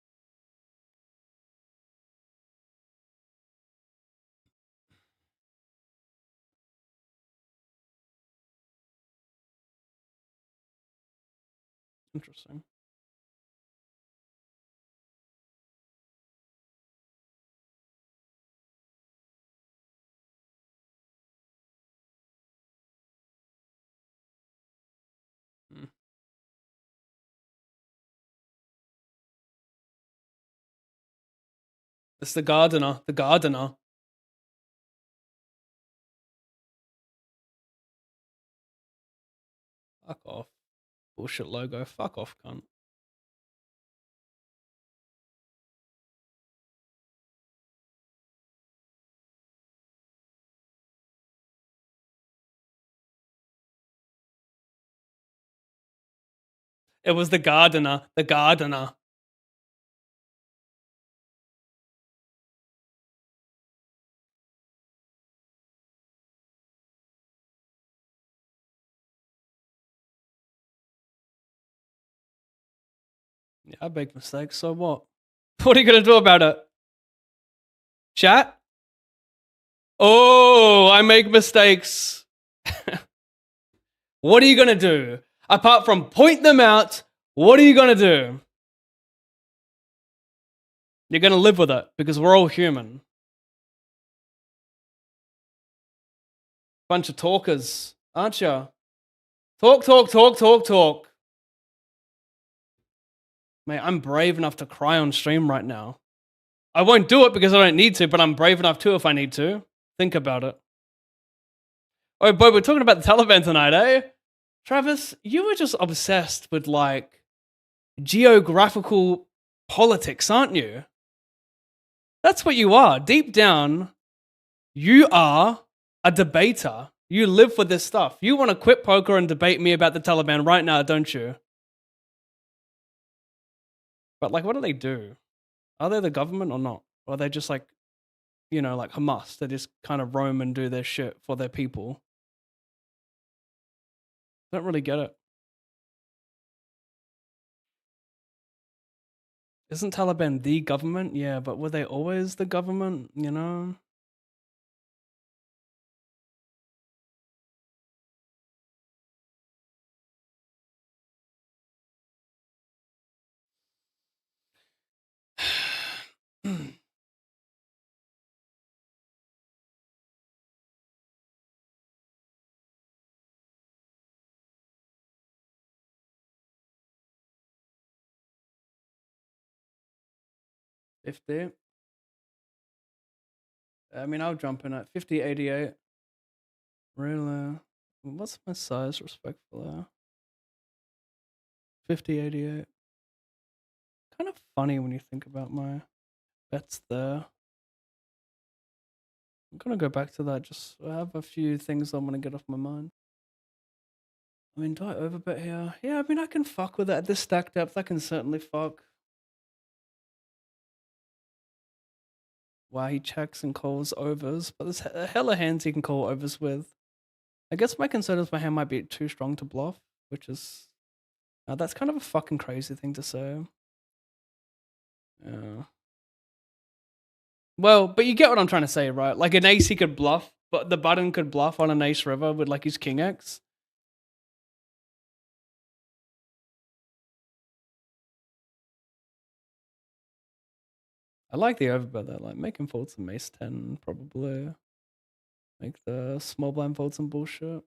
Interesting. Hmm. It's the gardener. The gardener. Fuck off. Bullshit logo. Fuck off, cunt. It was the gardener. The gardener. Yeah, I make mistakes. So what? What are you gonna do about it? Chat? Oh, I make mistakes. What are you gonna do? Apart from point them out, what are you gonna do? You're gonna live with it because we're all human. Bunch of talkers, aren't you? Talk, talk, talk, talk, talk. Mate, I'm brave enough to cry on stream right now. I won't do it because I don't need to, but I'm brave enough to if I need to. Think about it. Oh, boy, we're talking about the Taliban tonight, eh? Travis, you were just obsessed with like geographical politics, aren't you? That's what you are. Deep down, you are a debater. You live for this stuff. You want to quit poker and debate me about the Taliban right now, don't you? But like, what do they do? Are they the government or not? Or are they just like, you know, like Hamas? They just kind of roam and do their shit for their people. Don't really get it. Isn't Taliban the government? Yeah, but were they always the government? You know? If they, I mean, I'll jump in at 50, 88. Really? What's my size respectfully? 50, 88. Kind of funny when you think about my bets there. I'm gonna go back to that. Just I have a few things I want to get off my mind. I mean, do I overbet here? Yeah, I mean, I can fuck with it. At this stack depth, I can certainly fuck. Wow, he checks and calls overs, but there's a hell of hands he can call overs with. I guess my concern is my hand might be too strong to bluff, which is... that's kind of a fucking crazy thing to say. Yeah. Well, but you get what I'm trying to say, right? Like an ace he could bluff, but the button could bluff on an ace river with like his king X. I like the overbet though, like make him fold some ace 10 probably. Make the small blind fold some bullshit.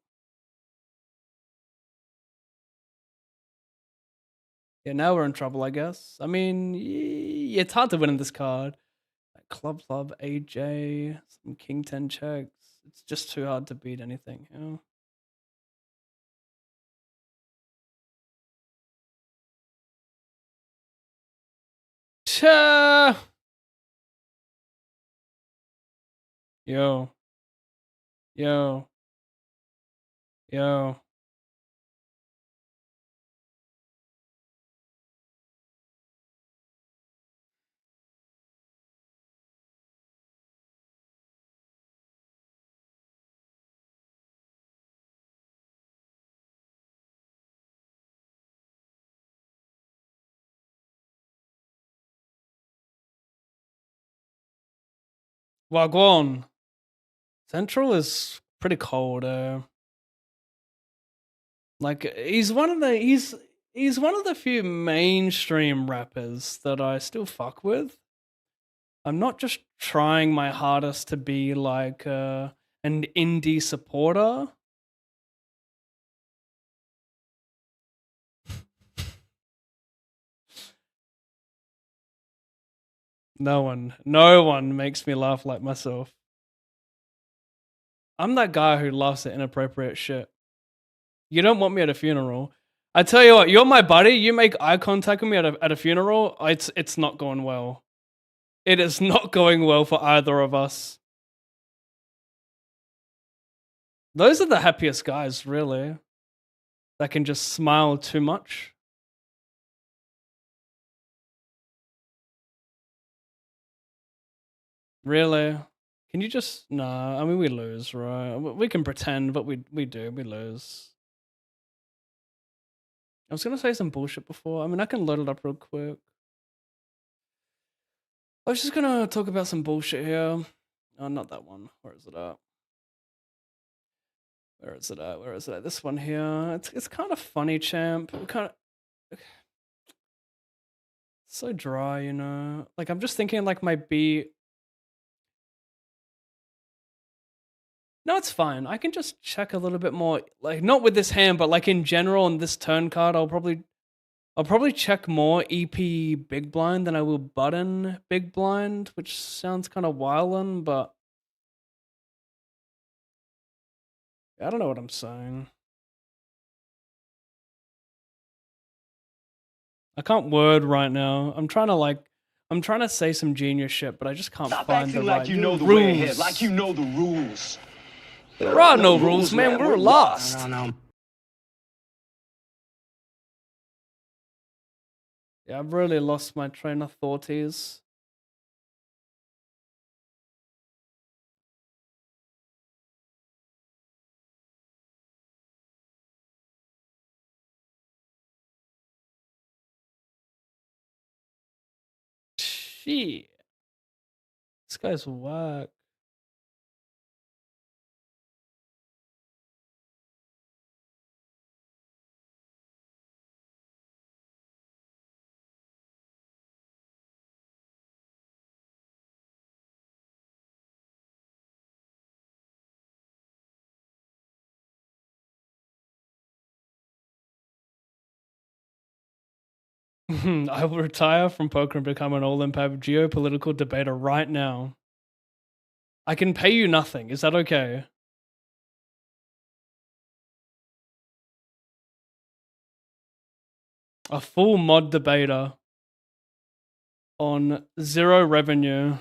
Yeah, now we're in trouble, I guess. I mean, it's hard to win in this card. Like club, AJ, some king 10 checks. It's just too hard to beat anything, you know? Cha! Yo. Yo. Yo. Wagwan. Central is pretty cold. Like he's one of the few mainstream rappers that I still fuck with. I'm not just trying my hardest to be like an indie supporter. No one makes me laugh like myself. I'm that guy who laughs at inappropriate shit. You don't want me at a funeral. I tell you what, you're my buddy. You make eye contact with me at a funeral. It's not going well. It is not going well for either of us. Those are the happiest guys, really. That can just smile too much. Really? Can you just nah? I mean, we lose, right? We can pretend, but we do. We lose. I was gonna say some bullshit before. I mean, I can load it up real quick. I was just gonna talk about some bullshit here. Oh, not that one. Where is it at? Where is it at? Where is it at? This one here. It's kind of funny, champ. Kind of so dry, you know. Like I'm just thinking, like my beat. No, it's fine. I can just check a little bit more. Like not with this hand, but like in general on this turn card, I'll probably check more EP big blind than I will button big blind, which sounds kind of wildin', but I don't know what I'm saying. I can't word right now. I'm trying to say some genius shit, but I just can't Stop find acting the like right you know the rules. way ahead, like you know the rules. There are no rules, man. We're lost. No. Yeah, I've really lost my train of thoughties. Shit. This guy's whack. I will retire from poker and become an all-impact geopolitical debater right now. I can pay you nothing. Is that okay? A full mod debater on 0 revenue.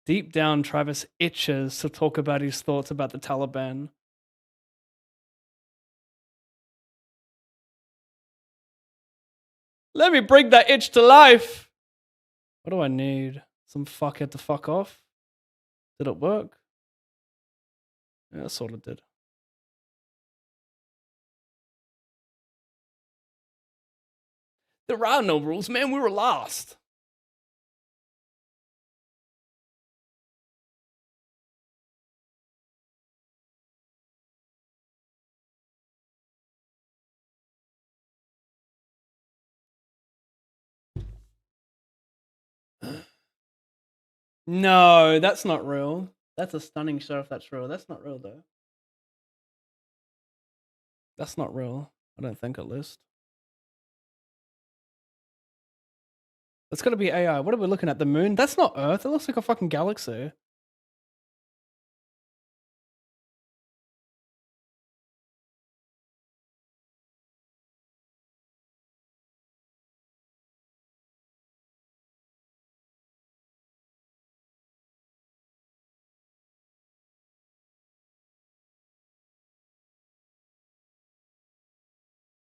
Deep down, Travis itches to talk about his thoughts about the Taliban. Let me bring that itch to life. What do I need? Some fuckhead to fuck off? Did it work? Yeah, it sort of did. There are no rules, man. We were lost. No, that's not real. That's a stunning show if that's real. That's not real, though. That's not real. I don't think, at least. That's gotta be AI. What are we looking at? The moon? That's not Earth. It looks like a fucking galaxy.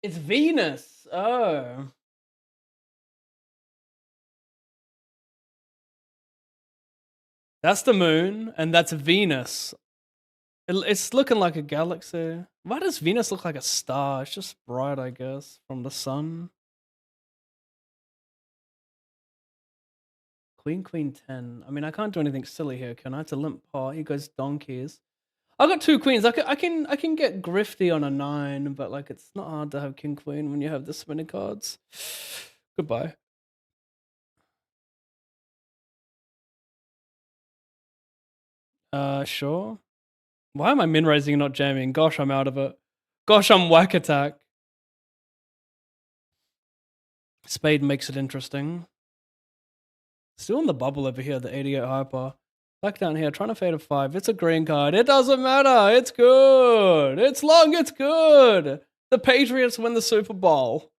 It's Venus. Oh. That's the moon, and that's Venus. It's looking like a galaxy. Why does Venus look like a star? It's just bright, I guess, from the sun. Queen, queen 10. I mean, I can't do anything silly here, can I? It's a limp pot. He goes donkeys. I've got two queens. I can get grifty on a 9, but like it's not hard to have king queen when you have this many cards. Goodbye. Sure. Why am I min raising and not jamming? Gosh, I'm out of it. Gosh, I'm whack attack. Spade makes it interesting. Still in the bubble over here, the 88 hyper. Back down here, trying to fade a 5. It's a green card. It doesn't matter. It's good. It's long. It's good. The Patriots win the Super Bowl.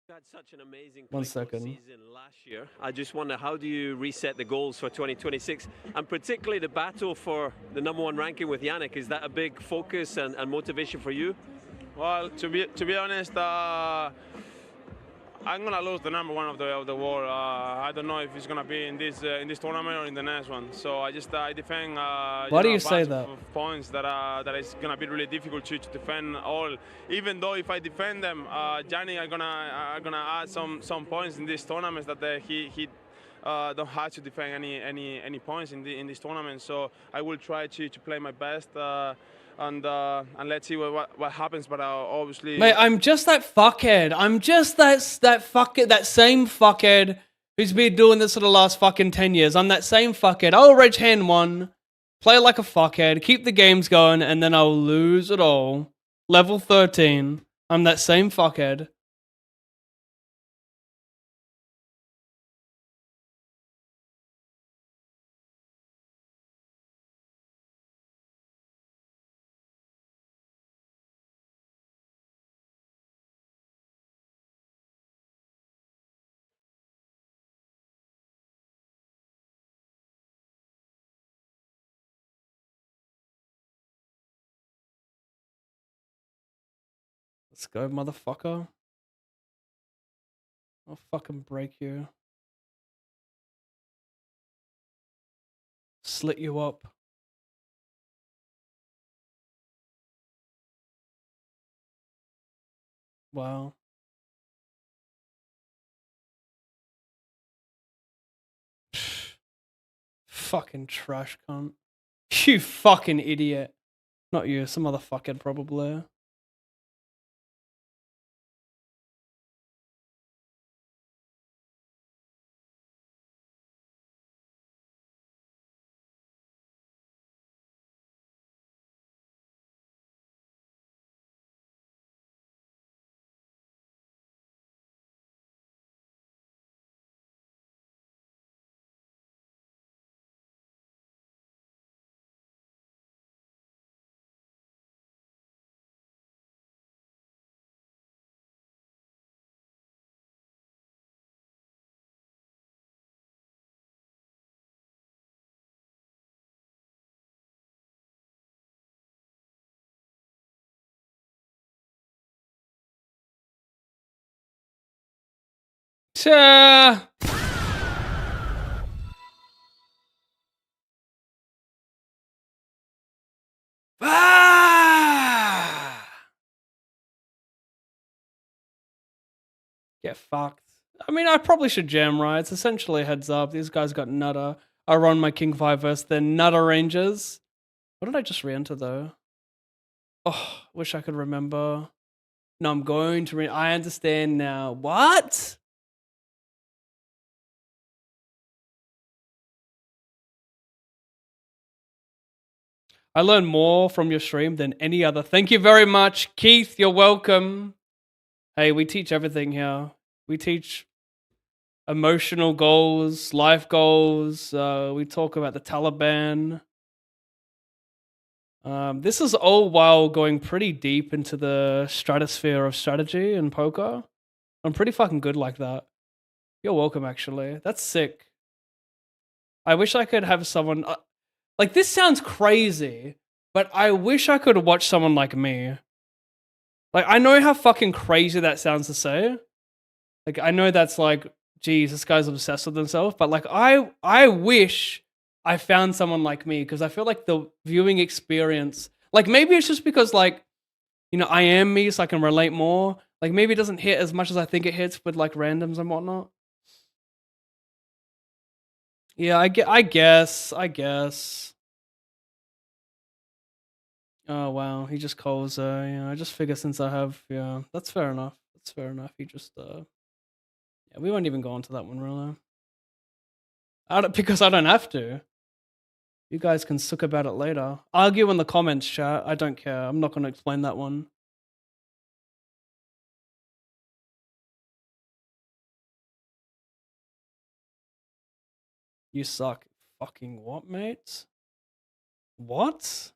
Had such an amazing 1 second. season last year. I just wonder, how do you reset the goals for 2026, and particularly the battle for the #1 ranking with Yannick? Is that a big focus and motivation for you? Well, to be honest, I'm gonna lose the #1 of the world. I don't know if it's gonna be in this tournament or in the next one. So I defend. Why do you say that? Of points that is gonna be really difficult to defend all. Even though if I defend them, Gianni are gonna add some points in these tournaments that he don't have to defend any points in this tournament. So I will try to play my best. And let's see what happens. But obviously, Mate, I'm just that fuckhead. I'm just that fuckhead, that same fuckhead who's been doing this for the last fucking 10 years. I'm that same fuckhead. I'll reg hand 1, play like a fuckhead, keep the games going, and then I'll lose it all. Level 13. I'm that same fuckhead. Let's go, motherfucker. I'll fucking break you. Slit you up. Wow. Fucking trash cunt. You fucking idiot. Not you, some other fuckhead probably. Ah! Get fucked. I mean, I probably should jam, right? It's essentially a heads up. These guys got nutter. I run my King 5 versus their nutter rangers. What did I just re-enter, though? Oh, wish I could remember. No, I'm going to I understand now. What? I learn more from your stream than any other. Thank you very much, Keith. You're welcome. Hey, we teach everything here. We teach emotional goals, life goals. We talk about the Taliban. This is all while going pretty deep into the stratosphere of strategy and poker. I'm pretty fucking good like that. You're welcome, actually. That's sick. I wish I could have someone... like, this sounds crazy, but I wish I could watch someone like me. Like, I know how fucking crazy that sounds to say. Like, I know that's like, geez, this guy's obsessed with himself. But, like, I wish I found someone like me, because I feel like the viewing experience... like, maybe it's just because, like, You know, I am me, so I can relate more. Like, maybe it doesn't hit as much as I think it hits with, like, randoms and whatnot. Yeah, I guess. Oh, wow. He just calls, yeah, I just figure since I have, yeah, that's fair enough. That's fair enough. He just, yeah, we won't even go into that one, really. Because I don't have to. You guys can suck about it later. Argue in the comments, chat. I don't care. I'm not going to explain that one. You suck. Fucking what, mate? What?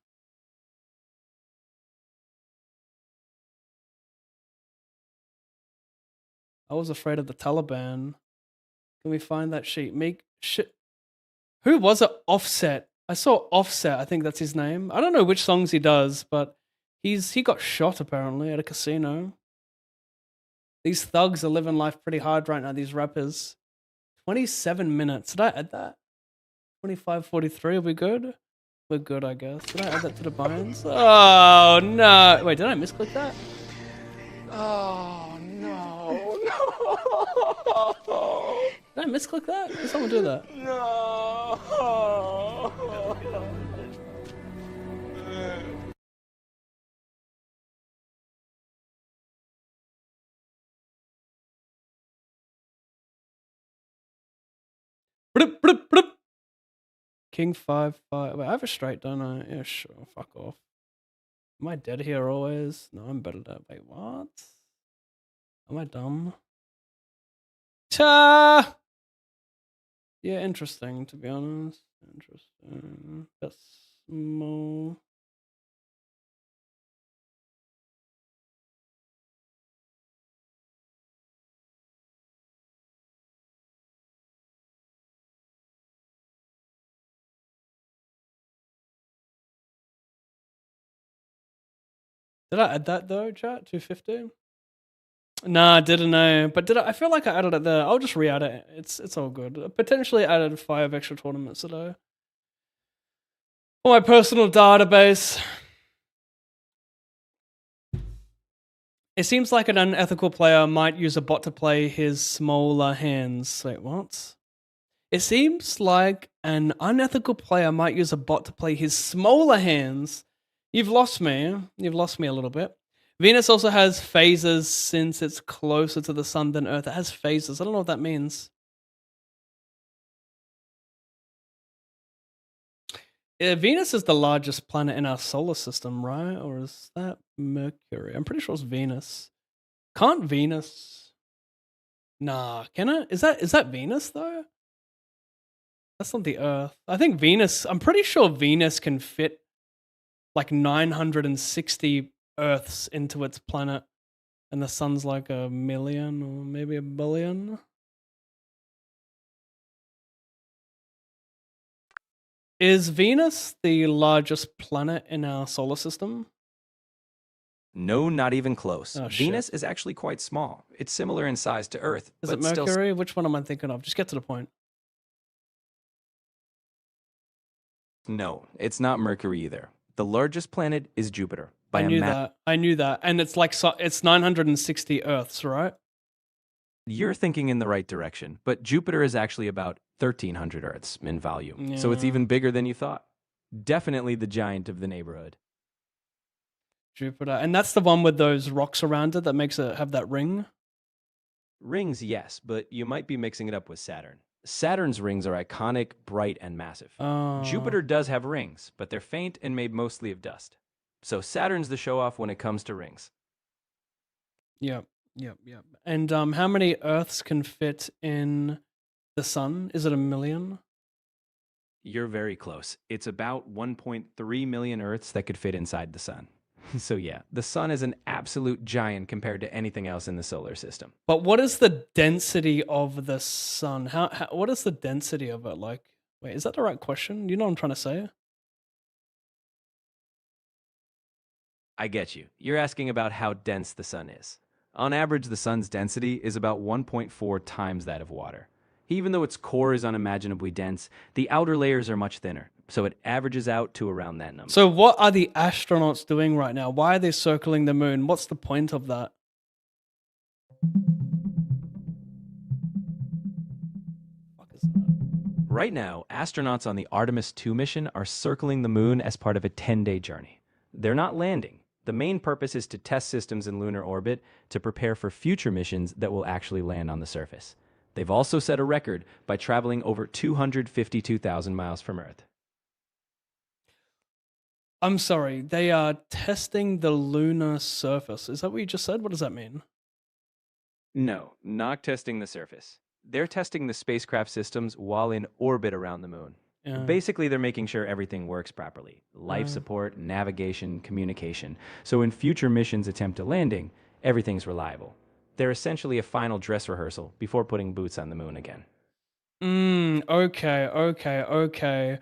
I was afraid of the Taliban. Can we find that sheet? Make shit. Who was it? Offset. I saw Offset. I think that's his name. I don't know which songs he does, but he got shot apparently at a casino. These thugs are living life pretty hard right now. These rappers. 27 minutes. Did I add that? 25:43. Are we good? We're good, I guess. Did I add that to the binds? Oh no! Wait, did I misclick that? Oh, no, no. Did I misclick that? Did someone do that? No. Bloop, bloop, bloop. King 5-5. Wait, I have a straight, don't I? Yeah, sure. Fuck off. Am I dead here always? No, I'm better than. Wait, what? Am I dumb? Ta! Yeah, interesting, to be honest. Interesting. That's small. Did I add that though, chat? 250? Nah, didn't know. But did I feel like I added it there. I'll just re-add it. It's all good. I potentially added 5 extra tournaments today. For my personal database. It seems like an unethical player might use a bot to play his smaller hands. Wait, what? It seems like an unethical player might use a bot to play his smaller hands. You've lost me. You've lost me a little bit. Venus also has phases since it's closer to the sun than Earth. It has phases. I don't know what that means. Venus is the largest planet in our solar system, right? Or is that Mercury? I'm pretty sure it's Venus. Can't Venus? Nah, can it? Is that Venus though? That's not the Earth. I think Venus. I'm pretty sure Venus can fit like 960 Earths into its planet, and the sun's like 1,000,000 or maybe 1,000,000,000. Is Venus the largest planet in our solar system? No, not even close. Oh, shit. Venus is actually quite small. It's similar in size to Earth. Is but it Mercury? Which one am I thinking of? Just get to the point. No, it's not Mercury either. The largest planet is Jupiter. I knew that. I knew that. And it's like it's 960 Earths, right? You're thinking in the right direction, but Jupiter is actually about 1,300 Earths in volume. So it's Yeah. even bigger than you thought. Definitely the giant of the neighborhood. Jupiter. And that's the one with those rocks around it that makes it have that ring? Rings, yes, but you might be mixing it up with Saturn. Saturn's rings are iconic, bright, and massive. Oh. Jupiter does have rings, but they're faint and made mostly of dust. So Saturn's the show-off when it comes to rings. Yep. And how many Earths can fit in the sun? Is it 1,000,000? You're very close. It's about 1.3 million Earths that could fit inside the sun. So yeah, the sun is an absolute giant compared to anything else in the solar system. But what is the density of the sun? What is the density of it like? Wait, is that the right question? You know what I'm trying to say? I get you. You're asking about how dense the sun is. On average, the sun's density is about 1.4 times that of water. Even though its core is unimaginably dense, the outer layers are much thinner, So it averages out to around that number. So what are the astronauts doing right now? Why are they circling the moon? What's the point of that? What the fuck is that? Right now, astronauts on the Artemis 2 mission are circling the moon as part of a 10-day journey. They're not landing. The main purpose is to test systems in lunar orbit to prepare for future missions that will actually land on the surface. They've also set a record by traveling over 252,000 miles from Earth. I'm sorry, they are testing the lunar surface. Is that what you just said? What does that mean? No, not testing the surface. They're testing the spacecraft systems while in orbit around the moon. Yeah. Basically, they're making sure everything works properly. Life support, navigation, communication. So in future missions attempt a landing, everything's reliable. They're essentially a final dress rehearsal before putting boots on the moon again. Okay.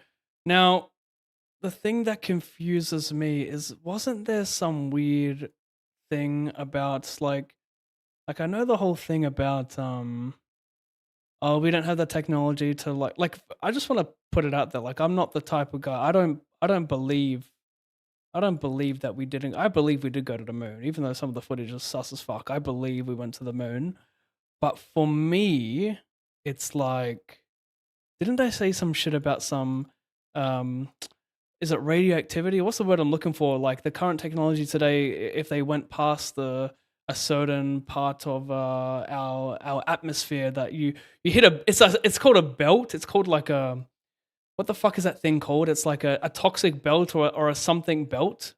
Now, the thing that confuses me is, wasn't there some weird thing about like I know the whole thing about oh, we don't have the technology to like I just want to put it out there, like I'm not the type of guy, I don't believe that we didn't. I believe we did go to the moon, even though some of the footage is sus as fuck. I believe we went to the moon. But for me, it's like, didn't they say some shit about some, is it radioactivity? What's the word I'm looking for? Like the current technology today, if they went past a certain part of our atmosphere, that you hit it's called a belt. It's called like a, what the fuck is that thing called? It's like a toxic belt or a something belt.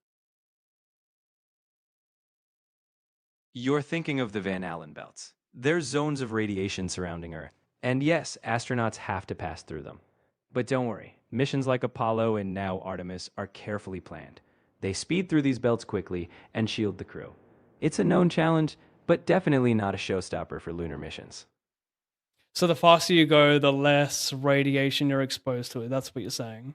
You're thinking of the Van Allen belts. They're zones of radiation surrounding Earth. And yes, astronauts have to pass through them. But don't worry, missions like Apollo and now Artemis are carefully planned. They speed through these belts quickly and shield the crew. It's a known challenge, but definitely not a showstopper for lunar missions. So the faster you go, the less radiation you're exposed to it. That's what you're saying.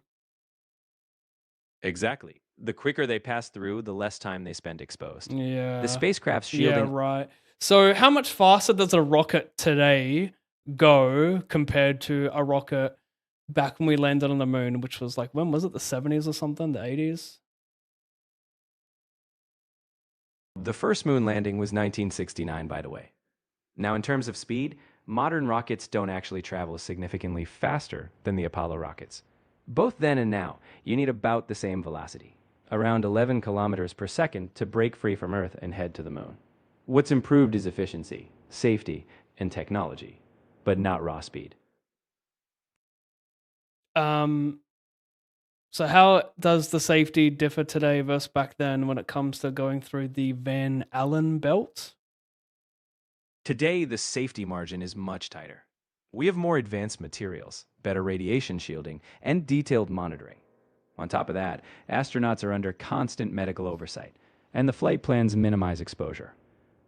Exactly. The quicker they pass through, the less time they spend exposed. Yeah. The spacecraft's shielding... Yeah, right. So how much faster does a rocket today go compared to a rocket back when we landed on the moon, which was like, when was it? The 70s or something? The 80s? The first moon landing was 1969, by the way. Now, in terms of speed, modern rockets don't actually travel significantly faster than the Apollo rockets. Both then and now, you need about the same velocity, around 11 kilometers per second, to break free from Earth and head to the moon. What's improved is efficiency, safety, and technology, but not raw speed. So how does the safety differ today versus back then when it comes to going through the Van Allen belt? Today, the safety margin is much tighter. We have more advanced materials, better radiation shielding, and detailed monitoring. On top of that, astronauts are under constant medical oversight, and the flight plans minimize exposure.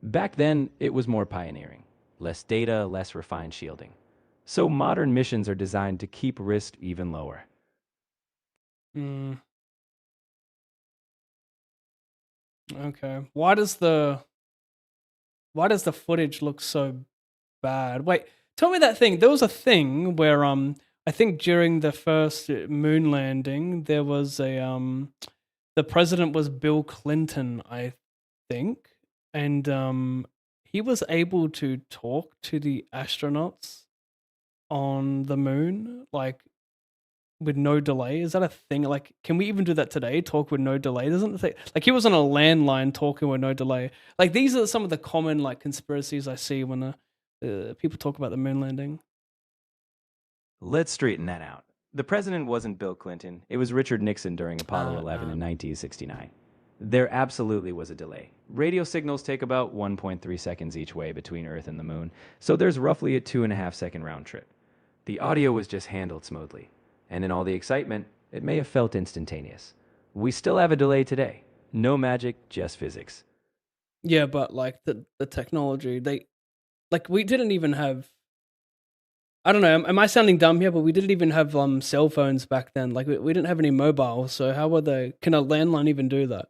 Back then, it was more pioneering. Less data, less refined shielding. So modern missions are designed to keep risk even lower. Okay. Why does the footage look so bad? Wait, tell me that thing. There was a thing where I think during the first moon landing there was a the president was Bill Clinton, I think, and he was able to talk to the astronauts on the moon, like with no delay. Is that a thing? Like, can we even do that today? Talk with no delay? Doesn't it say, like, he was on a landline talking with no delay? Like, these are some of the common like conspiracies I see when people talk about the moon landing. Let's straighten that out. The president wasn't Bill Clinton. It was Richard Nixon during Apollo 11 in 1969. There absolutely was a delay. Radio signals take about 1.3 seconds each way between Earth and the moon, so there's roughly a 2.5-second round trip. The audio was just handled smoothly, and in all the excitement, it may have felt instantaneous. We still have a delay today. No magic, just physics. Yeah, but like the technology, we didn't even have. I don't know. Am I sounding dumb here? But we didn't even have cell phones back then. Like we didn't have any mobile. So how were they? Can a landline even do that?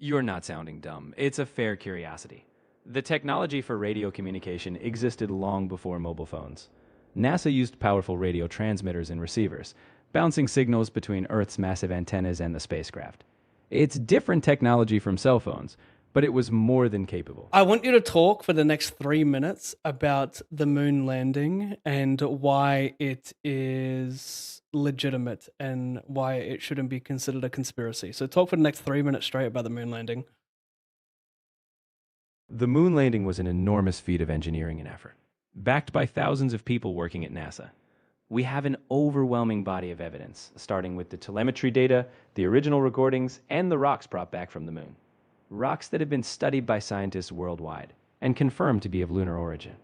You're not sounding dumb. It's a fair curiosity. The technology for radio communication existed long before mobile phones. NASA used powerful radio transmitters and receivers, bouncing signals between Earth's massive antennas and the spacecraft. It's different technology from cell phones, but it was more than capable. I want you to talk for the next 3 minutes about the moon landing and why it is legitimate and why it shouldn't be considered a conspiracy. So talk for the next 3 minutes straight about the moon landing. The moon landing was an enormous feat of engineering and effort, backed by thousands of people working at NASA. We have an overwhelming body of evidence, starting with the telemetry data, the original recordings, and the rocks brought back from the moon. Rocks that have been studied by scientists worldwide and confirmed to be of lunar origin.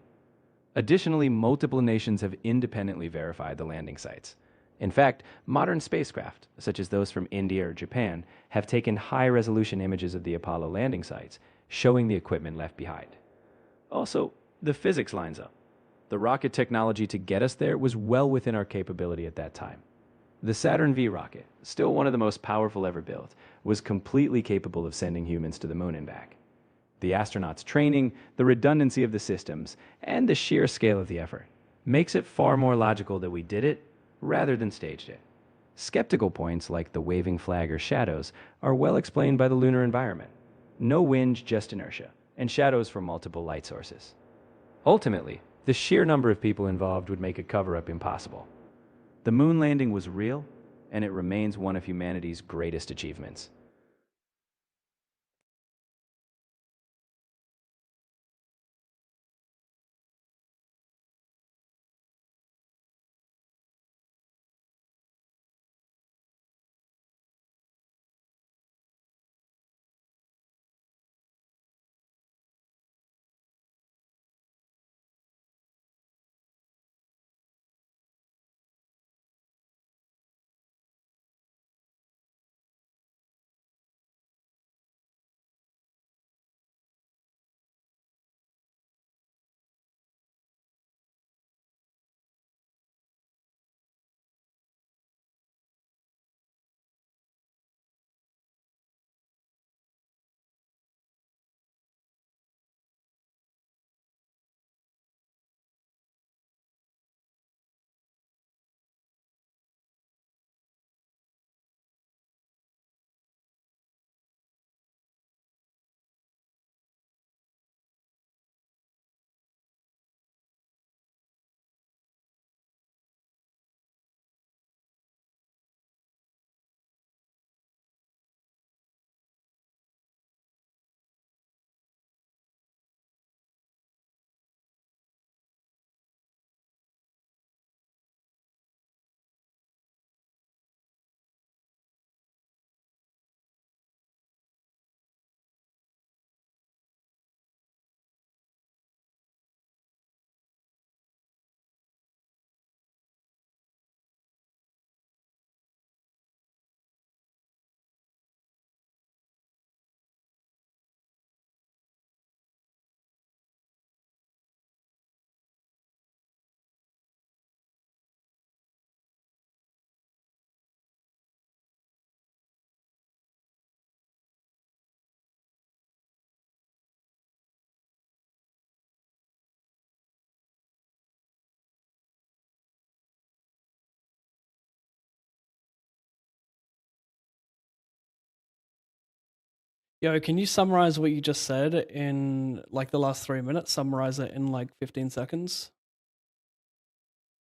Additionally, multiple nations have independently verified the landing sites. In fact, modern spacecraft, such as those from India or Japan, have taken high-resolution images of the Apollo landing sites, showing the equipment left behind. Also, the physics lines up. The rocket technology to get us there was well within our capability at that time. The Saturn V rocket, still one of the most powerful ever built, was completely capable of sending humans to the moon and back. The astronauts' training, the redundancy of the systems, and the sheer scale of the effort makes it far more logical that we did it rather than staged it. Skeptical points like the waving flag or shadows are well explained by the lunar environment. No wind, just inertia, and shadows from multiple light sources. Ultimately, the sheer number of people involved would make a cover-up impossible. The moon landing was real, and it remains one of humanity's greatest achievements. Yo, can you summarize what you just said in like the last 3 minutes? Summarize it in like 15 seconds.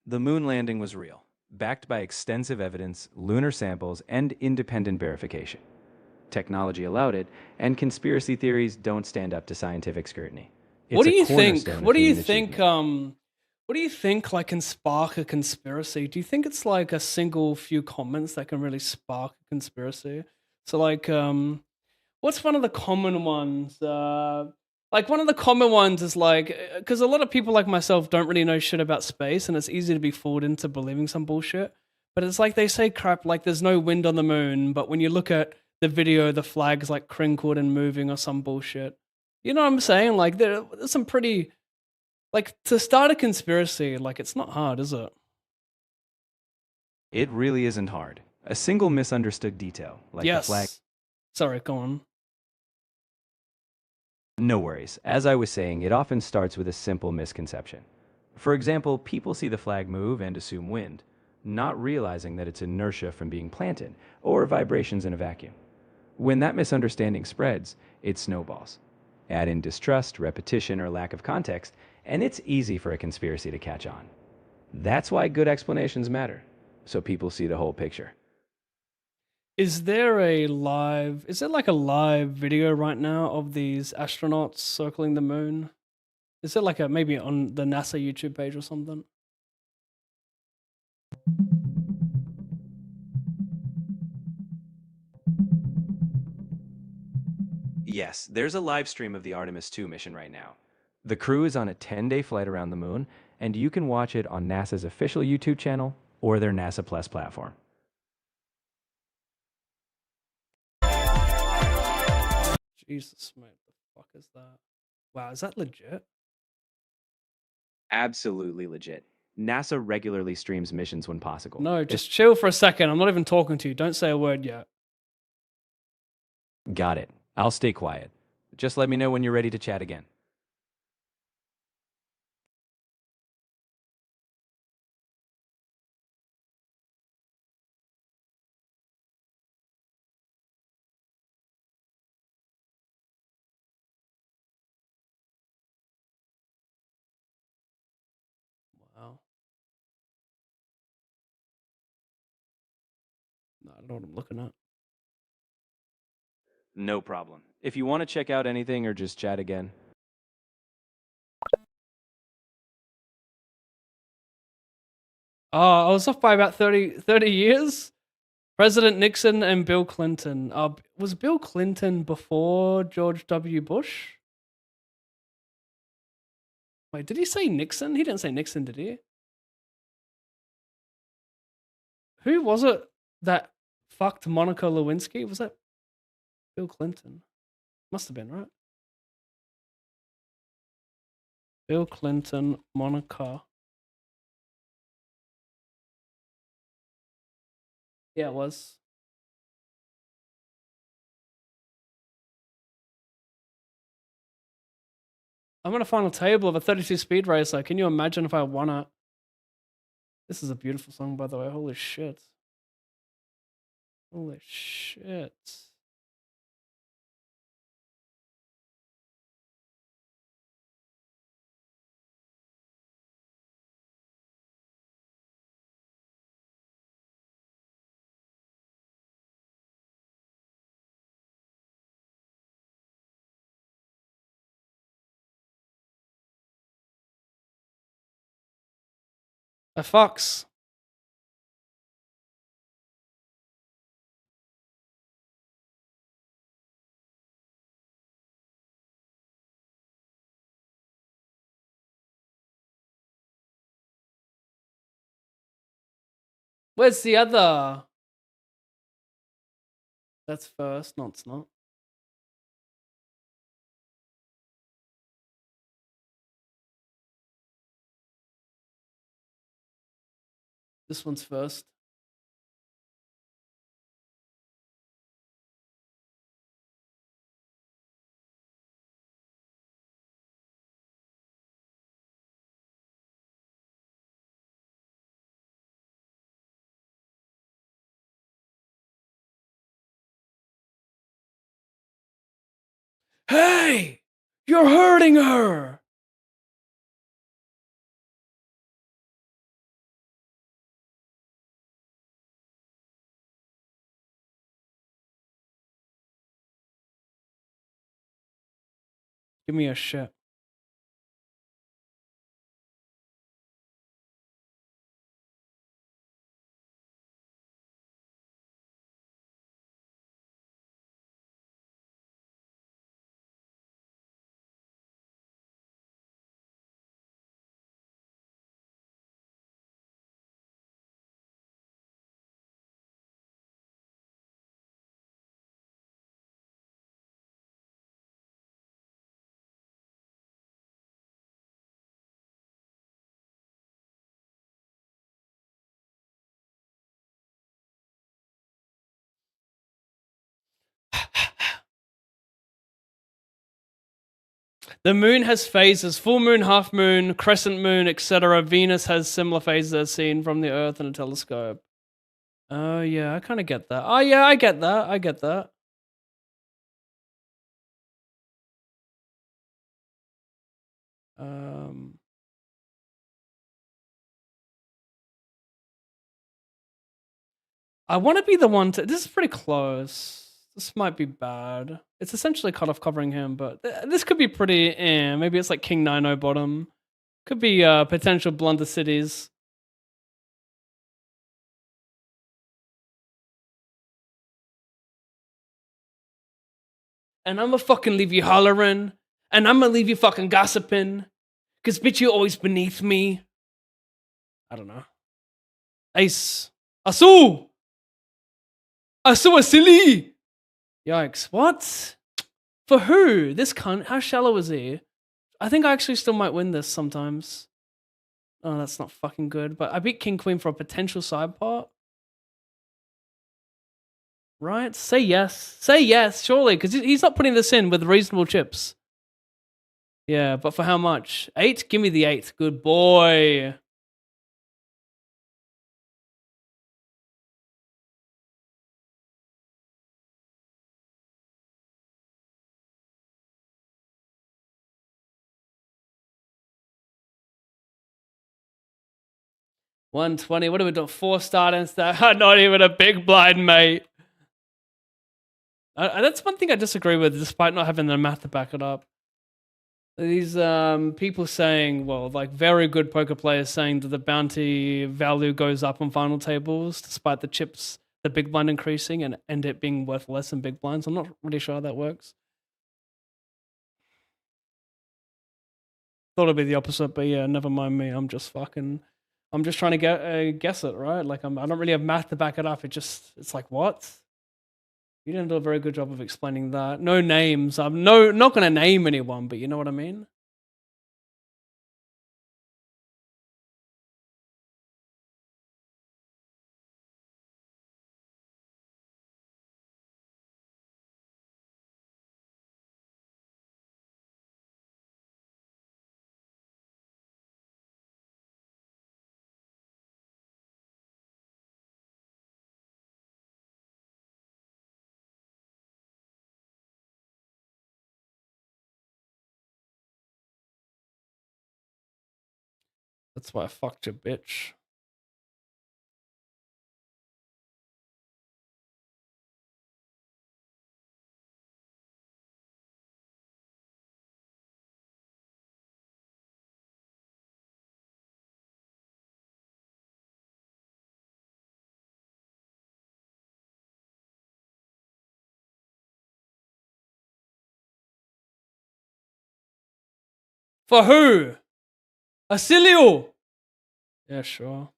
The moon landing was real, backed by extensive evidence, lunar samples, and independent verification. Technology allowed it, and conspiracy theories don't stand up to scientific scrutiny. What do It's a you think? cornerstone of What do you human think? achievement. What do you think like can spark a conspiracy? Do you think it's like a single few comments that can really spark a conspiracy? So like, what's one of the common ones? Like one of the common ones is like, because a lot of people like myself don't really know shit about space, and it's easy to be fooled into believing some bullshit. But it's like they say crap like there's no wind on the moon, but when you look at the video, the flag's like crinkled and moving or some bullshit. You know what I'm saying? Like there's some pretty, like to start a conspiracy, like it's not hard, is it? It really isn't hard. A single misunderstood detail, like the flag. Sorry, go on. No worries. As I was saying, it often starts with a simple misconception. For example, people see the flag move and assume wind. not realizing that it's inertia from being planted or vibrations in a vacuum. When that misunderstanding spreads, it snowballs. Add in distrust, repetition, or lack of context, and it's easy for a conspiracy to catch on. That's why good explanations matter, so people see the whole picture. Is there like a live video right now of these astronauts circling the moon? Is it like maybe on the NASA YouTube page or something? Yes, there's a live stream of the Artemis 2 mission right now. The crew is on a 10-day flight around the moon, and you can watch it on NASA's official YouTube channel or their NASA Plus platform. Jesus, mate, the fuck is that? Wow, is that legit? Absolutely legit. NASA regularly streams missions when possible. No, just chill for a second. I'm not even talking to you. Don't say a word yet. Got it. I'll stay quiet. Just let me know when you're ready to chat again. Wow. No, I don't know what I'm looking at. No problem. If you want to check out anything or just chat again. I was off by about 30 years. President Nixon and Bill Clinton. Was Bill Clinton before George W. Bush? Wait, did he say Nixon? He didn't say Nixon, did he? Who was it that fucked Monica Lewinsky? Was that Bill Clinton? Must have been, right? Bill Clinton, Monica. Yeah, it was. I'm gonna find a table of a 32 speed racer. Can you imagine if I won it? This is a beautiful song, by the way. Holy shit. Holy shit. A fox. Where's the other? That's first. No, it's not. This one's first. Hey! You're hurting her! Give me a shit. The moon has phases: full moon, half moon, crescent moon, etc. Venus has similar phases as seen from the Earth in a telescope. Oh yeah, I kind of get that. Oh yeah, I get that. I get that. I want to be the one to. This is pretty close. This might be bad. It's essentially cut off covering him, but this could be pretty. Maybe it's like King Nino bottom. Could be potential blunder cities. And I'ma fucking leave you hollering. And I'ma leave you fucking gossiping. Cause bitch, you're always beneath me. I don't know. Ace. Asu! Asu Asili! Yikes. What? For who? This cunt? How shallow is he? I think I actually still might win this sometimes. Oh, that's not fucking good. But I beat King Queen for a potential side part. Right? Say yes. Say yes, surely. Because he's not putting this in with reasonable chips. Yeah, but for how much? 8? Give me the 8. Good boy. $120. What are we doing? 4 starters. Not even a big blind, mate. That's one thing I disagree with, despite not having the math to back it up. These people saying, well, like very good poker players saying that the bounty value goes up on final tables, despite the chips, the big blind increasing and it being worth less than big blinds. I'm not really sure how that works. Thought it'd be the opposite, but yeah, never mind me. I'm just trying to guess it, right? Like I don't really have math to back it up. It's like, what? You didn't do a very good job of explaining that. No names. I'm not going to name anyone, but you know what I mean? That's why I fucked your bitch. For who? Asilio! Yeah, sure.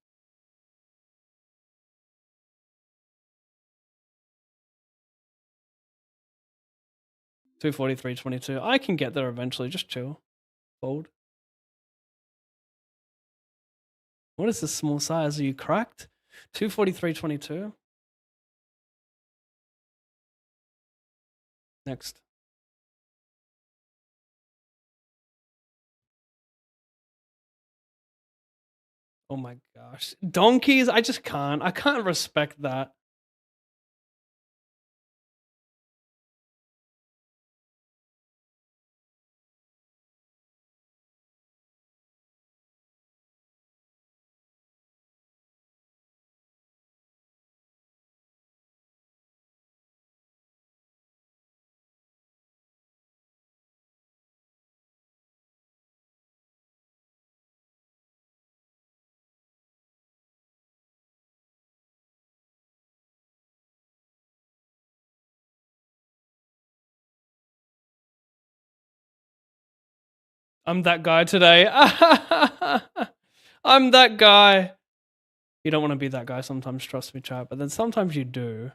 $243.22. I can get there eventually. Just chill. Fold. What is this small size? Are you cracked? $243.22. Next. Oh my gosh. Donkeys? I just can't. I can't respect that. I'm that guy today. I'm that guy. You don't want to be that guy sometimes, trust me, chat. But then sometimes you do.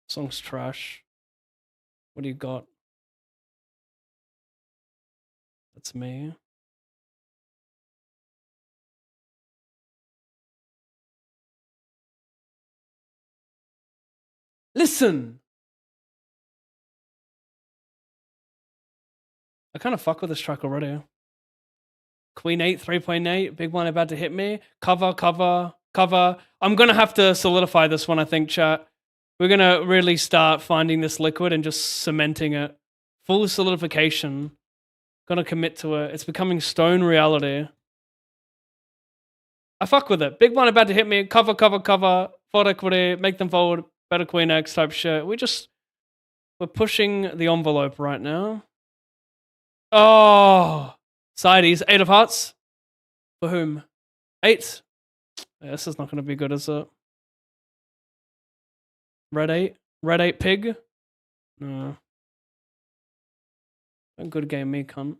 Song's trash. What do you got? That's me. Listen. I kind of fuck with this track already. Queen 8, 3.8, big one about to hit me. Cover, cover, cover. I'm going to have to solidify this one, I think, chat. We're going to really start finding this liquid and just cementing it. Full solidification. Gonna commit to it. It's becoming stone reality. I fuck with it. Big one about to hit me. Cover, cover, cover. Fold equity. Make them fold. Better Queen X type shit. We're pushing the envelope right now. Oh, sideys. 8 of hearts. For whom? 8. Yeah, this is not going to be good, is it? Red 8. Red 8 pig. No. Don't good game me, cunt.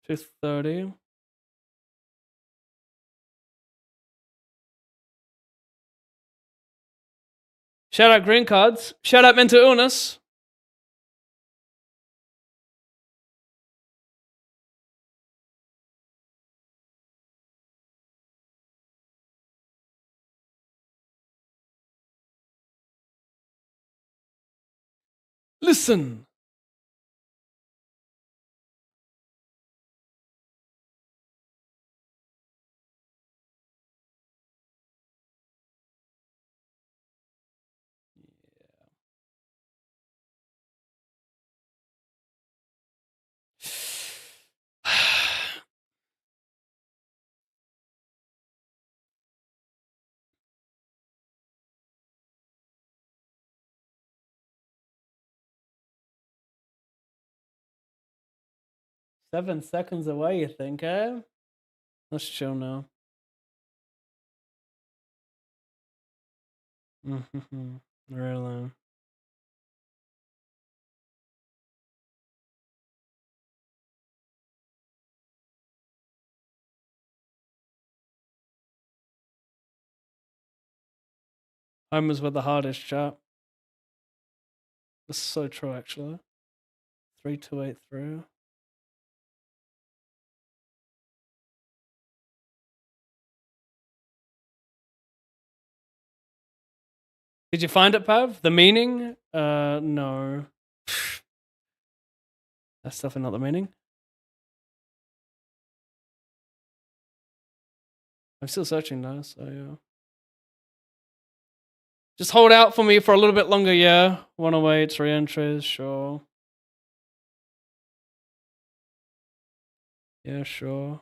$230. Shout out green cards. Shout out mental illness. Listen. Seven seconds away, you think, eh? Let's chill now. Really? Home is with the hardest, chat. That's so true, actually. 3283. Did you find it, Pav? The meaning? No. That's definitely not the meaning. I'm still searching though, so yeah. Just hold out for me for a little bit longer, yeah. 108, re-entries, sure. Yeah, sure.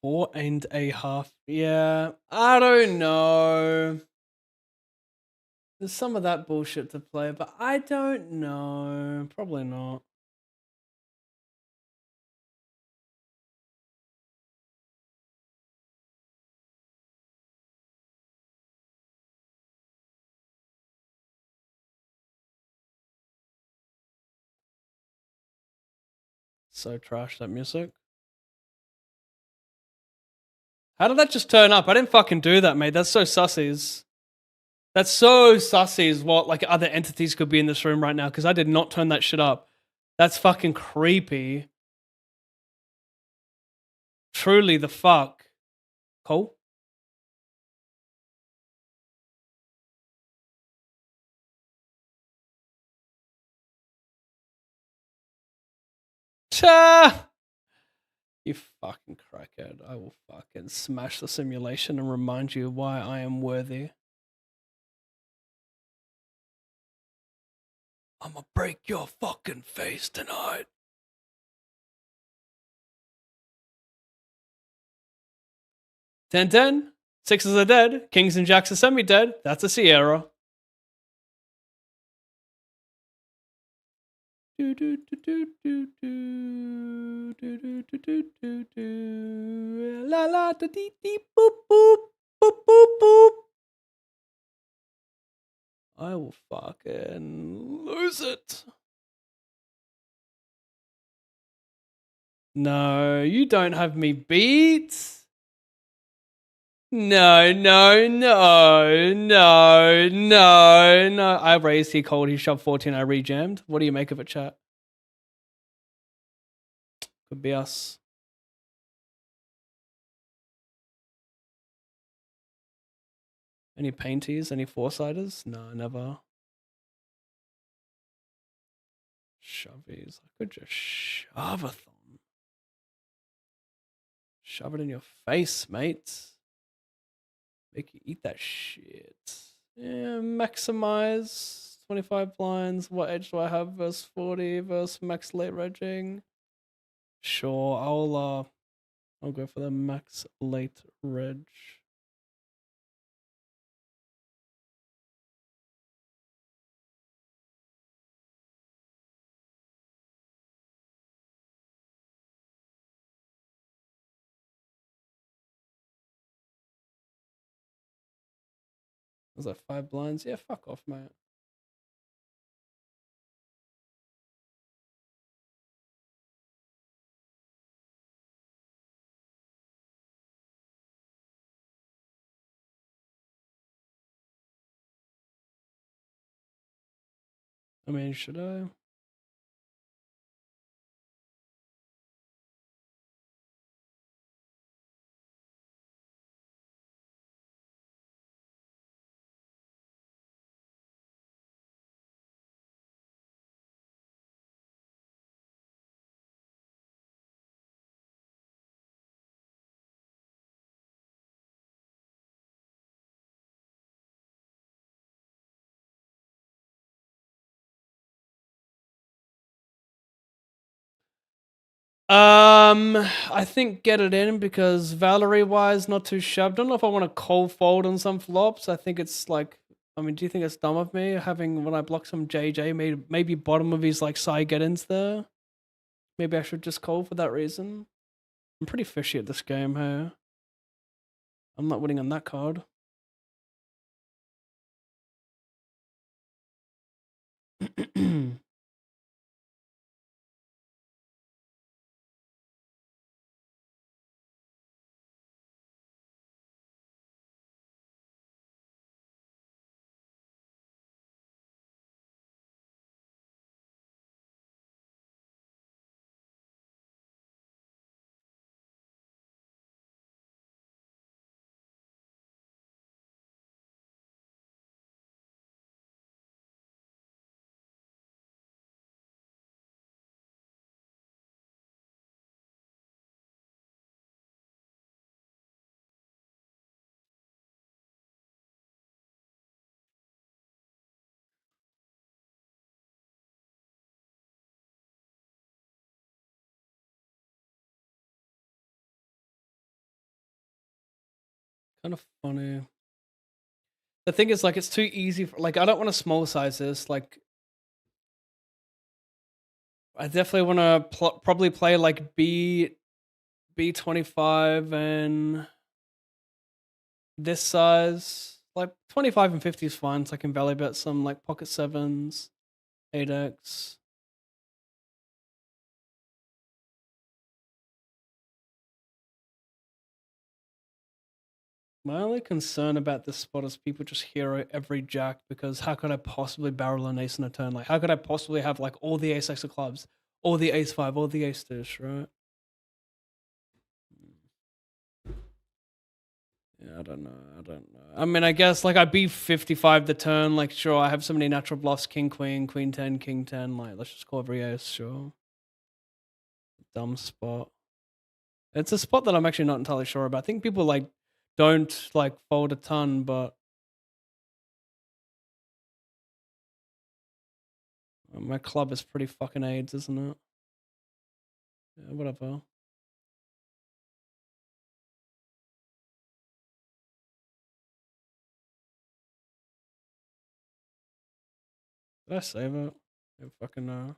Four and a half. Yeah, I don't know. There's some of that bullshit to play, but I don't know. Probably not. So trash, that music. How did that just turn up? I didn't fucking do that, mate. That's so sussies. That's so sussies what like other entities could be in this room right now, because I did not turn that shit up. That's fucking creepy. Truly the fuck. Cole? Cha! You fucking crackhead. I will fucking smash the simulation and remind you why I am worthy. I'ma break your fucking face tonight. Ten. Sixes are dead. Kings and jacks are semi-dead. That's a Sierra. La la da dee dee boop boop boop boop boop. I will fucking lose it. No, you don't have me beat. No, no, no, no, no, no. I raised, he called, he shoved 14, I rejammed. What do you make of it, chat? Could be us. Any painties? Any foresiders? No, never. Shovies. I could just shove a thumb. Shove it in your face, mate. Make you eat that shit. Yeah, maximize 25 blinds. What edge do I have versus 40 versus max late regging? Sure, I'll go for the max late reg. Was that 5 blinds? Yeah, fuck off, mate. I mean, should I? I think get it in because Valerie wise, not too sharp. Don't know if I want to cold fold on some flops. I think it's like, I mean, do you think it's dumb of me having when I block some JJ, maybe bottom of his like side get ins there? Maybe I should just call for that reason. I'm pretty fishy at this game, hey. I'm not winning on that card. Kind of funny. The thing is, like, it's too easy. Like, I don't want to small size this. Like, I definitely want to probably play like B25 and this size. Like 25 and 50 is fine, so I can value bet some like pocket sevens, 8x. My only concern about this spot is people just hero every jack because how could I possibly barrel an ace in a turn? Like, how could I possibly have like all the ace x of clubs, all the ace 5, all the ace dish, right? Yeah, I don't know. I mean, I guess like I beat 55 the turn. Like, sure, I have so many natural bluffs: king, queen, queen 10, king 10. Like, let's just call every ace. Sure. Dumb spot. It's a spot that I'm actually not entirely sure about. I think people like don't like fold a ton, but my club is pretty fucking AIDS, isn't it? Yeah, whatever. Did I save it? I don't fucking know.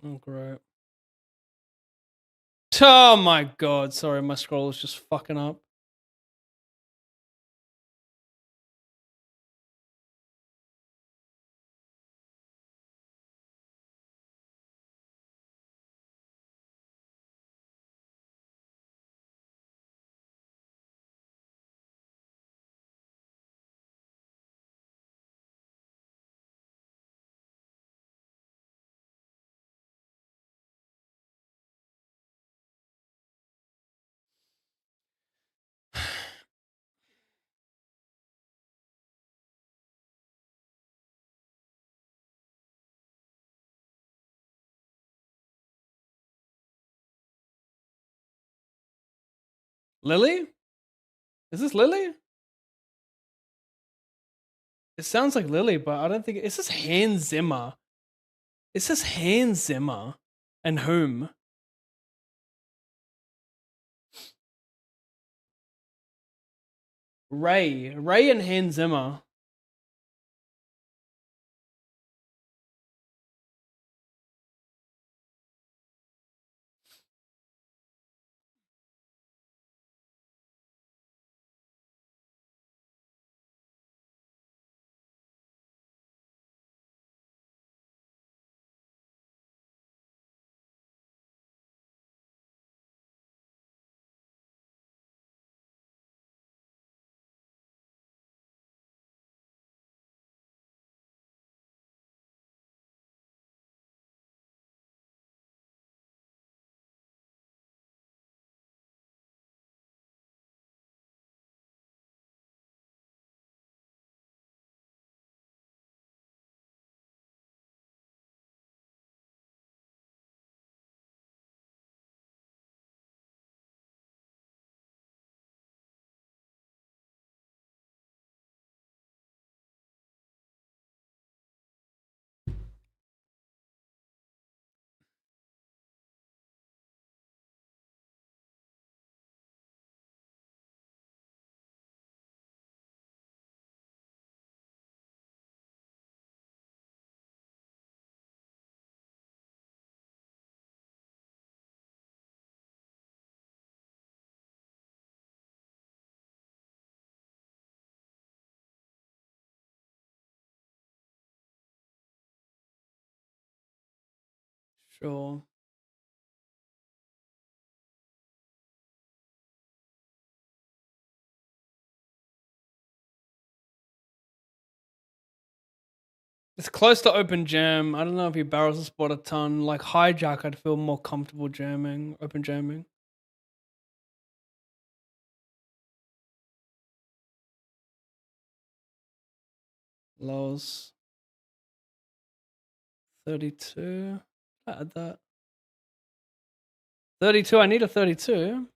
Oh, great. Oh my god, sorry, my scroll is just fucking up. Lily? Is this Lily? It sounds like Lily, but I don't think it's just Hans Zimmer. It says Hans Zimmer. And whom? Ray and Hans Zimmer. Sure. It's close to open jam. I don't know if he barrels the spot a ton. Like hijack, I'd feel more comfortable jamming, open jamming. Lows 32. Add that. 32. I need a 32.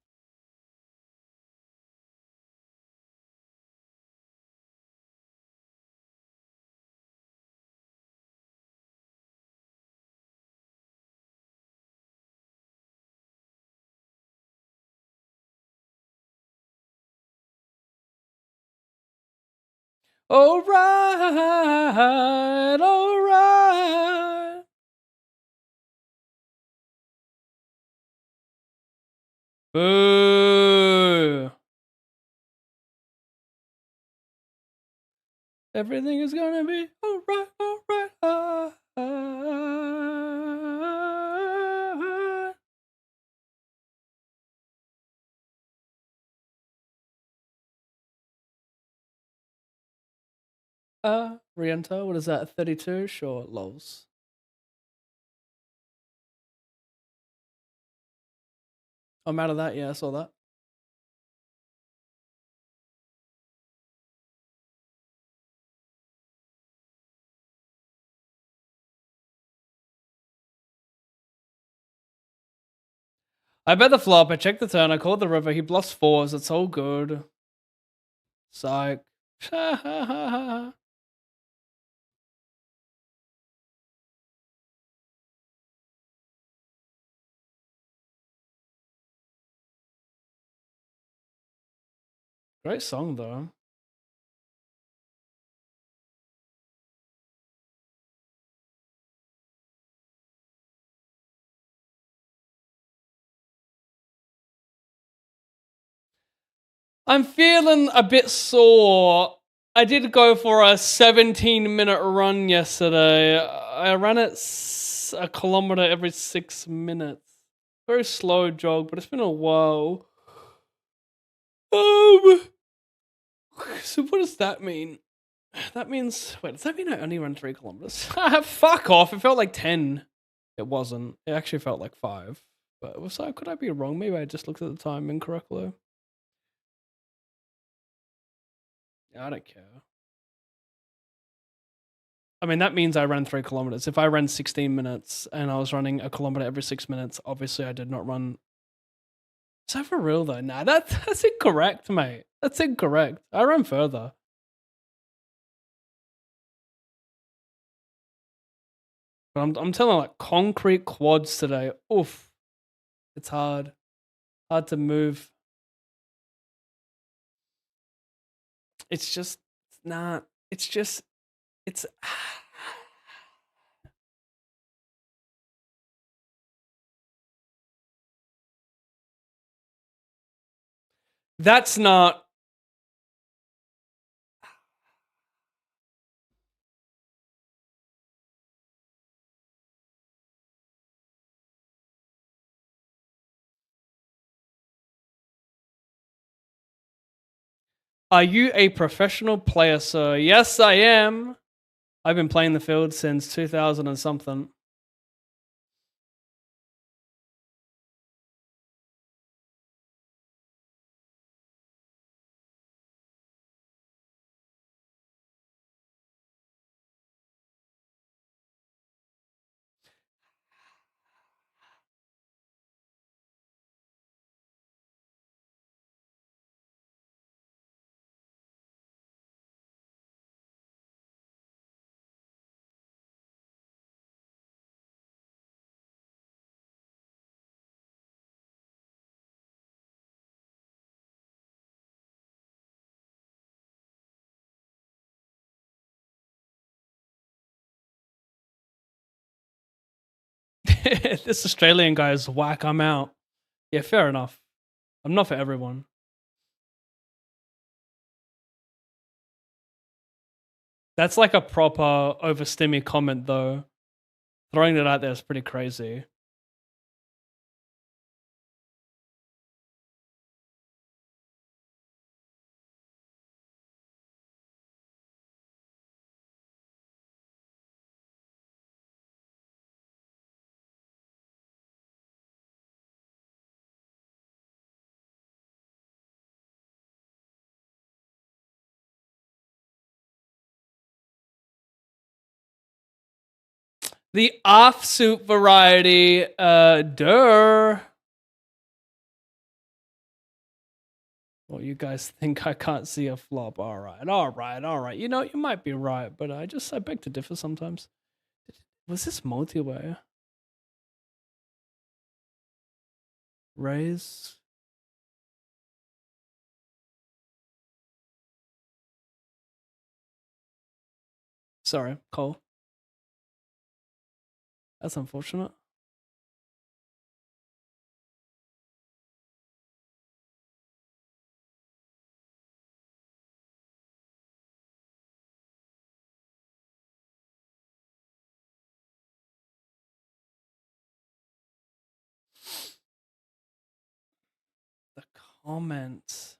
All right, all right. Boo. Everything is gonna be all right, all right. Re-enter. What is that? 32? Sure, lols. I'm out of that. Yeah, I saw that. I bet the flop. I checked the turn. I called the river. He bluffs fours. It's all good. Psych. Great song though. I'm feeling a bit sore. I did go for a 17-minute run yesterday. I ran it a kilometer every 6 minutes. Very slow jog, but it's been a while. So what does that mean? That means, wait, does that mean I only run 3 kilometers? Fuck off. It felt like 10. It wasn't. It actually felt like 5. But could I be wrong? Maybe I just looked at the time incorrectly. I don't care. I mean, that means I ran 3 kilometers. If I ran 16 minutes and I was running a kilometer every 6 minutes, obviously I did not run. Is that for real though? Nah, that's incorrect, mate. That's incorrect. I ran further. But I'm telling you, like, concrete quads today. Oof. It's hard. Hard to move. It's just, nah. It's that's not. Are you a professional player, sir? Yes, I am. I've been playing the field since 2000 and something. This Australian guy is whack. I'm out. Yeah, fair enough. I'm not for everyone. That's like a proper overstimmy comment, though. Throwing it out there is pretty crazy. The offsuit variety, duh. Well, you guys think I can't see a flop. All right. You know, you might be right, but I beg to differ sometimes. Was this multi-way? Raise? Sorry, Cole. That's unfortunate. The comments.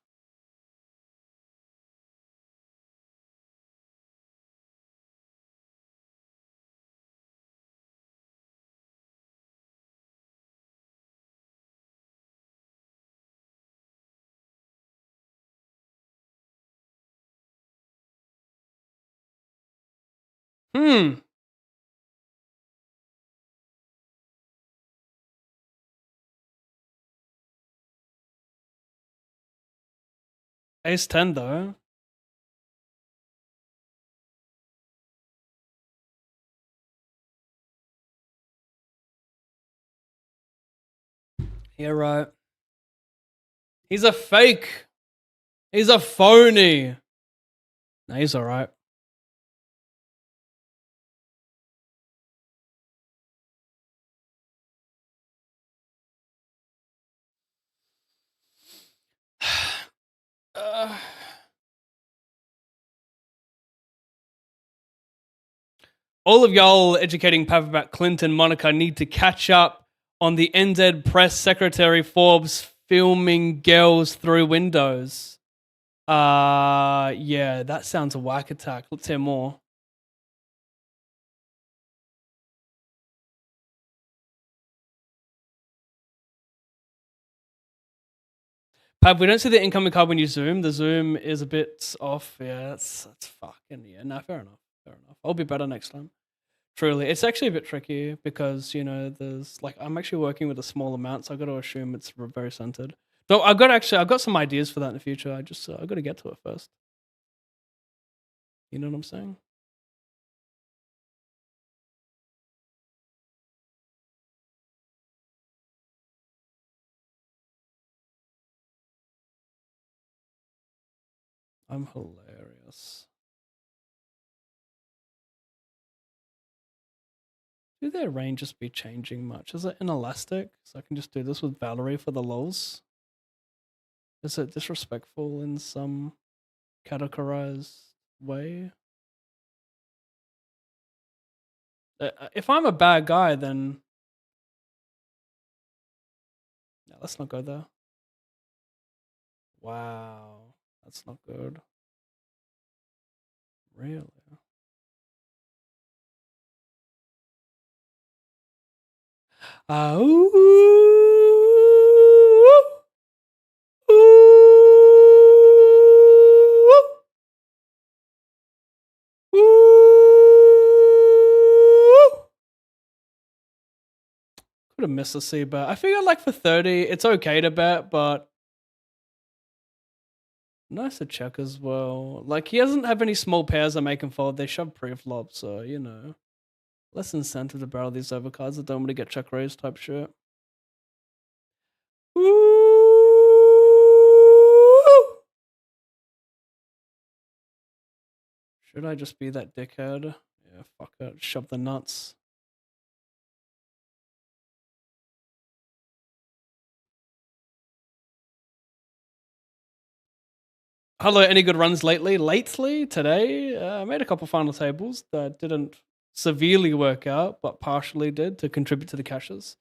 Ace 10 though. Yeah, right. He's a fake. He's a phony. Nah, he's alright. All of y'all educating Pav about Clinton, Monica need to catch up on the NZ press secretary Forbes filming girls through windows. Yeah, that sounds a whack attack. Let's hear more. Pav, we don't see the incoming card when you zoom. The zoom is a bit off. Yeah, that's fucking, yeah. No, fair enough. Fair enough. I'll be better next time. Truly. It's actually a bit tricky because, you know, there's like, I'm actually working with a small amount, so I got to assume it's very centered. So I've got some ideas for that in the future. I got to get to it first. You know what I'm saying? I'm hilarious. Do their ranges be changing much? Is it inelastic? So I can just do this with Valerie for the lols? Is it disrespectful in some categorized way? If I'm a bad guy, then... No, let's not go there. Wow. That's not good. Really? Ooh. Could have missed a C bet. I figured like for 30, it's okay to bet, but nice to check as well. Like he doesn't have any small pairs that make him fold. They shove pre-flop, so you know. Less incentive to barrel these overcards that don't want to get check raised type shit. Should I just be that dickhead? Yeah, fuck it. Shove the nuts. Hello, any good runs lately? Lately, today, I made a couple final tables that didn't severely work out, but partially did to contribute to the cashes.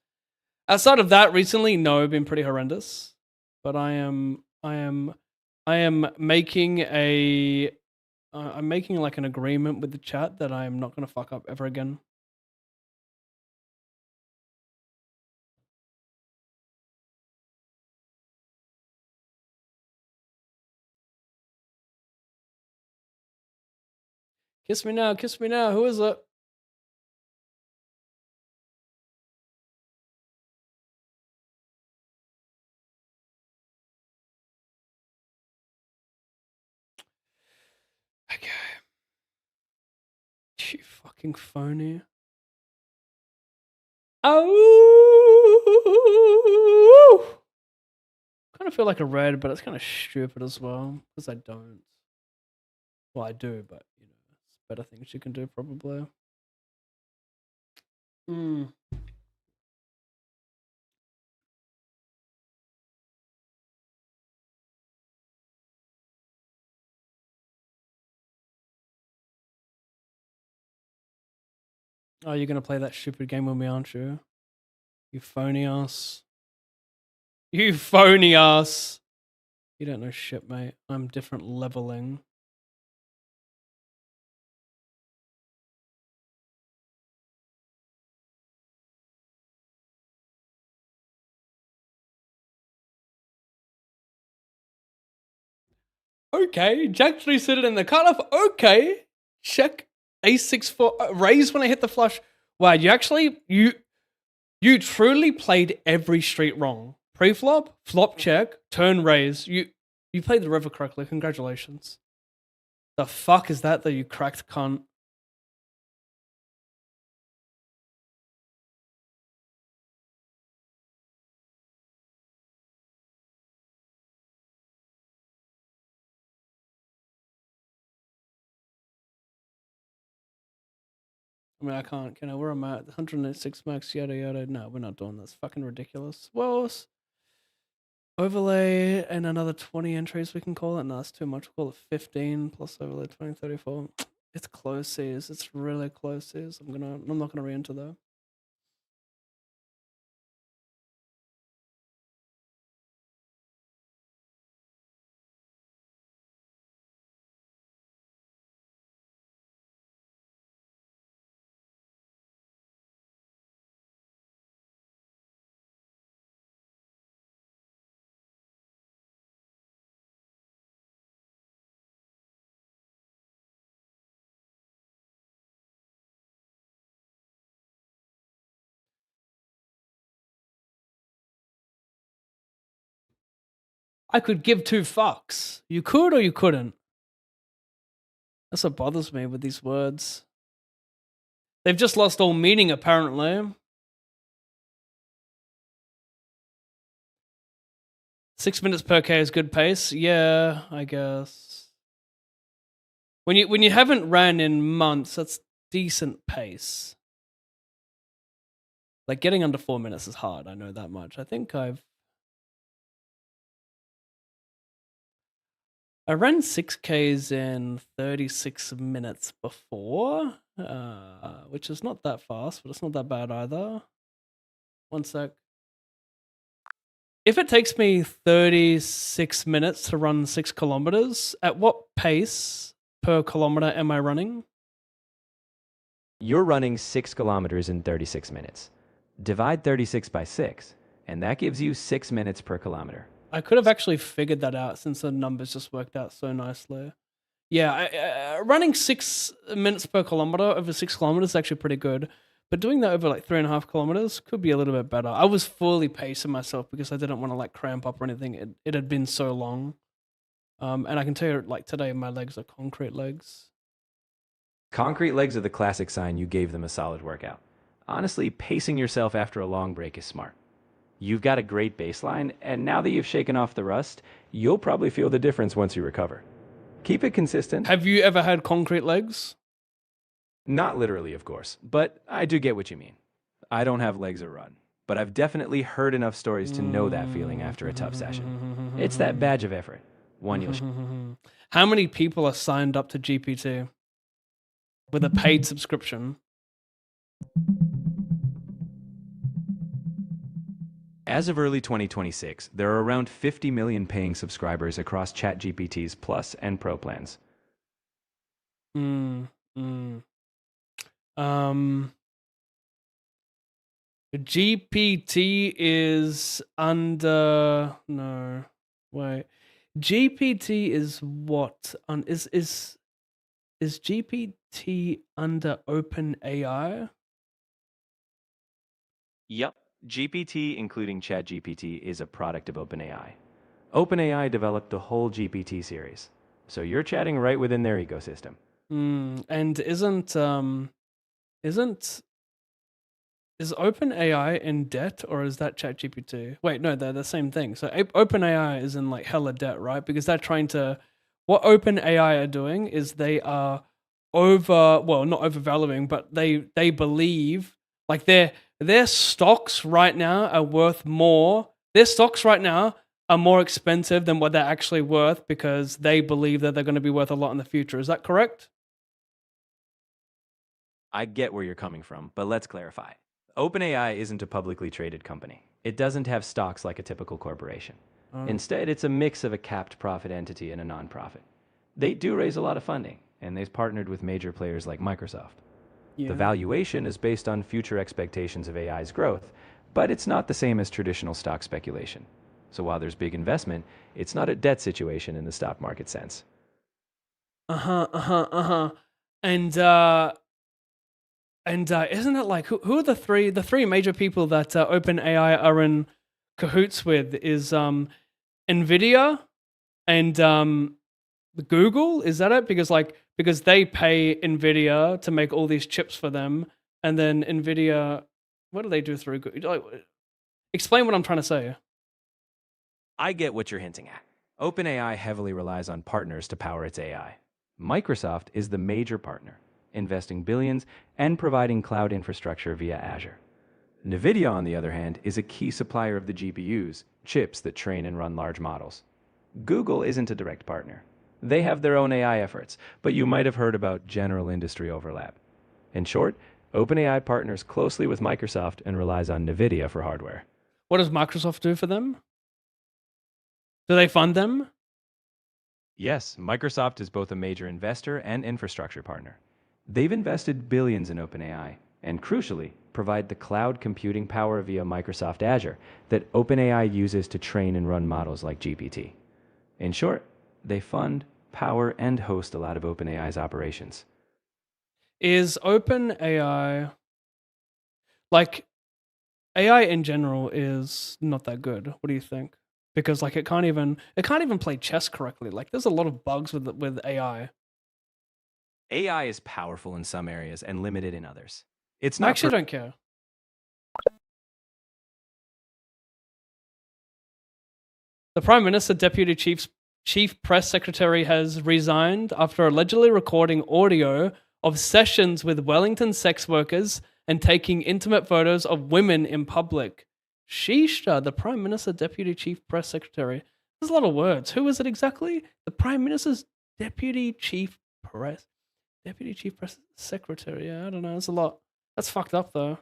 Outside of that, recently, no, been pretty horrendous. But I'm making I'm making like an agreement with the chat that I'm not gonna fuck up ever again. Kiss me now, kiss me now. Who is it? Okay. You fucking phony. Oh! Kind of feel like a red, but it's kind of stupid as well because I don't. Well, I do, but you know, there's better things you can do probably. Hmm. Oh, you're gonna play that stupid game with me, aren't you? You phony ass. You phony ass. You don't know shit, mate. I'm different leveling. Okay, Jack 3 suited in the cutoff. Okay, check A6 for raise when I hit the flush. Wow, you actually you truly played every street wrong. Pre-flop, flop check, turn raise. You played the river correctly. Congratulations. The fuck is that? That you cracked cunt. I mean, I can't. Can I? Where am I at? 106 max. Yada yada. No, we're not doing this. Fucking ridiculous. Well, Overlay and another 20 entries we can call it. No, that's too much. We'll call it 15 plus overlay 20, 34. It's closies. It's really closies. I'm not gonna re-enter though. I could give two fucks. You could or you couldn't. That's what bothers me with these words. They've just lost all meaning, apparently. 6 minutes per K is good pace. Yeah, I guess. When you haven't ran in months, that's decent pace. Like getting under 4 minutes is hard. I know that much. I think I ran 6Ks in 36 minutes before, which is not that fast, but it's not that bad either. One sec. If it takes me 36 minutes to run 6 kilometers, at what pace per kilometer am I running? You're running 6 kilometers in 36 minutes. Divide 36 by 6, and that gives you 6 minutes per kilometer. I could have actually figured that out since the numbers just worked out so nicely. Yeah, running 6 minutes per kilometer over 6 kilometers is actually pretty good. But doing that over like 3.5 kilometers could be a little bit better. I was fully pacing myself because I didn't want to like cramp up or anything. It had been so long. And I can tell you, like today, my legs are concrete legs. Concrete legs are the classic sign you gave them a solid workout. Honestly, pacing yourself after a long break is smart. You've got a great baseline, and now that you've shaken off the rust, you'll probably feel the difference once you recover. Keep it consistent. Have you ever had concrete legs? Not literally, of course, but I do get what you mean. I don't have legs or run, but I've definitely heard enough stories to know that feeling after a tough session. It's that badge of effort, one you'll... How many people are signed up to GPT with a paid subscription? As of early 2026, there are around 50 million paying subscribers across ChatGPT's Plus and Pro plans. GPT is under... No, wait. GPT is what? Is GPT under OpenAI? Yep. GPT, including ChatGPT, is a product of OpenAI. OpenAI developed the whole GPT series, so you're chatting right within their ecosystem. And is OpenAI in debt or is that ChatGPT? Wait, no, they're the same thing. So OpenAI is in like hella debt, right? Because they're trying to... What OpenAI are doing is they are not overvaluing, but they believe like their stocks right now are worth more. Their stocks right now are more expensive than what they're actually worth because they believe that they're going to be worth a lot in the future. Is that correct? I get where you're coming from, but let's clarify. OpenAI isn't a publicly traded company. It doesn't have stocks like a typical corporation. Instead, it's a mix of a capped profit entity and a nonprofit. They do raise a lot of funding, and they've partnered with major players like Microsoft. Yeah. The valuation is based on future expectations of AI's growth, but it's not the same as traditional stock speculation. So while there's big investment, it's not a debt situation in the stock market sense. And isn't it like who are the three major people that OpenAI are in cahoots with? Is Nvidia and Google? Is that it? Because they pay Nvidia to make all these chips for them, and then Nvidia, what do they do through Google? Explain what I'm trying to say. I get what you're hinting at. OpenAI heavily relies on partners to power its AI. Microsoft is the major partner, investing billions and providing cloud infrastructure via Azure. NVIDIA, on the other hand, is a key supplier of the GPUs chips that train and run large models. Google isn't a direct partner. They have their own AI efforts, but you might have heard about general industry overlap. In short, OpenAI partners closely with Microsoft and relies on NVIDIA for hardware. What does Microsoft do for them? Do they fund them? Yes, Microsoft is both a major investor and infrastructure partner. They've invested billions in OpenAI, and crucially, provide the cloud computing power via Microsoft Azure that OpenAI uses to train and run models like GPT. In short, they fund, power, and host a lot of OpenAI's operations. Is OpenAI, like, AI in general is not that good. What do you think? Because like it can't even play chess correctly. Like there's a lot of bugs with AI. AI is powerful in some areas and limited in others. It's I not actually don't care. The Prime Minister Deputy Chief Press Secretary has resigned after allegedly recording audio of sessions with Wellington sex workers and taking intimate photos of women in public. Sheesh, the Prime Minister Deputy Chief Press Secretary. There's a lot of words. Who is it exactly? The Prime Minister's Deputy Chief Press Secretary. Yeah, I don't know. That's a lot. That's fucked up though.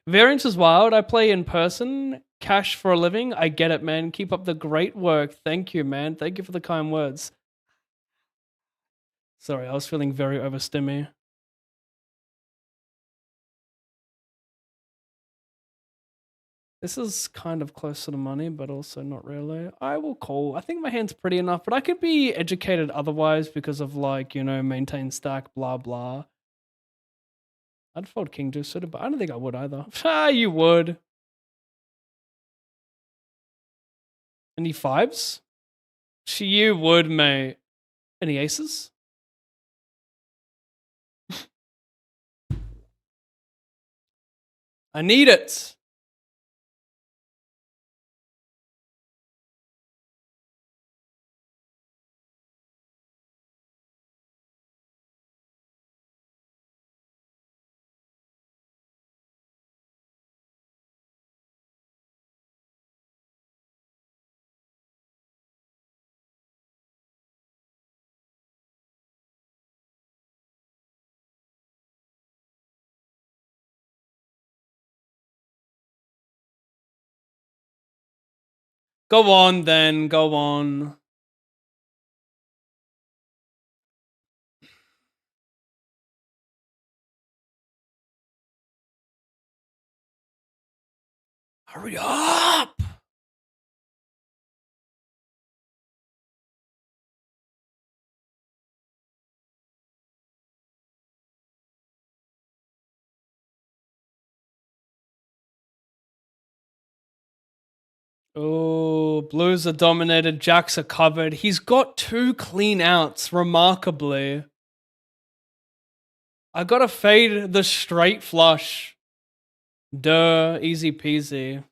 Variance is wild. I play in person. Cash for a living. I get it, man. Keep up the great work. Thank you, man. Thank you for the kind words. Sorry, I was feeling very overstimmy. This is kind of close to the money, but also not really. I will call. I think my hand's pretty enough, but I could be educated otherwise because of like, you know, maintain stack, blah, blah. I'd fold king deuce suited, but I don't think I would either. Ah, you would. Any fives? You would, mate. Any aces? I need it. Go on then, go on. Hurry up! Oh, Blues are dominated. Jacks are covered. He's got 2 clean outs, remarkably. I gotta fade the straight flush. Duh, easy peasy.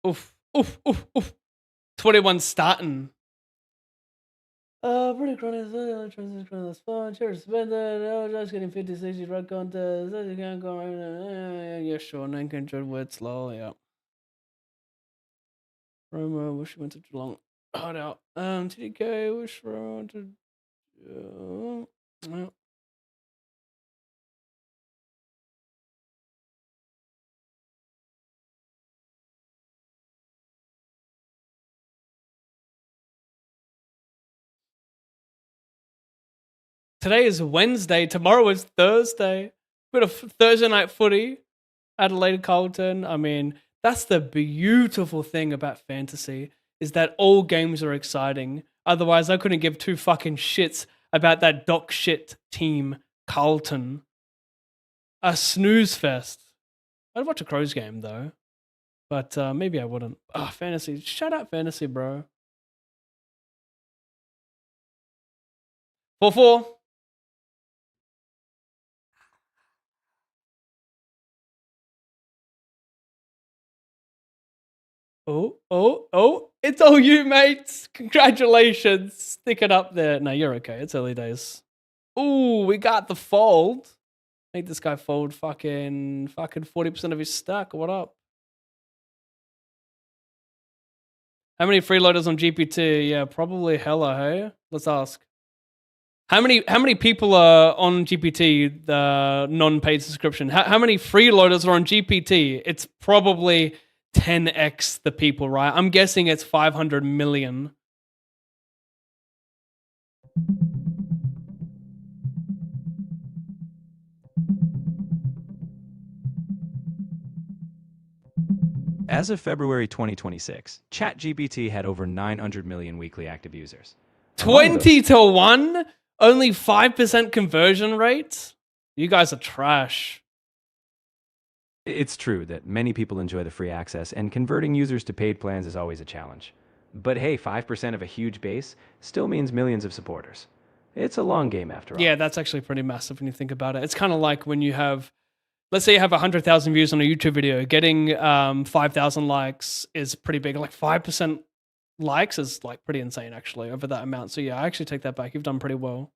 Oof, oof, oof, oof. 21 starting. Pretty chronic, transition fun. Cheers, spender. Just getting 50, 60 drug contest. You can't go right. Yeah, sure. 900 words low. Yeah. Roma, wish you went to Geelong. Hard out. TDK, wish Roma to. Yeah. Today is Wednesday. Tomorrow is Thursday. We've got a Thursday night footy. Adelaide Carlton. I mean, that's the beautiful thing about fantasy is that all games are exciting. Otherwise, I couldn't give 2 fucking shits about that dock shit team, Carlton. A snooze fest. I'd watch a Crows game though, but maybe I wouldn't. Fantasy. Shut up, fantasy, bro. 4-4. Oh, it's all you, mates. Congratulations. Stick it up there. No, you're okay. It's early days. Ooh, we got the fold. Make this guy fold fucking 40% of his stack. What up? How many freeloaders on GPT? Yeah, probably hella, hey? Let's ask. How many people are on GPT, the non-paid subscription? How many freeloaders are on GPT? It's probably 10x the people, right? I'm guessing it's 500 million. As of February 2026, ChatGPT had over 900 million weekly active users. 20 to 1? Only 5% conversion rate? You guys are trash. It's true that many people enjoy the free access, and converting users to paid plans is always a challenge. But hey, 5% of a huge base still means millions of supporters. It's a long game after all. Yeah, that's actually pretty massive when you think about it. It's kind of like when you have, let's say you have 100,000 views on a YouTube video, getting 5,000 likes is pretty big. Like 5% likes is like pretty insane actually over that amount. So yeah, I actually take that back. You've done pretty well.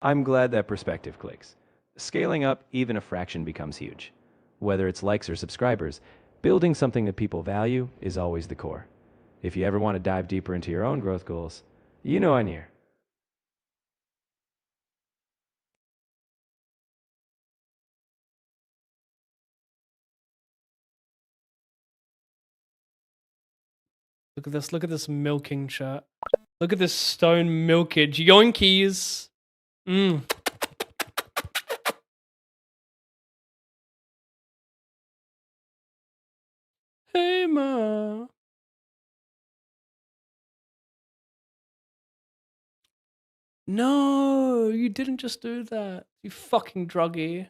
I'm glad that perspective clicks. Scaling up, even a fraction becomes huge. Whether it's likes or subscribers, building something that people value is always the core. If you ever want to dive deeper into your own growth goals, you know I'm here. Look at this milking chat. Look at this stone milkage. Yoinkies. Mm. Hey, ma. No, you didn't just do that. You fucking druggie.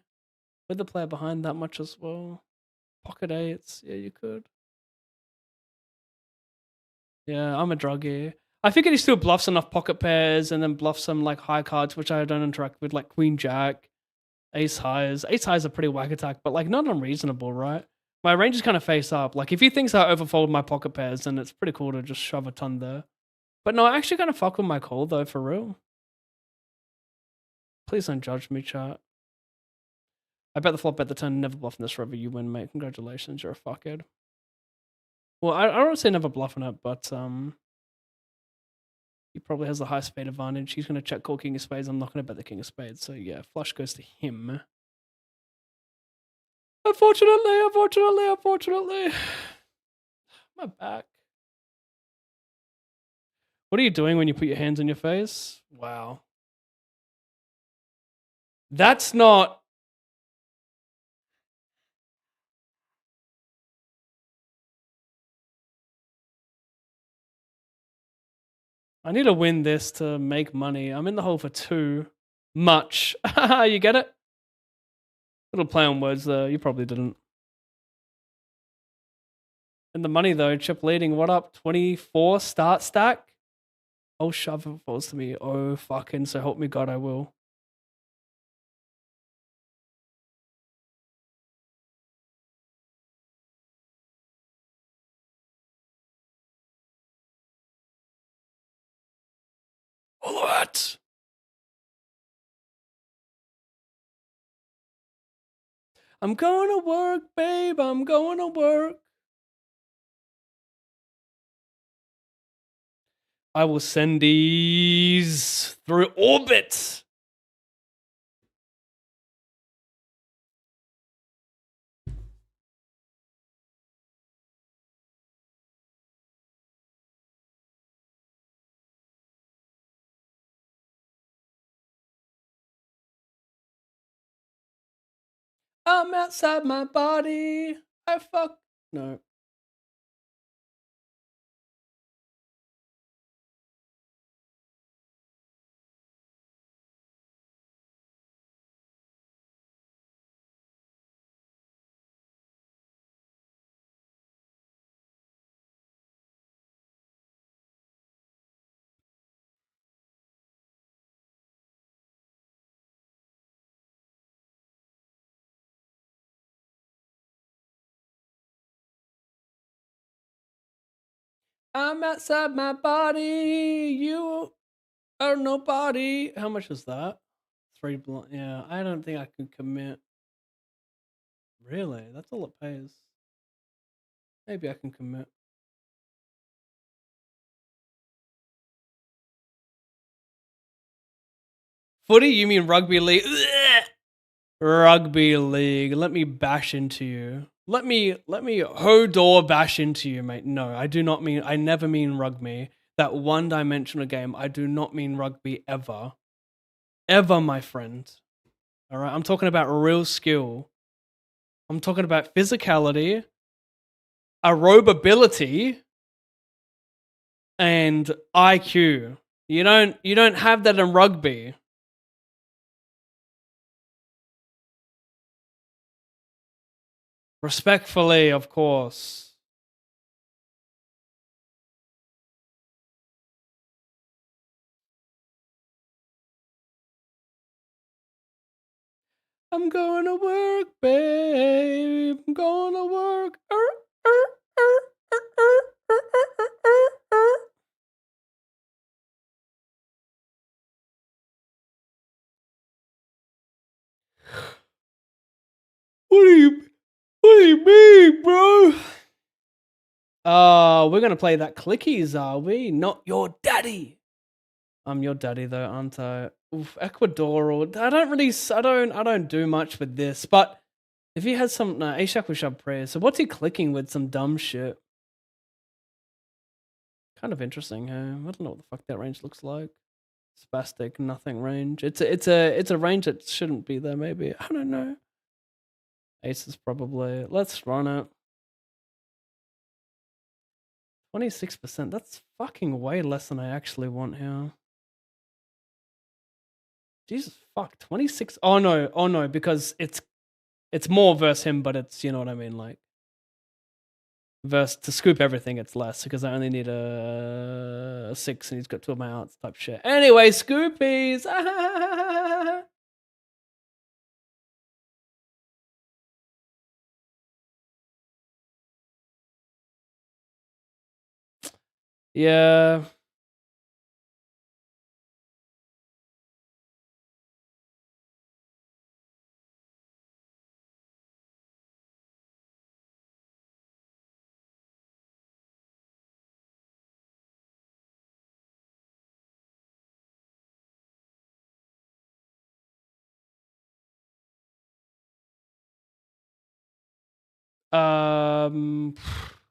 With the player behind that much as well. Pocket eights. Yeah, you could. Yeah, I'm a druggie. I figured he still bluffs enough pocket pairs and then bluffs some like high cards, which I don't interact with, like Queen Jack, Ace Highs. Ace Highs are pretty whack attack, but like not unreasonable, right? My range is kind of face up. Like if he thinks I overfold my pocket pairs, then it's pretty cool to just shove a ton there. But no, I actually kind of fuck with my call though, for real. Please don't judge me, chat. I bet the flop, bet the turn, never bluff in this river. You win, mate. Congratulations, you're a fuckhead. Well, I don't say never bluffing it, but he probably has the high spade advantage. He's going to check call king of spades. I'm not going to bet the king of spades. So yeah, flush goes to him. Unfortunately. My back. What are you doing when you put your hands on your face? Wow. That's not... I need to win this to make money. I'm in the hole for 2. Much. You get it? Little play on words there. You probably didn't. And the money though, chip leading. What up? 24 start stack? Oh, shove if it falls to me. Oh, fucking, so help me God, I will. All right. I'm going to work, babe. I'm going to work. I will send these through orbit. I'm outside my body. I fuck. No. I'm outside my body. You are nobody. How much is that? 3 blunt. Yeah, I don't think I can commit. Really? That's all it pays. Maybe I can commit. Footy? You mean rugby league? Ugh! Rugby league. Let me bash into you. Let me Hodor bash into you, mate. No, I do not mean. I never mean rugby. That one-dimensional game. I do not mean rugby ever, ever, my friend. All right, I'm talking about real skill. I'm talking about physicality, aerobability, and IQ. You don't have that in rugby. Respectfully, of course. I'm going to work, babe. I'm going to work. What do you mean, bro? We're gonna play that clickies, are we? Not your daddy. I'm your daddy though, aren't I? Oof, Ecuador. I don't do much with this, but if he has some Ashak Wishab prayer, so what's he clicking with? Some dumb shit. Kind of interesting, hey? I don't know what the fuck that range looks like. Spastic, nothing range. It's a range that shouldn't be there, maybe. I don't know. Aces probably. Let's run it. 26%. That's fucking way less than I actually want here. Jesus fuck. 26. Oh no, because it's more versus him, but it's, you know what I mean, like versus to scoop everything it's less because I only need a 6 and he's got 2 of my outs type shit. Anyway, scoopies. Yeah.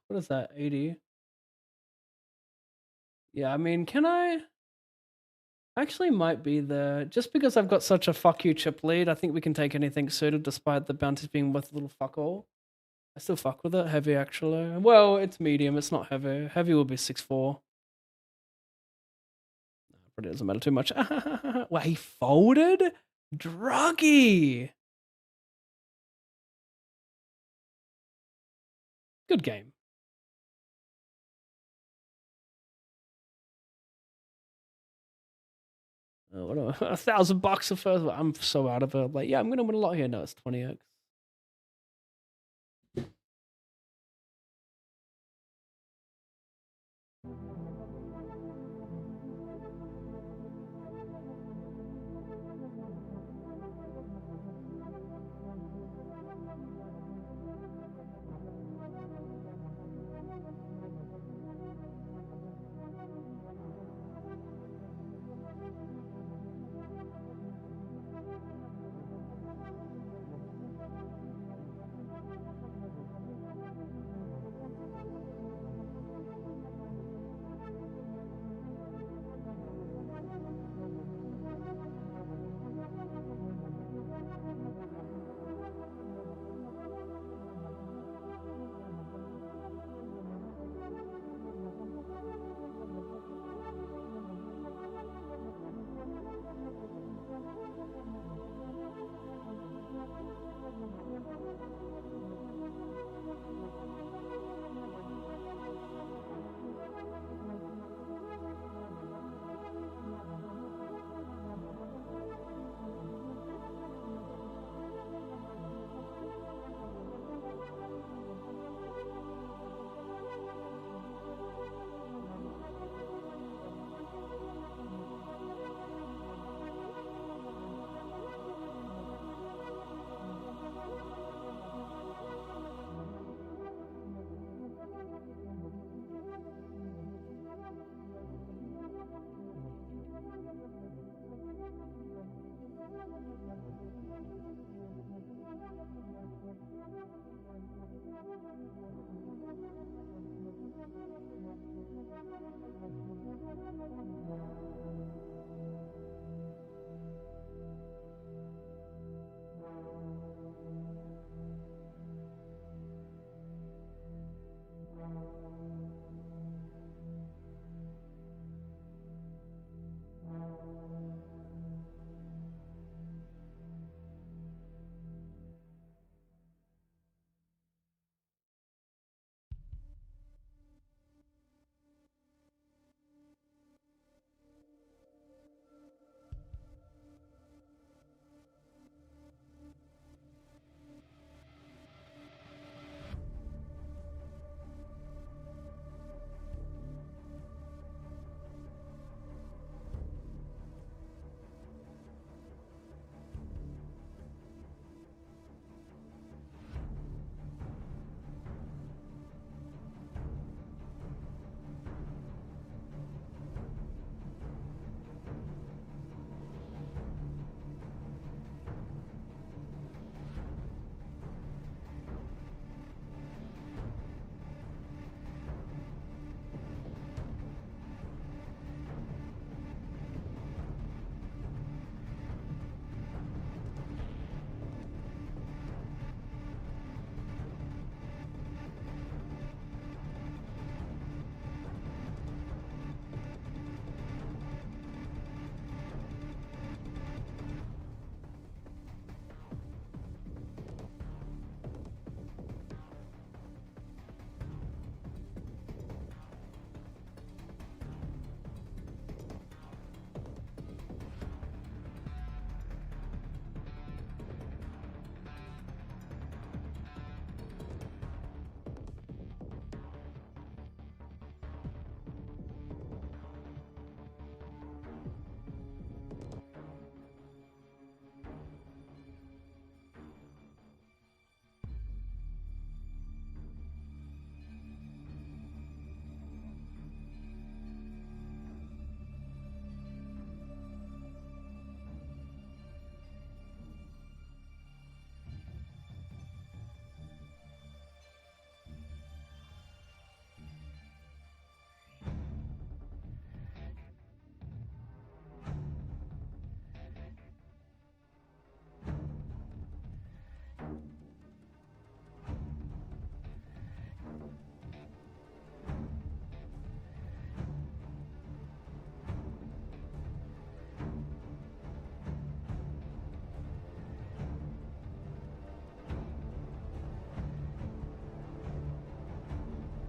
What is that? 80. Yeah, I mean, can I? Actually, might be there. Just because I've got such a fuck you chip lead, I think we can take anything suited despite the bounties being worth a little fuck all. I still fuck with it. Heavy, actually. Well, it's medium. It's not heavy. Heavy will be 6-4. But it doesn't matter too much. Well, he folded? Druggy! Good game. What $1,000 a first. I'm so out of it. Like, yeah, I'm gonna win a lot here. No, it's 20x.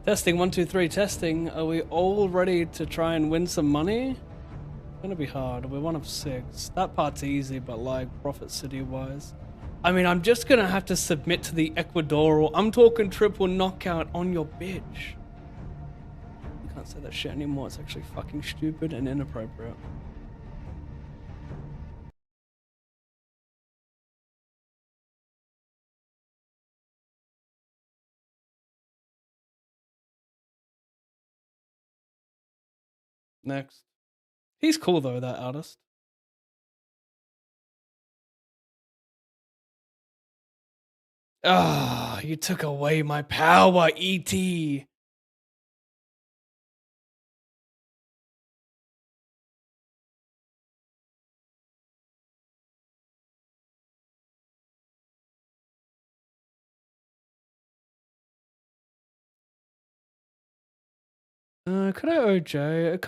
Testing 1, 2, 3. Testing. Are we all ready to try and win some money? It's gonna be hard. We're 1 of 6. That part's easy, but like Profit City wise, I mean, I'm just gonna have to submit to the Ecuadorial. I'm talking triple knockout on your bitch. You can't say that shit anymore. It's actually fucking stupid and inappropriate. Next. He's cool though, that artist. Ah, you took away my power, E.T. Could I OJ? It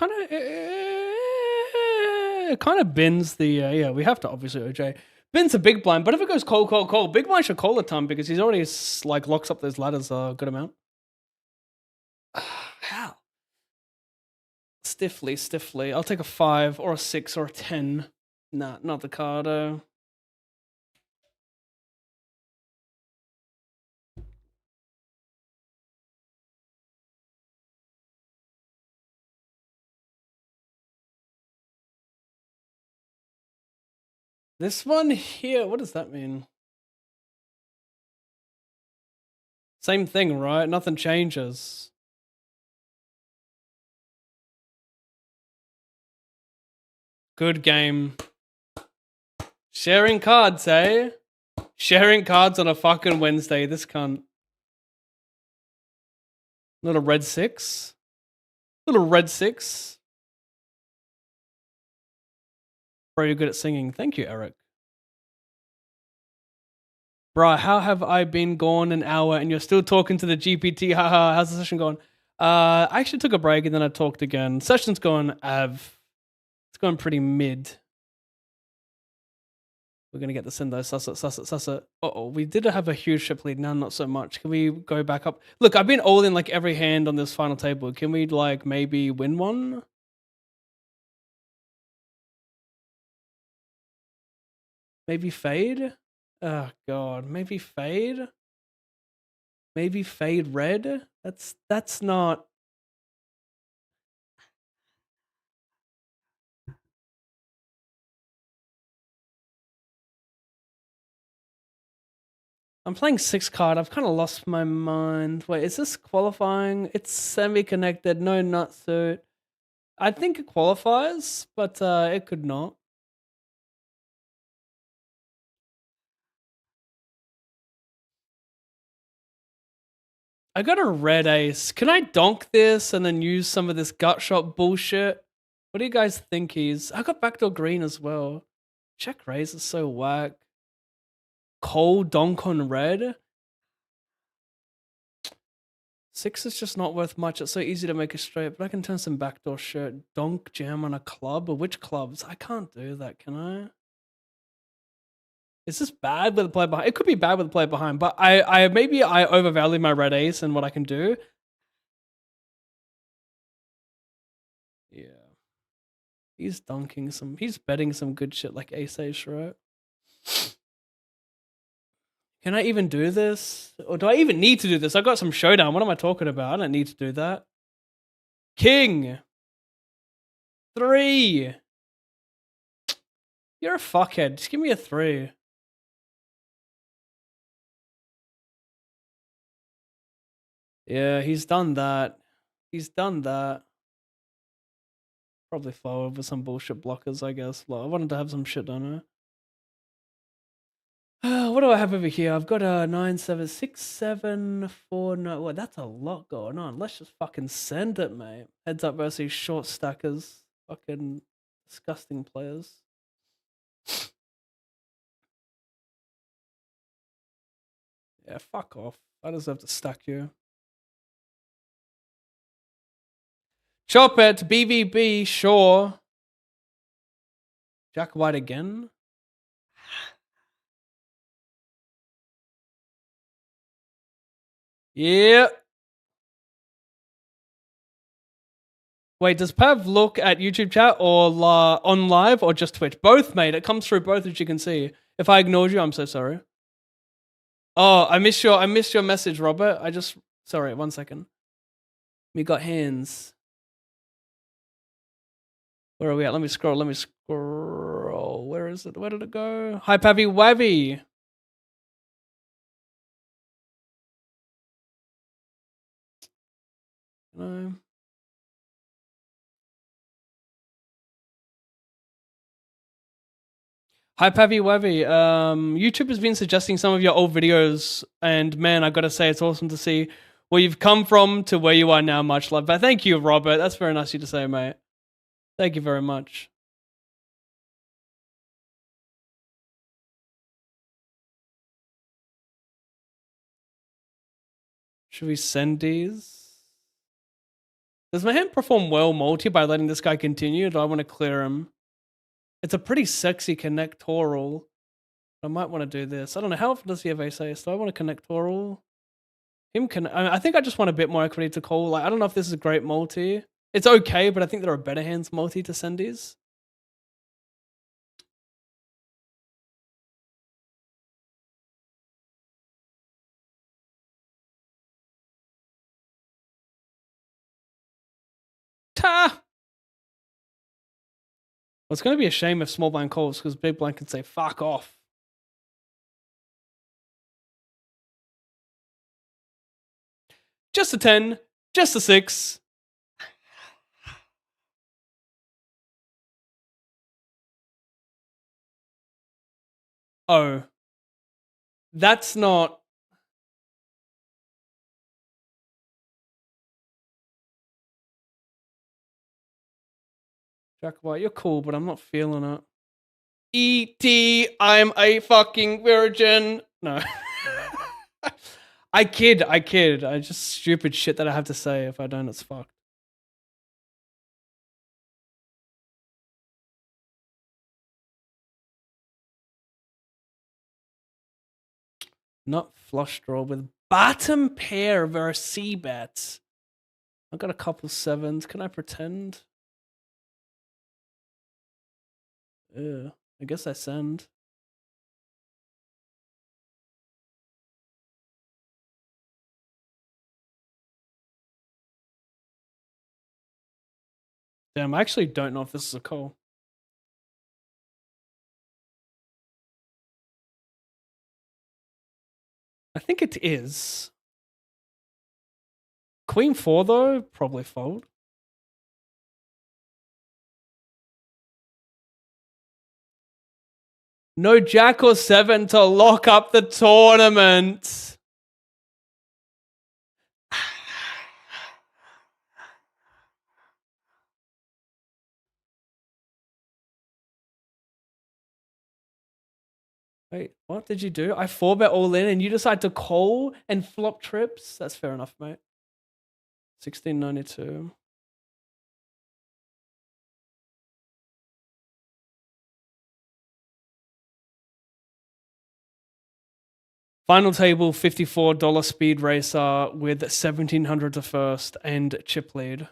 kind of bins the yeah. We have to obviously OJ. Bins a big blind, but if it goes call, big blind should call a ton because he's already like locks up those ladders a good amount. How? Stiffly. I'll take a 5 or a 6 or a 10. Nah, not the Cardo. This one here, what does that mean? Same thing, right? Nothing changes. Good game. Sharing cards, eh? Sharing cards on a fucking Wednesday. This cunt. Little red 6. Little red 6. Bro, you're good at singing. Thank you, Eric. Bruh, how have I been gone an hour and you're still talking to the GPT? Haha, how's the session going? I actually took a break and then I talked again. Session's going av. It's going pretty mid. We're going to get this in though. Suss it. Uh-oh, we did have a huge ship lead. Now not so much. Can we go back up? Look, I've been all in like every hand on this final table. Can we like maybe win one? Maybe fade? Oh god, maybe fade? Maybe fade red? That's not... I'm playing 6 card. I've kind of lost my mind. Wait, is this qualifying? It's semi-connected. No nut suit. I think it qualifies, but it could not. I got a red ace. Can I donk this and then use some of this gut shot bullshit? What do you guys think he's... I got backdoor green as well. Check raise is so whack. Cold donk on red? 6 is just not worth much. It's so easy to make a straight, but I can turn some backdoor shit. Donk jam on a club? Or which clubs? I can't do that, can I? Is this bad with the play behind? It could be bad with the play behind, but maybe I overvalue my red ace and what I can do. Yeah. He's dunking some, he's betting some good shit like ace, right? Can I even do this? Or do I even need to do this? I got some showdown. What am I talking about? I don't need to do that. King. 3. You're a fuckhead. Just give me a 3. Yeah, he's done that. He's done that. Probably forward with some bullshit blockers, I guess. Like, I wanted to have some shit done. What do I have over here? I've got a 9, 7, 6, 7, 4, no. Well, that's a lot going on. Let's just fucking send it, mate. Heads up versus short stackers. Fucking disgusting players. Yeah, fuck off. I deserve to stack you. Chop it, BVB, sure. Jack White again? Yeah. Wait, does Pav look at YouTube chat or on live or just Twitch? Both, mate. It comes through both, as you can see. If I ignored you, I'm so sorry. Oh, I missed your message, Robert. Sorry, 1 second. We got hands. Where are we at? Let me scroll. Where is it? Where did it go? Hi, Pavy Wavy. No. Hi, Pavy Wavy. YouTube has been suggesting some of your old videos, and man, I gotta say, it's awesome to see where you've come from to where you are now. Much love. But thank you, Robert. That's very nice of you to say, mate. Thank you very much. Should we send these? Does my hand perform well multi by letting this guy continue? Or do I want to clear him? It's a pretty sexy connectoral. I might want to do this. I don't know. How often does he have ace-ace? Do I want a connectoral? I think I just want a bit more equity to call. Like, I don't know if this is a great multi. It's okay, but I think there are better hands multi to send these. Ta! Well, it's going to be a shame if small blind calls, because big blind can say, fuck off. Just a 10, just a 6. Oh. That's not... Jack White, you're cool, but I'm not feeling it. E.T., I'm a fucking virgin. No. I kid. I just stupid shit that I have to say. If I don't, it's fucked. Not flush draw with bottom pair versus C-bets. I've got a couple sevens. Can I pretend? I guess I send. Damn, I actually don't know if this is a call. I think it is. Queen 4 though, probably fold. No jack or 7 to lock up the tournament. Wait, what did you do? I 4-bet all in and you decide to call and flop trips? That's fair enough, mate. 1692. Final table, $54 speed racer with 1700 to first and chip lead.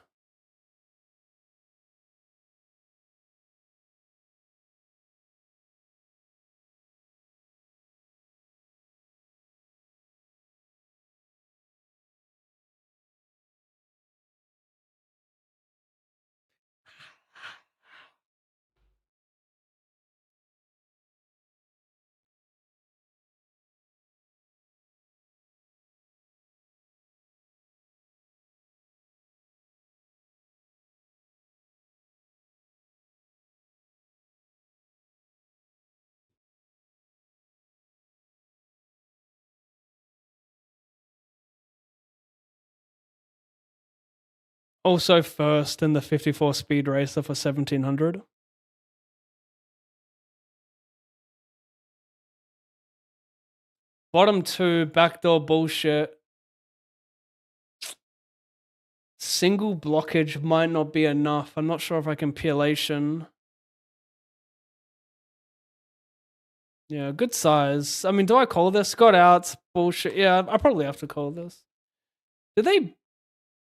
Also first in the 54 speed racer for 1700. Bottom 2, backdoor bullshit. Single blockage might not be enough. I'm not sure if I can peelation. Yeah, good size. I mean, do I call this? Got outs, bullshit. Yeah, I probably have to call this. Do they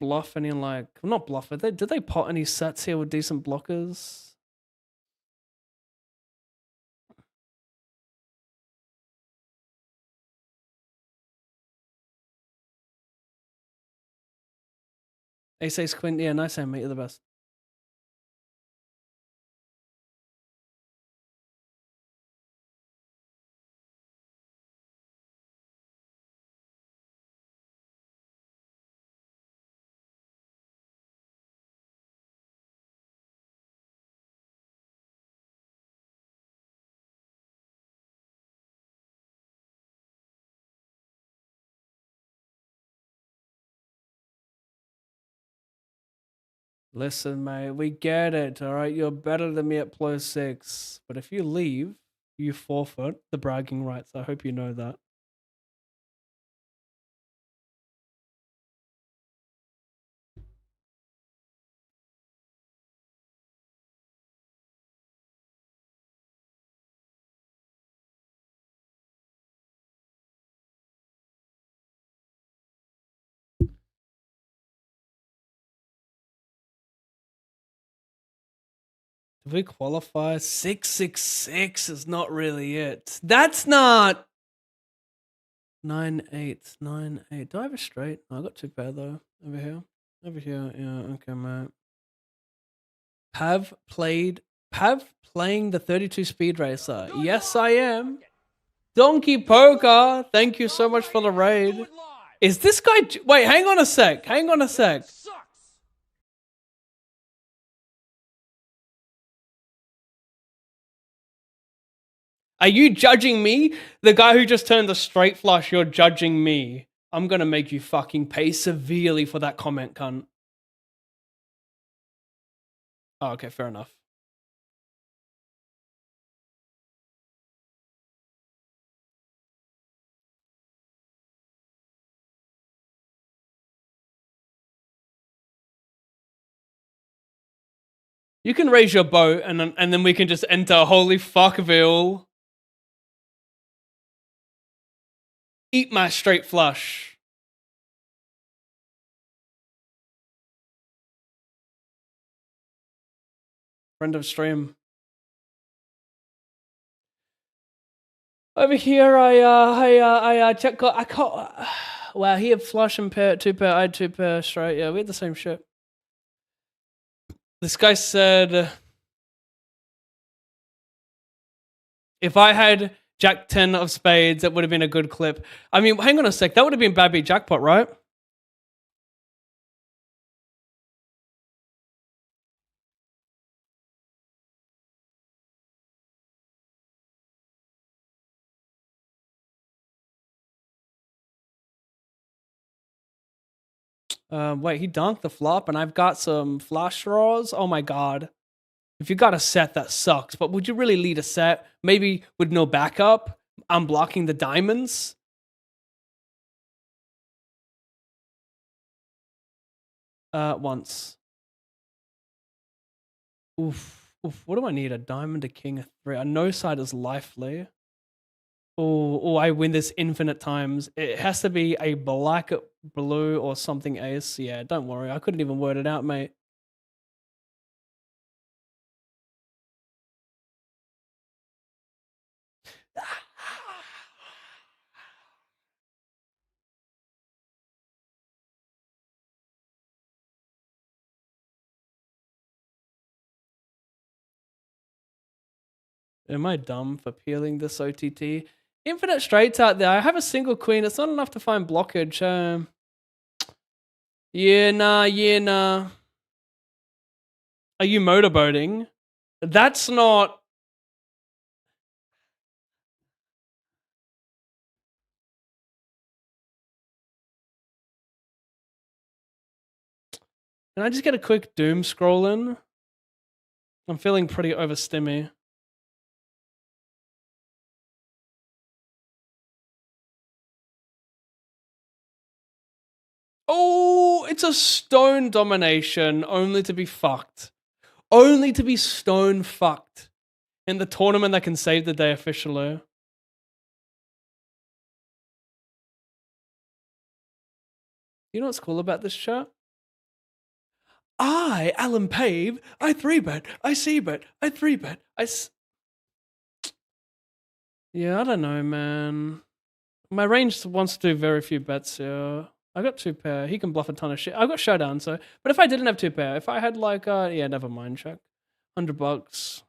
bluff any like not bluff? Did they pot any sets here with decent blockers? Ace Queen, yeah, nice hand, mate. You're the best. Listen, mate, we get it, all right? You're better than me at +6. But if you leave, you forfeit the bragging rights. I hope you know that. Did we qualify? 666 is not really it. That's not 9-8, 9-8. Do I have a straight? No, I got 2 pair though. Over here. Over here. Yeah, okay, mate. Pav playing the 32 Speed Racer. Yes, I am. Donkey Poker, thank you so much for the raid. Is this guy... Wait, hang on a sec. Hang on a sec. Are you judging me? The guy who just turned the straight flush, you're judging me. I'm gonna make you fucking pay severely for that comment, cunt. Oh, okay, fair enough. You can raise your boat and then we can just enter holy fuckville. Eat my straight flush. Friend of stream. Over here, I check. I can't. Wow, he had flush and pair, 2 pair. I had 2 pair straight. Yeah, we had the same shit. This guy said, if I had Jack 10 of spades, that would have been a good clip. I mean, hang on a sec. That would have been bad beat jackpot, right? Wait, he dunked the flop and I've got some flush draws. Oh my God. If you got a set, that sucks. But would you really lead a set? Maybe with no backup? I'm blocking the diamonds? Once. Oof. What do I need? A diamond, a king, a 3. A no side is lively. Oh, I win this infinite times. It has to be a black, blue, or something ace. Yeah, don't worry. I couldn't even word it out, mate. Am I dumb for peeling this OTT? Infinite straights out there. I have a single queen. It's not enough to find blockage. Yeah, nah. Are you motorboating? That's not... Can I just get a quick doom scroll in? I'm feeling pretty overstimmy. Oh, it's a stone domination, only to be fucked. Only to be stone fucked in the tournament that can save the day officially. You know what's cool about this chat? I, Alan Pave, I 3-bet, I C-bet, I 3-bet, Yeah, I don't know, man. My range wants to do very few bets here. I got 2-pair. He can bluff a ton of shit. I got showdown, so. But if I didn't have 2-pair, if I had like, yeah, never mind. Check. $100.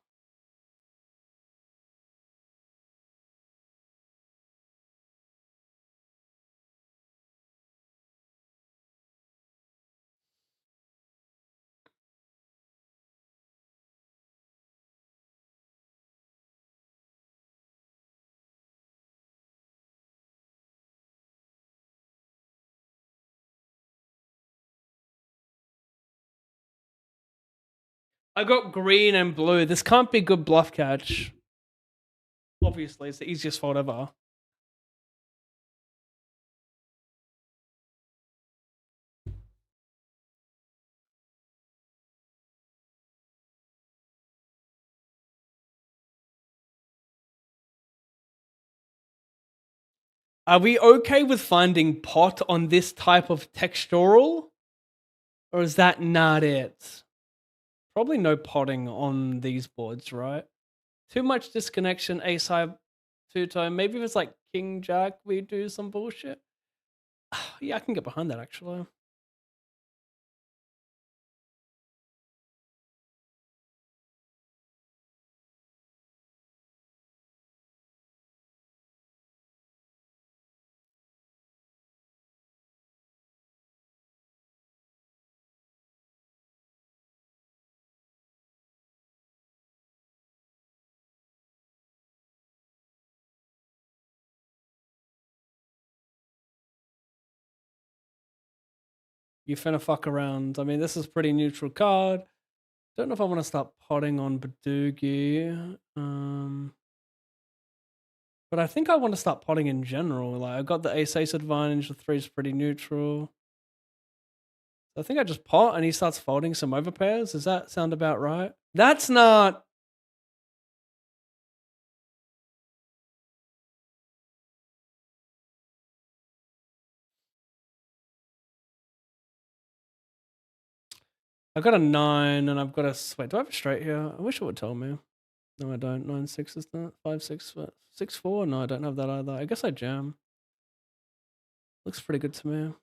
I got green and blue. This can't be good bluff catch. Obviously, it's the easiest fold ever. Are we okay with finding pot on this type of textural? Or is that not it? Probably no potting on these boards, right? Too much disconnection, ace high, two-tone. Maybe if it's like king jack, we do some bullshit. Yeah, I can get behind that actually. You finna fuck around. I mean, this is pretty neutral card. Don't know if I want to start potting on Badoogie. But I think I want to start potting in general. Like, I got the ace-ace advantage. The 3's pretty neutral. So I think I just pot and he starts folding some overpairs. Does that sound about right? That's not... I've got a 9 and I've got a... Wait, do I have a straight here? I wish it would tell me. No, I don't. 9-6 is that? 5-6, 6-4? No, I don't have that either. I guess I jam. Looks pretty good to me.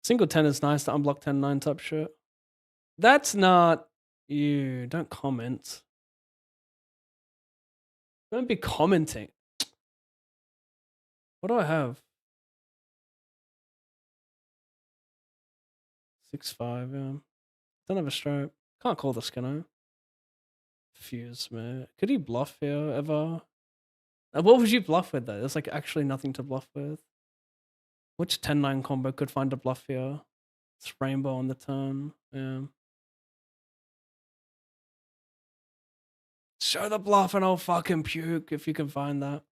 Single 10 is nice to unblock 10-9 type shit. That's not you. Don't comment. Don't be commenting. What do I have? 6-5, yeah. Don't have a stroke. Can't call this, can I? Fuse, man. Could he bluff here ever? What would you bluff with though? There's like actually nothing to bluff with. Which 10-9 combo could find a bluff here? It's rainbow on the turn. Yeah. Show the bluff and I'll fucking puke if you can find that.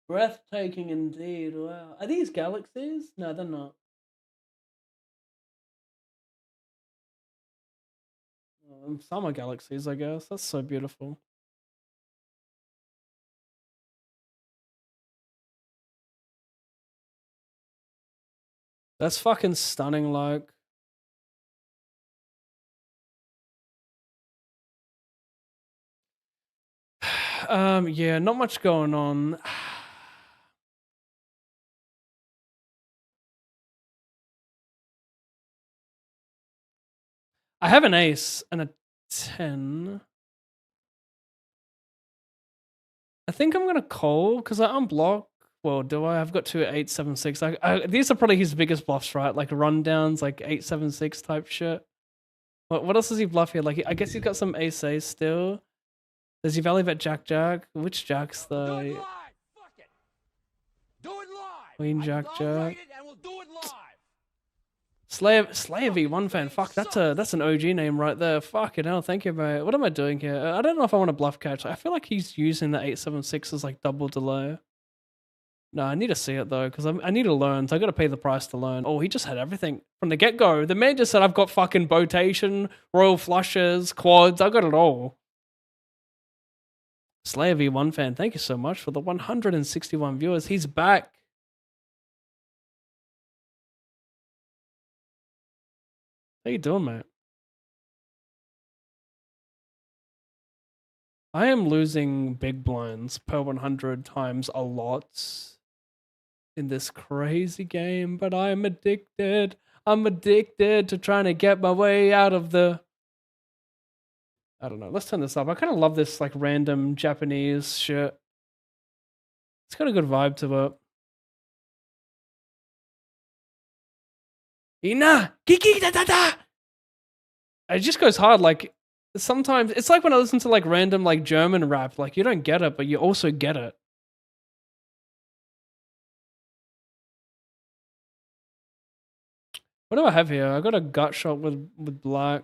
Breathtaking indeed. Wow. Are these galaxies? No, they're not. Some are galaxies, I guess. That's so beautiful. That's fucking stunning, like. Yeah, not much going on. I have an ace and a 10. I think I'm gonna call because I unblock. Well, do I? I've got two 8-7-6. These are probably his biggest bluffs, right? Like rundowns, like 8-7-6 type shit. What else does he bluff here? Like, I guess he's got some ace still. Does he value bet jack? Which jack's Do it the live. Fuck it. Do it live. Queen jack? I'll write it and we'll do it live. Slayer V1 fan. Fuck, that's an OG name right there. Fucking hell, thank you, mate. What am I doing here? I don't know if I want to bluff catch. I feel like he's using the 876 as like double delay. No, I need to see it though, because I need to learn. So I got to pay the price to learn. Oh, he just had everything from the get go. The man just said, "I've got fucking botation, royal flushes, quads. I got it all." Slayer V1 fan, thank you so much for the 161 viewers. He's back. How you doing, mate? I am losing big blinds per 100 times a lot in this crazy game, but I'm addicted. I'm addicted to trying to get my way out of the... I don't know. Let's turn this up. I kind of love this like random Japanese shit. It's got a good vibe to it. Ina! Kiki da da da! It just goes hard. Like, sometimes it's like when I listen to like random like German rap, like you don't get it, but you also get it. What do I have here? I got a gut shot with black.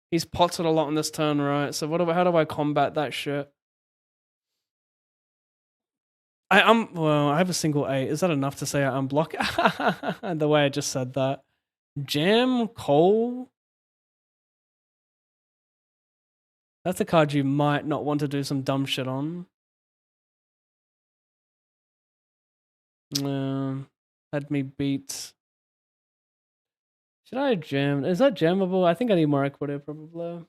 He's potted a lot on this turn, right? So how do I combat that shit? Well, I have a single 8. Is that enough to say I unblock? The way I just said that. Jam Cole. That's a card you might not want to do some dumb shit on. Had me beat. Should I jam? Is that jammable? I think I need more equity probably.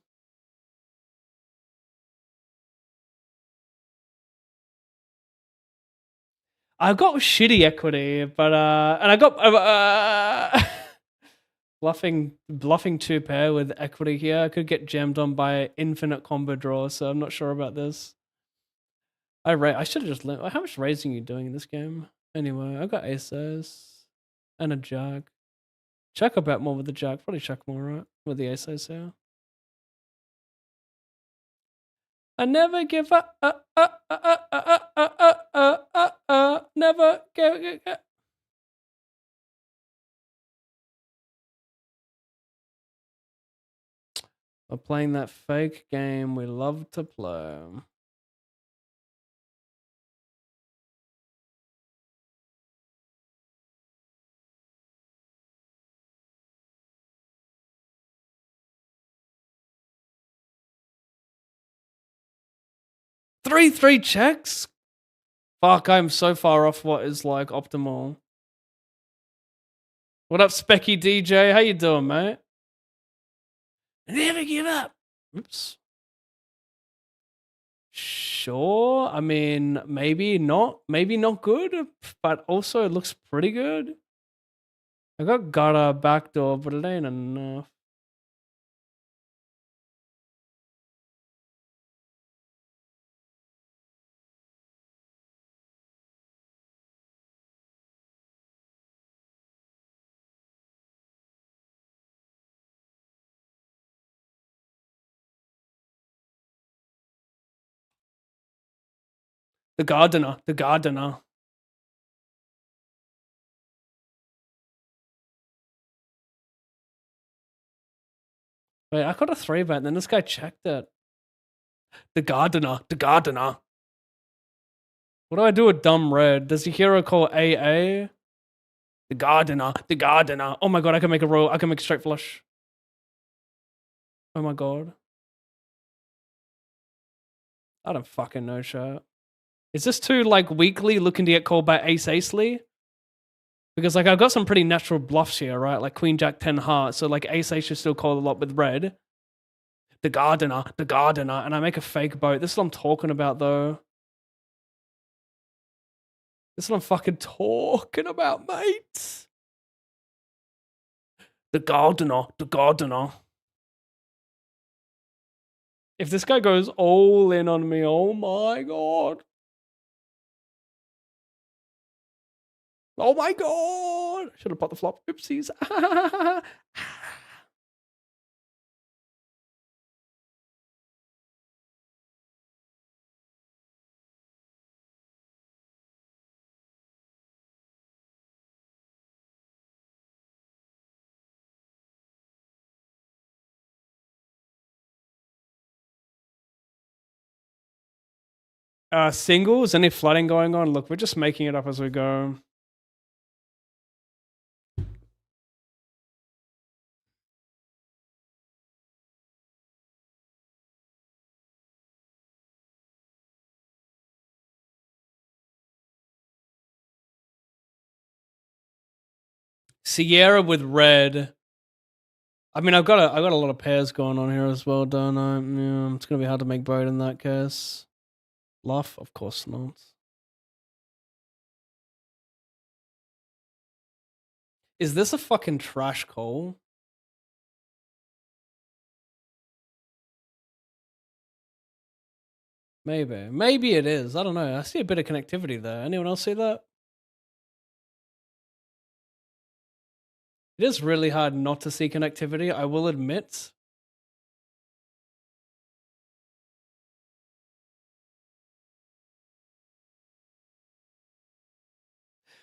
I've got shitty equity, but and I got bluffing 2 pair with equity here. I could get jammed on by infinite combo draw, so I'm not sure about this. I should have just learned. How much raising are you doing in this game? Anyway, I got aces and a jack. Check a bet more with the jack. Probably check more, right? With the aces here. I never give up. Never give. We're playing that fake game we love to play. Three checks? Fuck, I'm so far off what is like optimal. What up, Specky DJ? How you doing, mate? Never give up. Oops. Sure. I mean, maybe not good, but also it looks pretty good. I got a backdoor, but it ain't enough. The gardener. Wait, I got a 3-bet, and then this guy checked it. The gardener. What do I do with dumb red? Does the hero call AA? The gardener. Oh my god, I can make a roll. I can make a straight flush. Oh my god. I don't fucking know, shit. Is this too, like, weakly looking to get called by Ace-Lee? Because, like, I've got some pretty natural bluffs here, right? Like Queen, Jack, 10 hearts. So, like, Ace should still call a lot with red. The gardener. And I make a fake boat. This is what I'm talking about, though. This is what I'm fucking talking about, mate. The gardener. If this guy goes all in on me, oh my god. Oh my god! Should have popped the flop. Oopsies. Singles, any flooding going on? Look, we're just making it up as we go. Sierra with red. I mean, I've got a lot of pairs going on here as well, don't I? Yeah, it's gonna be hard to make both in that case. Bluff, of course not. Is this a fucking trash call? Maybe. Maybe it is. I don't know. I see a bit of connectivity there. Anyone else see that? It is really hard not to see connectivity, I will admit.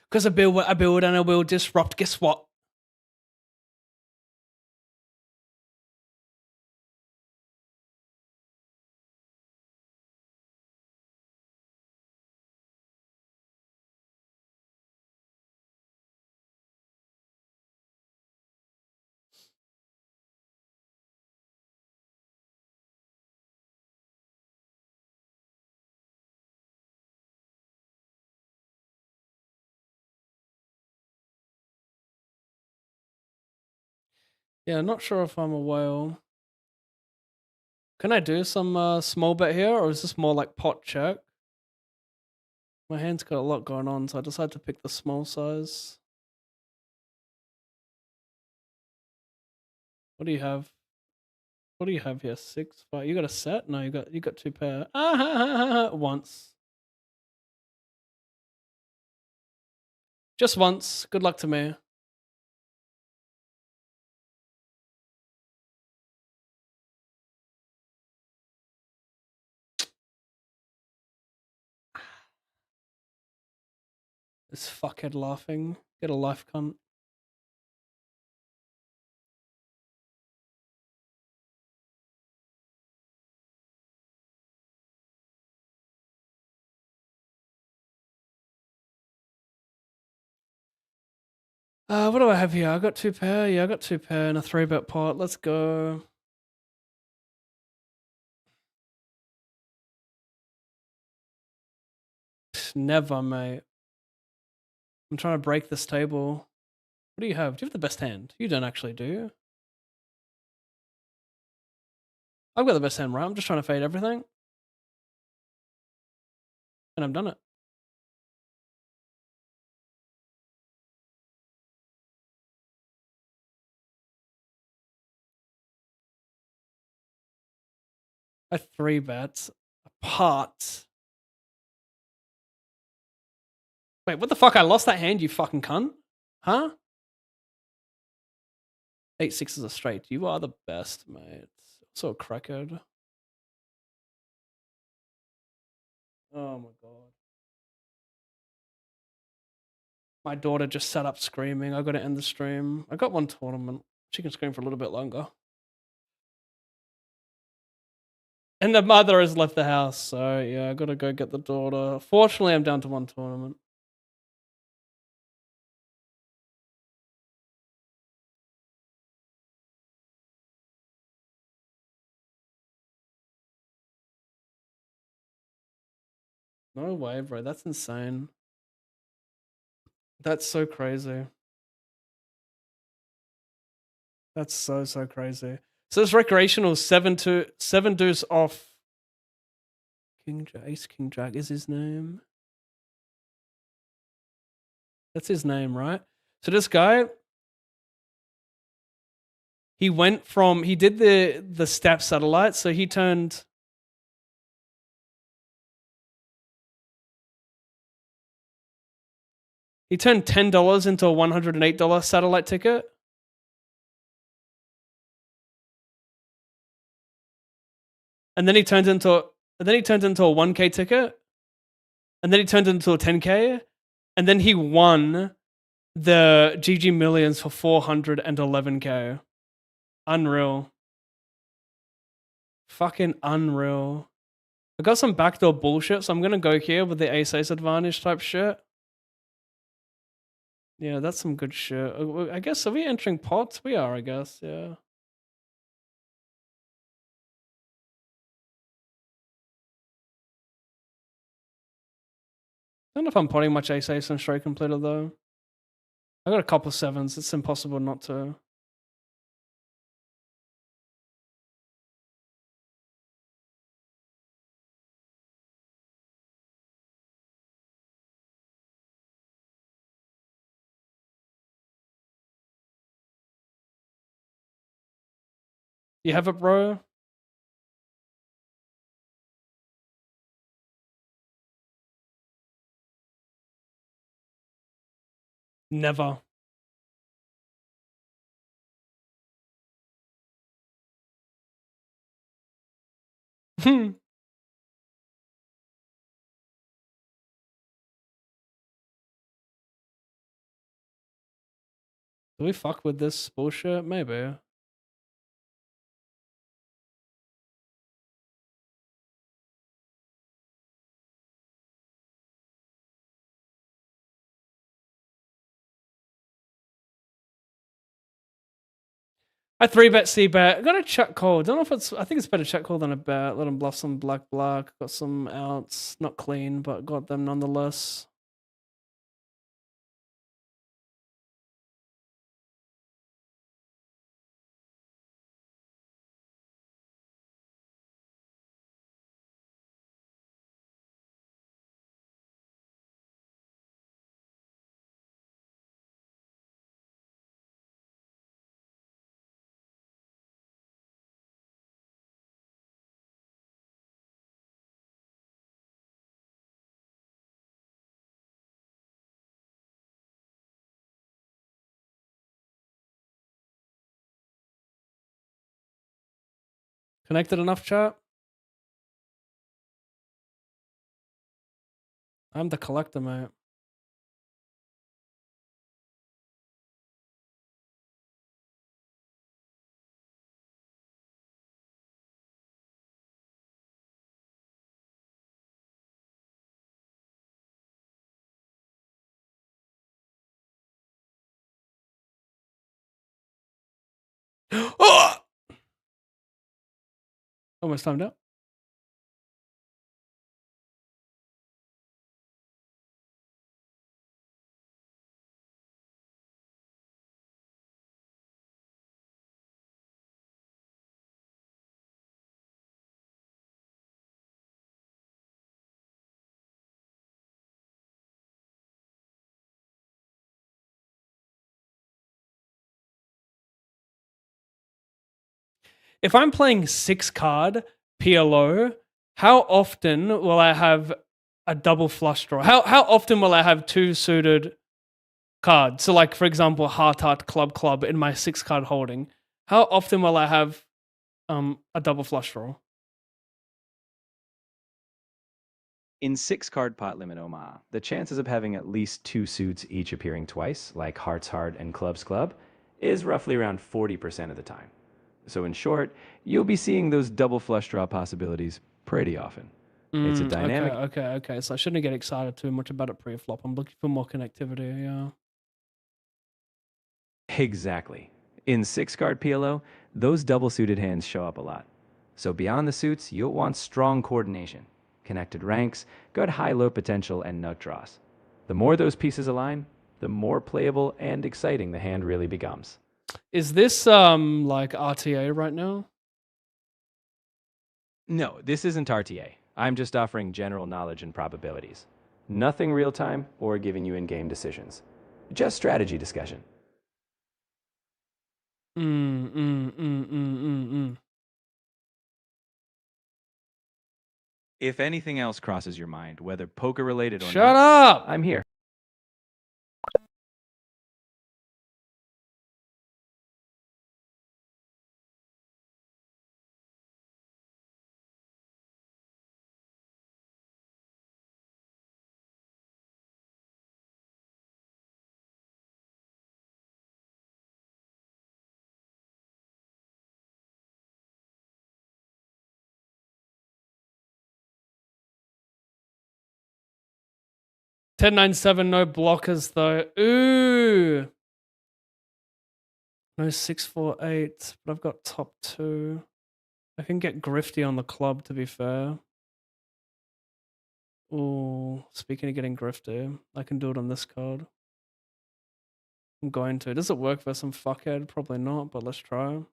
Because I build what I build and I will disrupt. Guess what? Yeah, not sure if I'm a whale. Can I do some small bet here, or is this more like pot check? My hand's got a lot going on, so I decided to pick the small size. What do you have? What do you have here? 6, 5. You got a set? No, you got 2 pair. Once. Just once. Good luck to me. This fuckhead laughing. Get a life, cunt. What do I have here? I got 2 pair. Yeah, I got 2 pair and a 3-bet pot. Let's go. Never, mate. I'm trying to break this table. What do you have? Do you have the best hand? You don't actually, do you? I've got the best hand, right? I'm just trying to fade everything. And I've done it. I 3-bet apart. Wait, what the fuck? I lost that hand, you fucking cunt. Huh? 8-6 is a straight. You are the best, mate. So crackhead. Oh my god. My daughter just sat up screaming. I gotta end the stream. I got one tournament. She can scream for a little bit longer. And the mother has left the house, so yeah, I gotta go get the daughter. Fortunately, I'm down to one tournament. No way, bro. That's insane. That's so crazy. That's so crazy. So this recreational 7 deuce off. Ace King Jack is his name. That's his name, right? So this guy, he did the step satellite, so he turned $10 into a $108 satellite ticket. And then he turned into a 1K ticket. And then he turned into a 10K. And then he won the GG Millions for 411K. Unreal. Fucking unreal. I got some backdoor bullshit, so I'm gonna go here with the ace-ace advantage type shit. Yeah, that's some good shit. I guess, are we entering pots? We are, I guess, yeah. I don't know if I'm potting much ace-ace and straight completed, though. I got a couple sevens. It's impossible not to. You have it, bro? Never. Do we fuck with this bullshit? Maybe. I 3-bet C-bet. I got a check call. Don't know if it's. I think it's better check call than a bet. Let him bluff some black. Got some outs. Not clean, but got them nonetheless. Connected enough, chat? I'm the collector, mate. Oh! Almost timed out. If I'm playing 6-card PLO, how often will I have a double flush draw? How often will I have 2 suited cards? So, like, for example, heart, club in my 6-card holding. How often will I have a double flush draw? In 6-card pot limit Omaha, the chances of having at least 2 suits each appearing twice, like hearts heart and clubs club, is roughly around 40% of the time. So in short, you'll be seeing those double flush draw possibilities pretty often. It's a dynamic. Okay. So I shouldn't get excited too much about it pre-flop. I'm looking for more connectivity, yeah. Exactly. In 6-card PLO, those double suited hands show up a lot. So beyond the suits, you'll want strong coordination, connected ranks, good high-low potential, and nut draws. The more those pieces align, the more playable and exciting the hand really becomes. Is this like RTA right now? No, this isn't RTA. I'm just offering general knowledge and probabilities. Nothing real time or giving you in-game decisions. Just strategy discussion. If anything else crosses your mind, whether poker related or not, Shut up! I'm here. 1097, no blockers though. Ooh. No 648, but I've got top 2. I can get grifty on the club, to be fair. Ooh, speaking of getting grifty, I can do it on this card. I'm going to. Does it work for some fuckhead? Probably not, but let's try.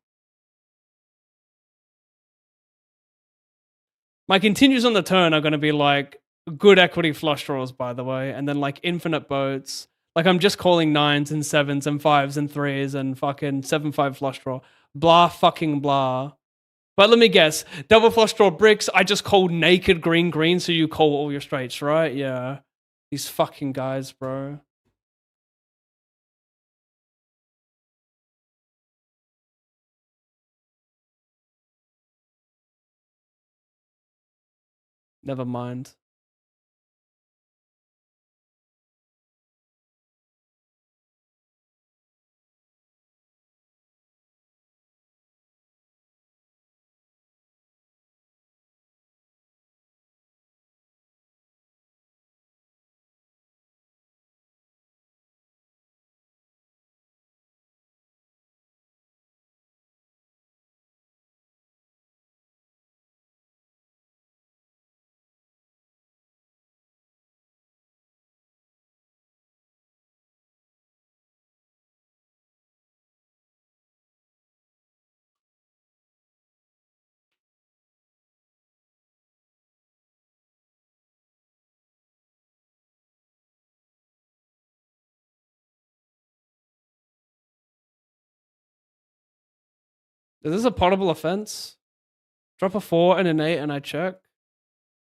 My continues on the turn are going to be like good equity flush draws, by the way, and then like infinite boats. Like I'm just calling 9s and 7s and 5s and 3s and fucking 7-5 flush draw. Blah fucking blah. But let me guess. Double flush draw bricks. I just called naked green, so you call all your straights, right? Yeah. These fucking guys, bro. Never mind. Is this a potable offense? Drop a 4 and an 8 and I check.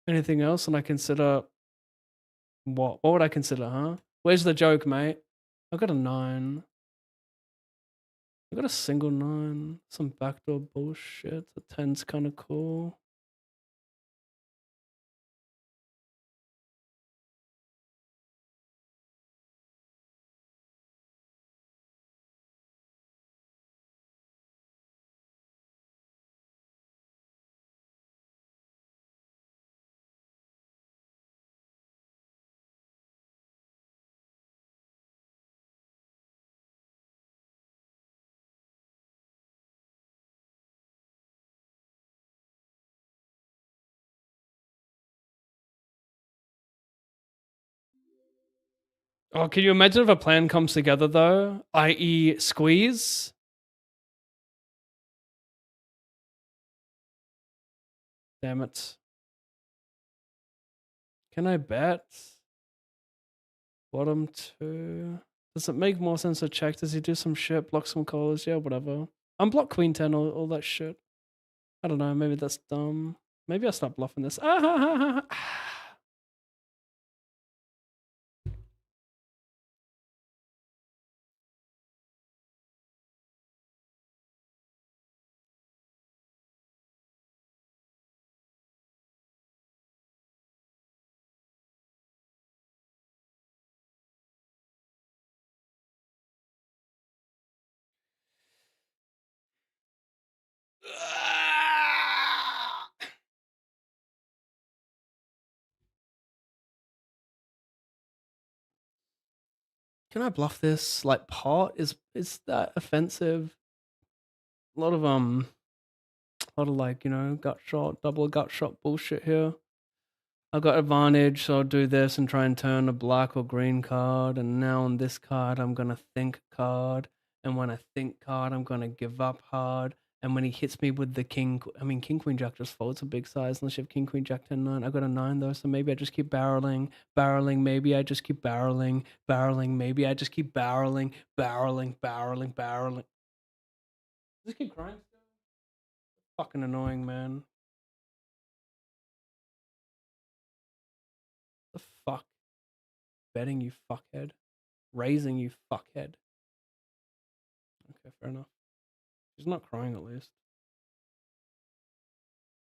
Anything else and I consider what? What would I consider, huh? Where's the joke, mate? I got a 9. I got a single 9. Some backdoor bullshit. The 10's kind of cool. Oh, can you imagine if a plan comes together though? I.e. squeeze? Damn it. Can I bet? Bottom 2. Does it make more sense to check? Does he do some shit? Block some calls? Yeah, whatever. Unblock queen 10, all that shit. I don't know, maybe that's dumb. Maybe I'll stop bluffing this. Can I bluff this? Like pot is that offensive? A lot of like, you know, gut shot, double gut shot bullshit here. I've got advantage, so I'll do this and try and turn a black or green card. And now on this card, I'm gonna think card. And when I think card, I'm gonna give up hard. And when he hits me with the king, queen jack just folds a big size unless you have king queen jack 10 9. I got a 9 though, so maybe I just keep barreling. Maybe I just keep barreling. Maybe I just keep barreling. Just keep crying. Fucking annoying, man. The fuck? Betting, you fuckhead. Raising, you fuckhead. Okay, fair enough. She's not crying at least.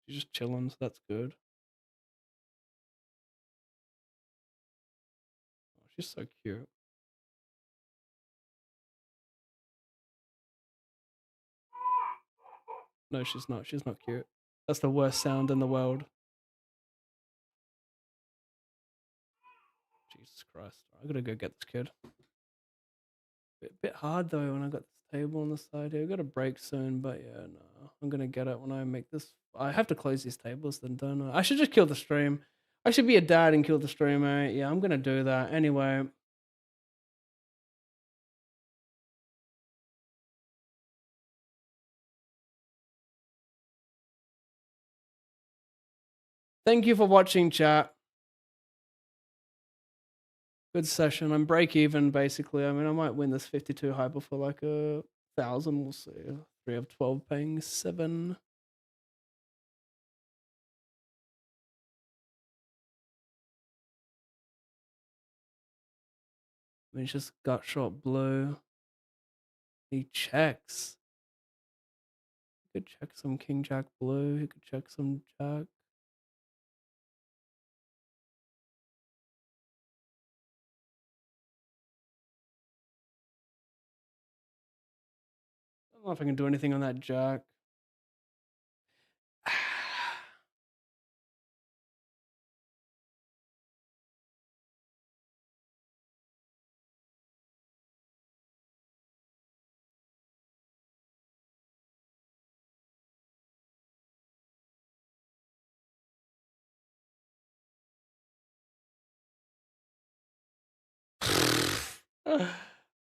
She's just chilling, so that's good. Oh, she's so cute. No, she's not. She's not cute. That's the worst sound in the world. Jesus Christ. I gotta go get this kid. Bit hard though when I got this table on the side here. I got a break soon, but yeah, no. I'm gonna get it when I make this. I have to close these tables then, don't I? I should just kill the stream. I should be a dad and kill the stream, mate. Yeah, I'm gonna do that. Anyway. Thank you for watching, chat. Good session. I'm break even basically. I mean, I might win this 52 hyper for like 1,000. We'll see. 3 of 12 paying 7. I mean, it's just gut shot blue. He checks. He could check some king jack blue. He could check some jack. I don't know if I can do anything on that jack.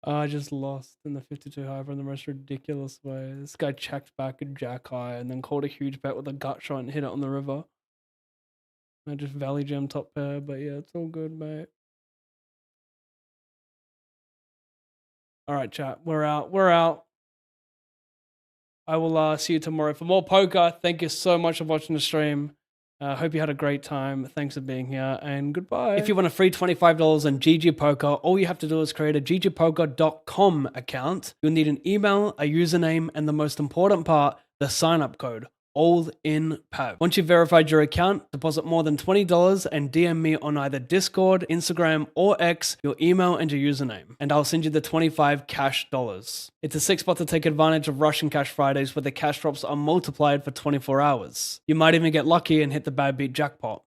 I just lost in the 52 hyper in the most ridiculous way. This guy checked back at jack high and then called a huge bet with a gut shot and hit it on the river. I just valley jam top pair, but yeah, it's all good, mate. All right, chat. We're out. We're out. I will see you tomorrow for more poker. Thank you so much for watching the stream. Hope you had a great time. Thanks for being here, and goodbye. If you want a free $25 on GG Poker, all you have to do is create a ggpoker.com account. You'll need an email, a username, and the most important part, the sign-up code. All in Pav. Once you've verified your account, deposit more than $20 and DM me on either Discord, Instagram, or X your email and your username, and I'll send you the 25 cash dollars. It's a sick spot to take advantage of Russian Cash Fridays where the cash drops are multiplied for 24 hours. You might even get lucky and hit the bad beat jackpot.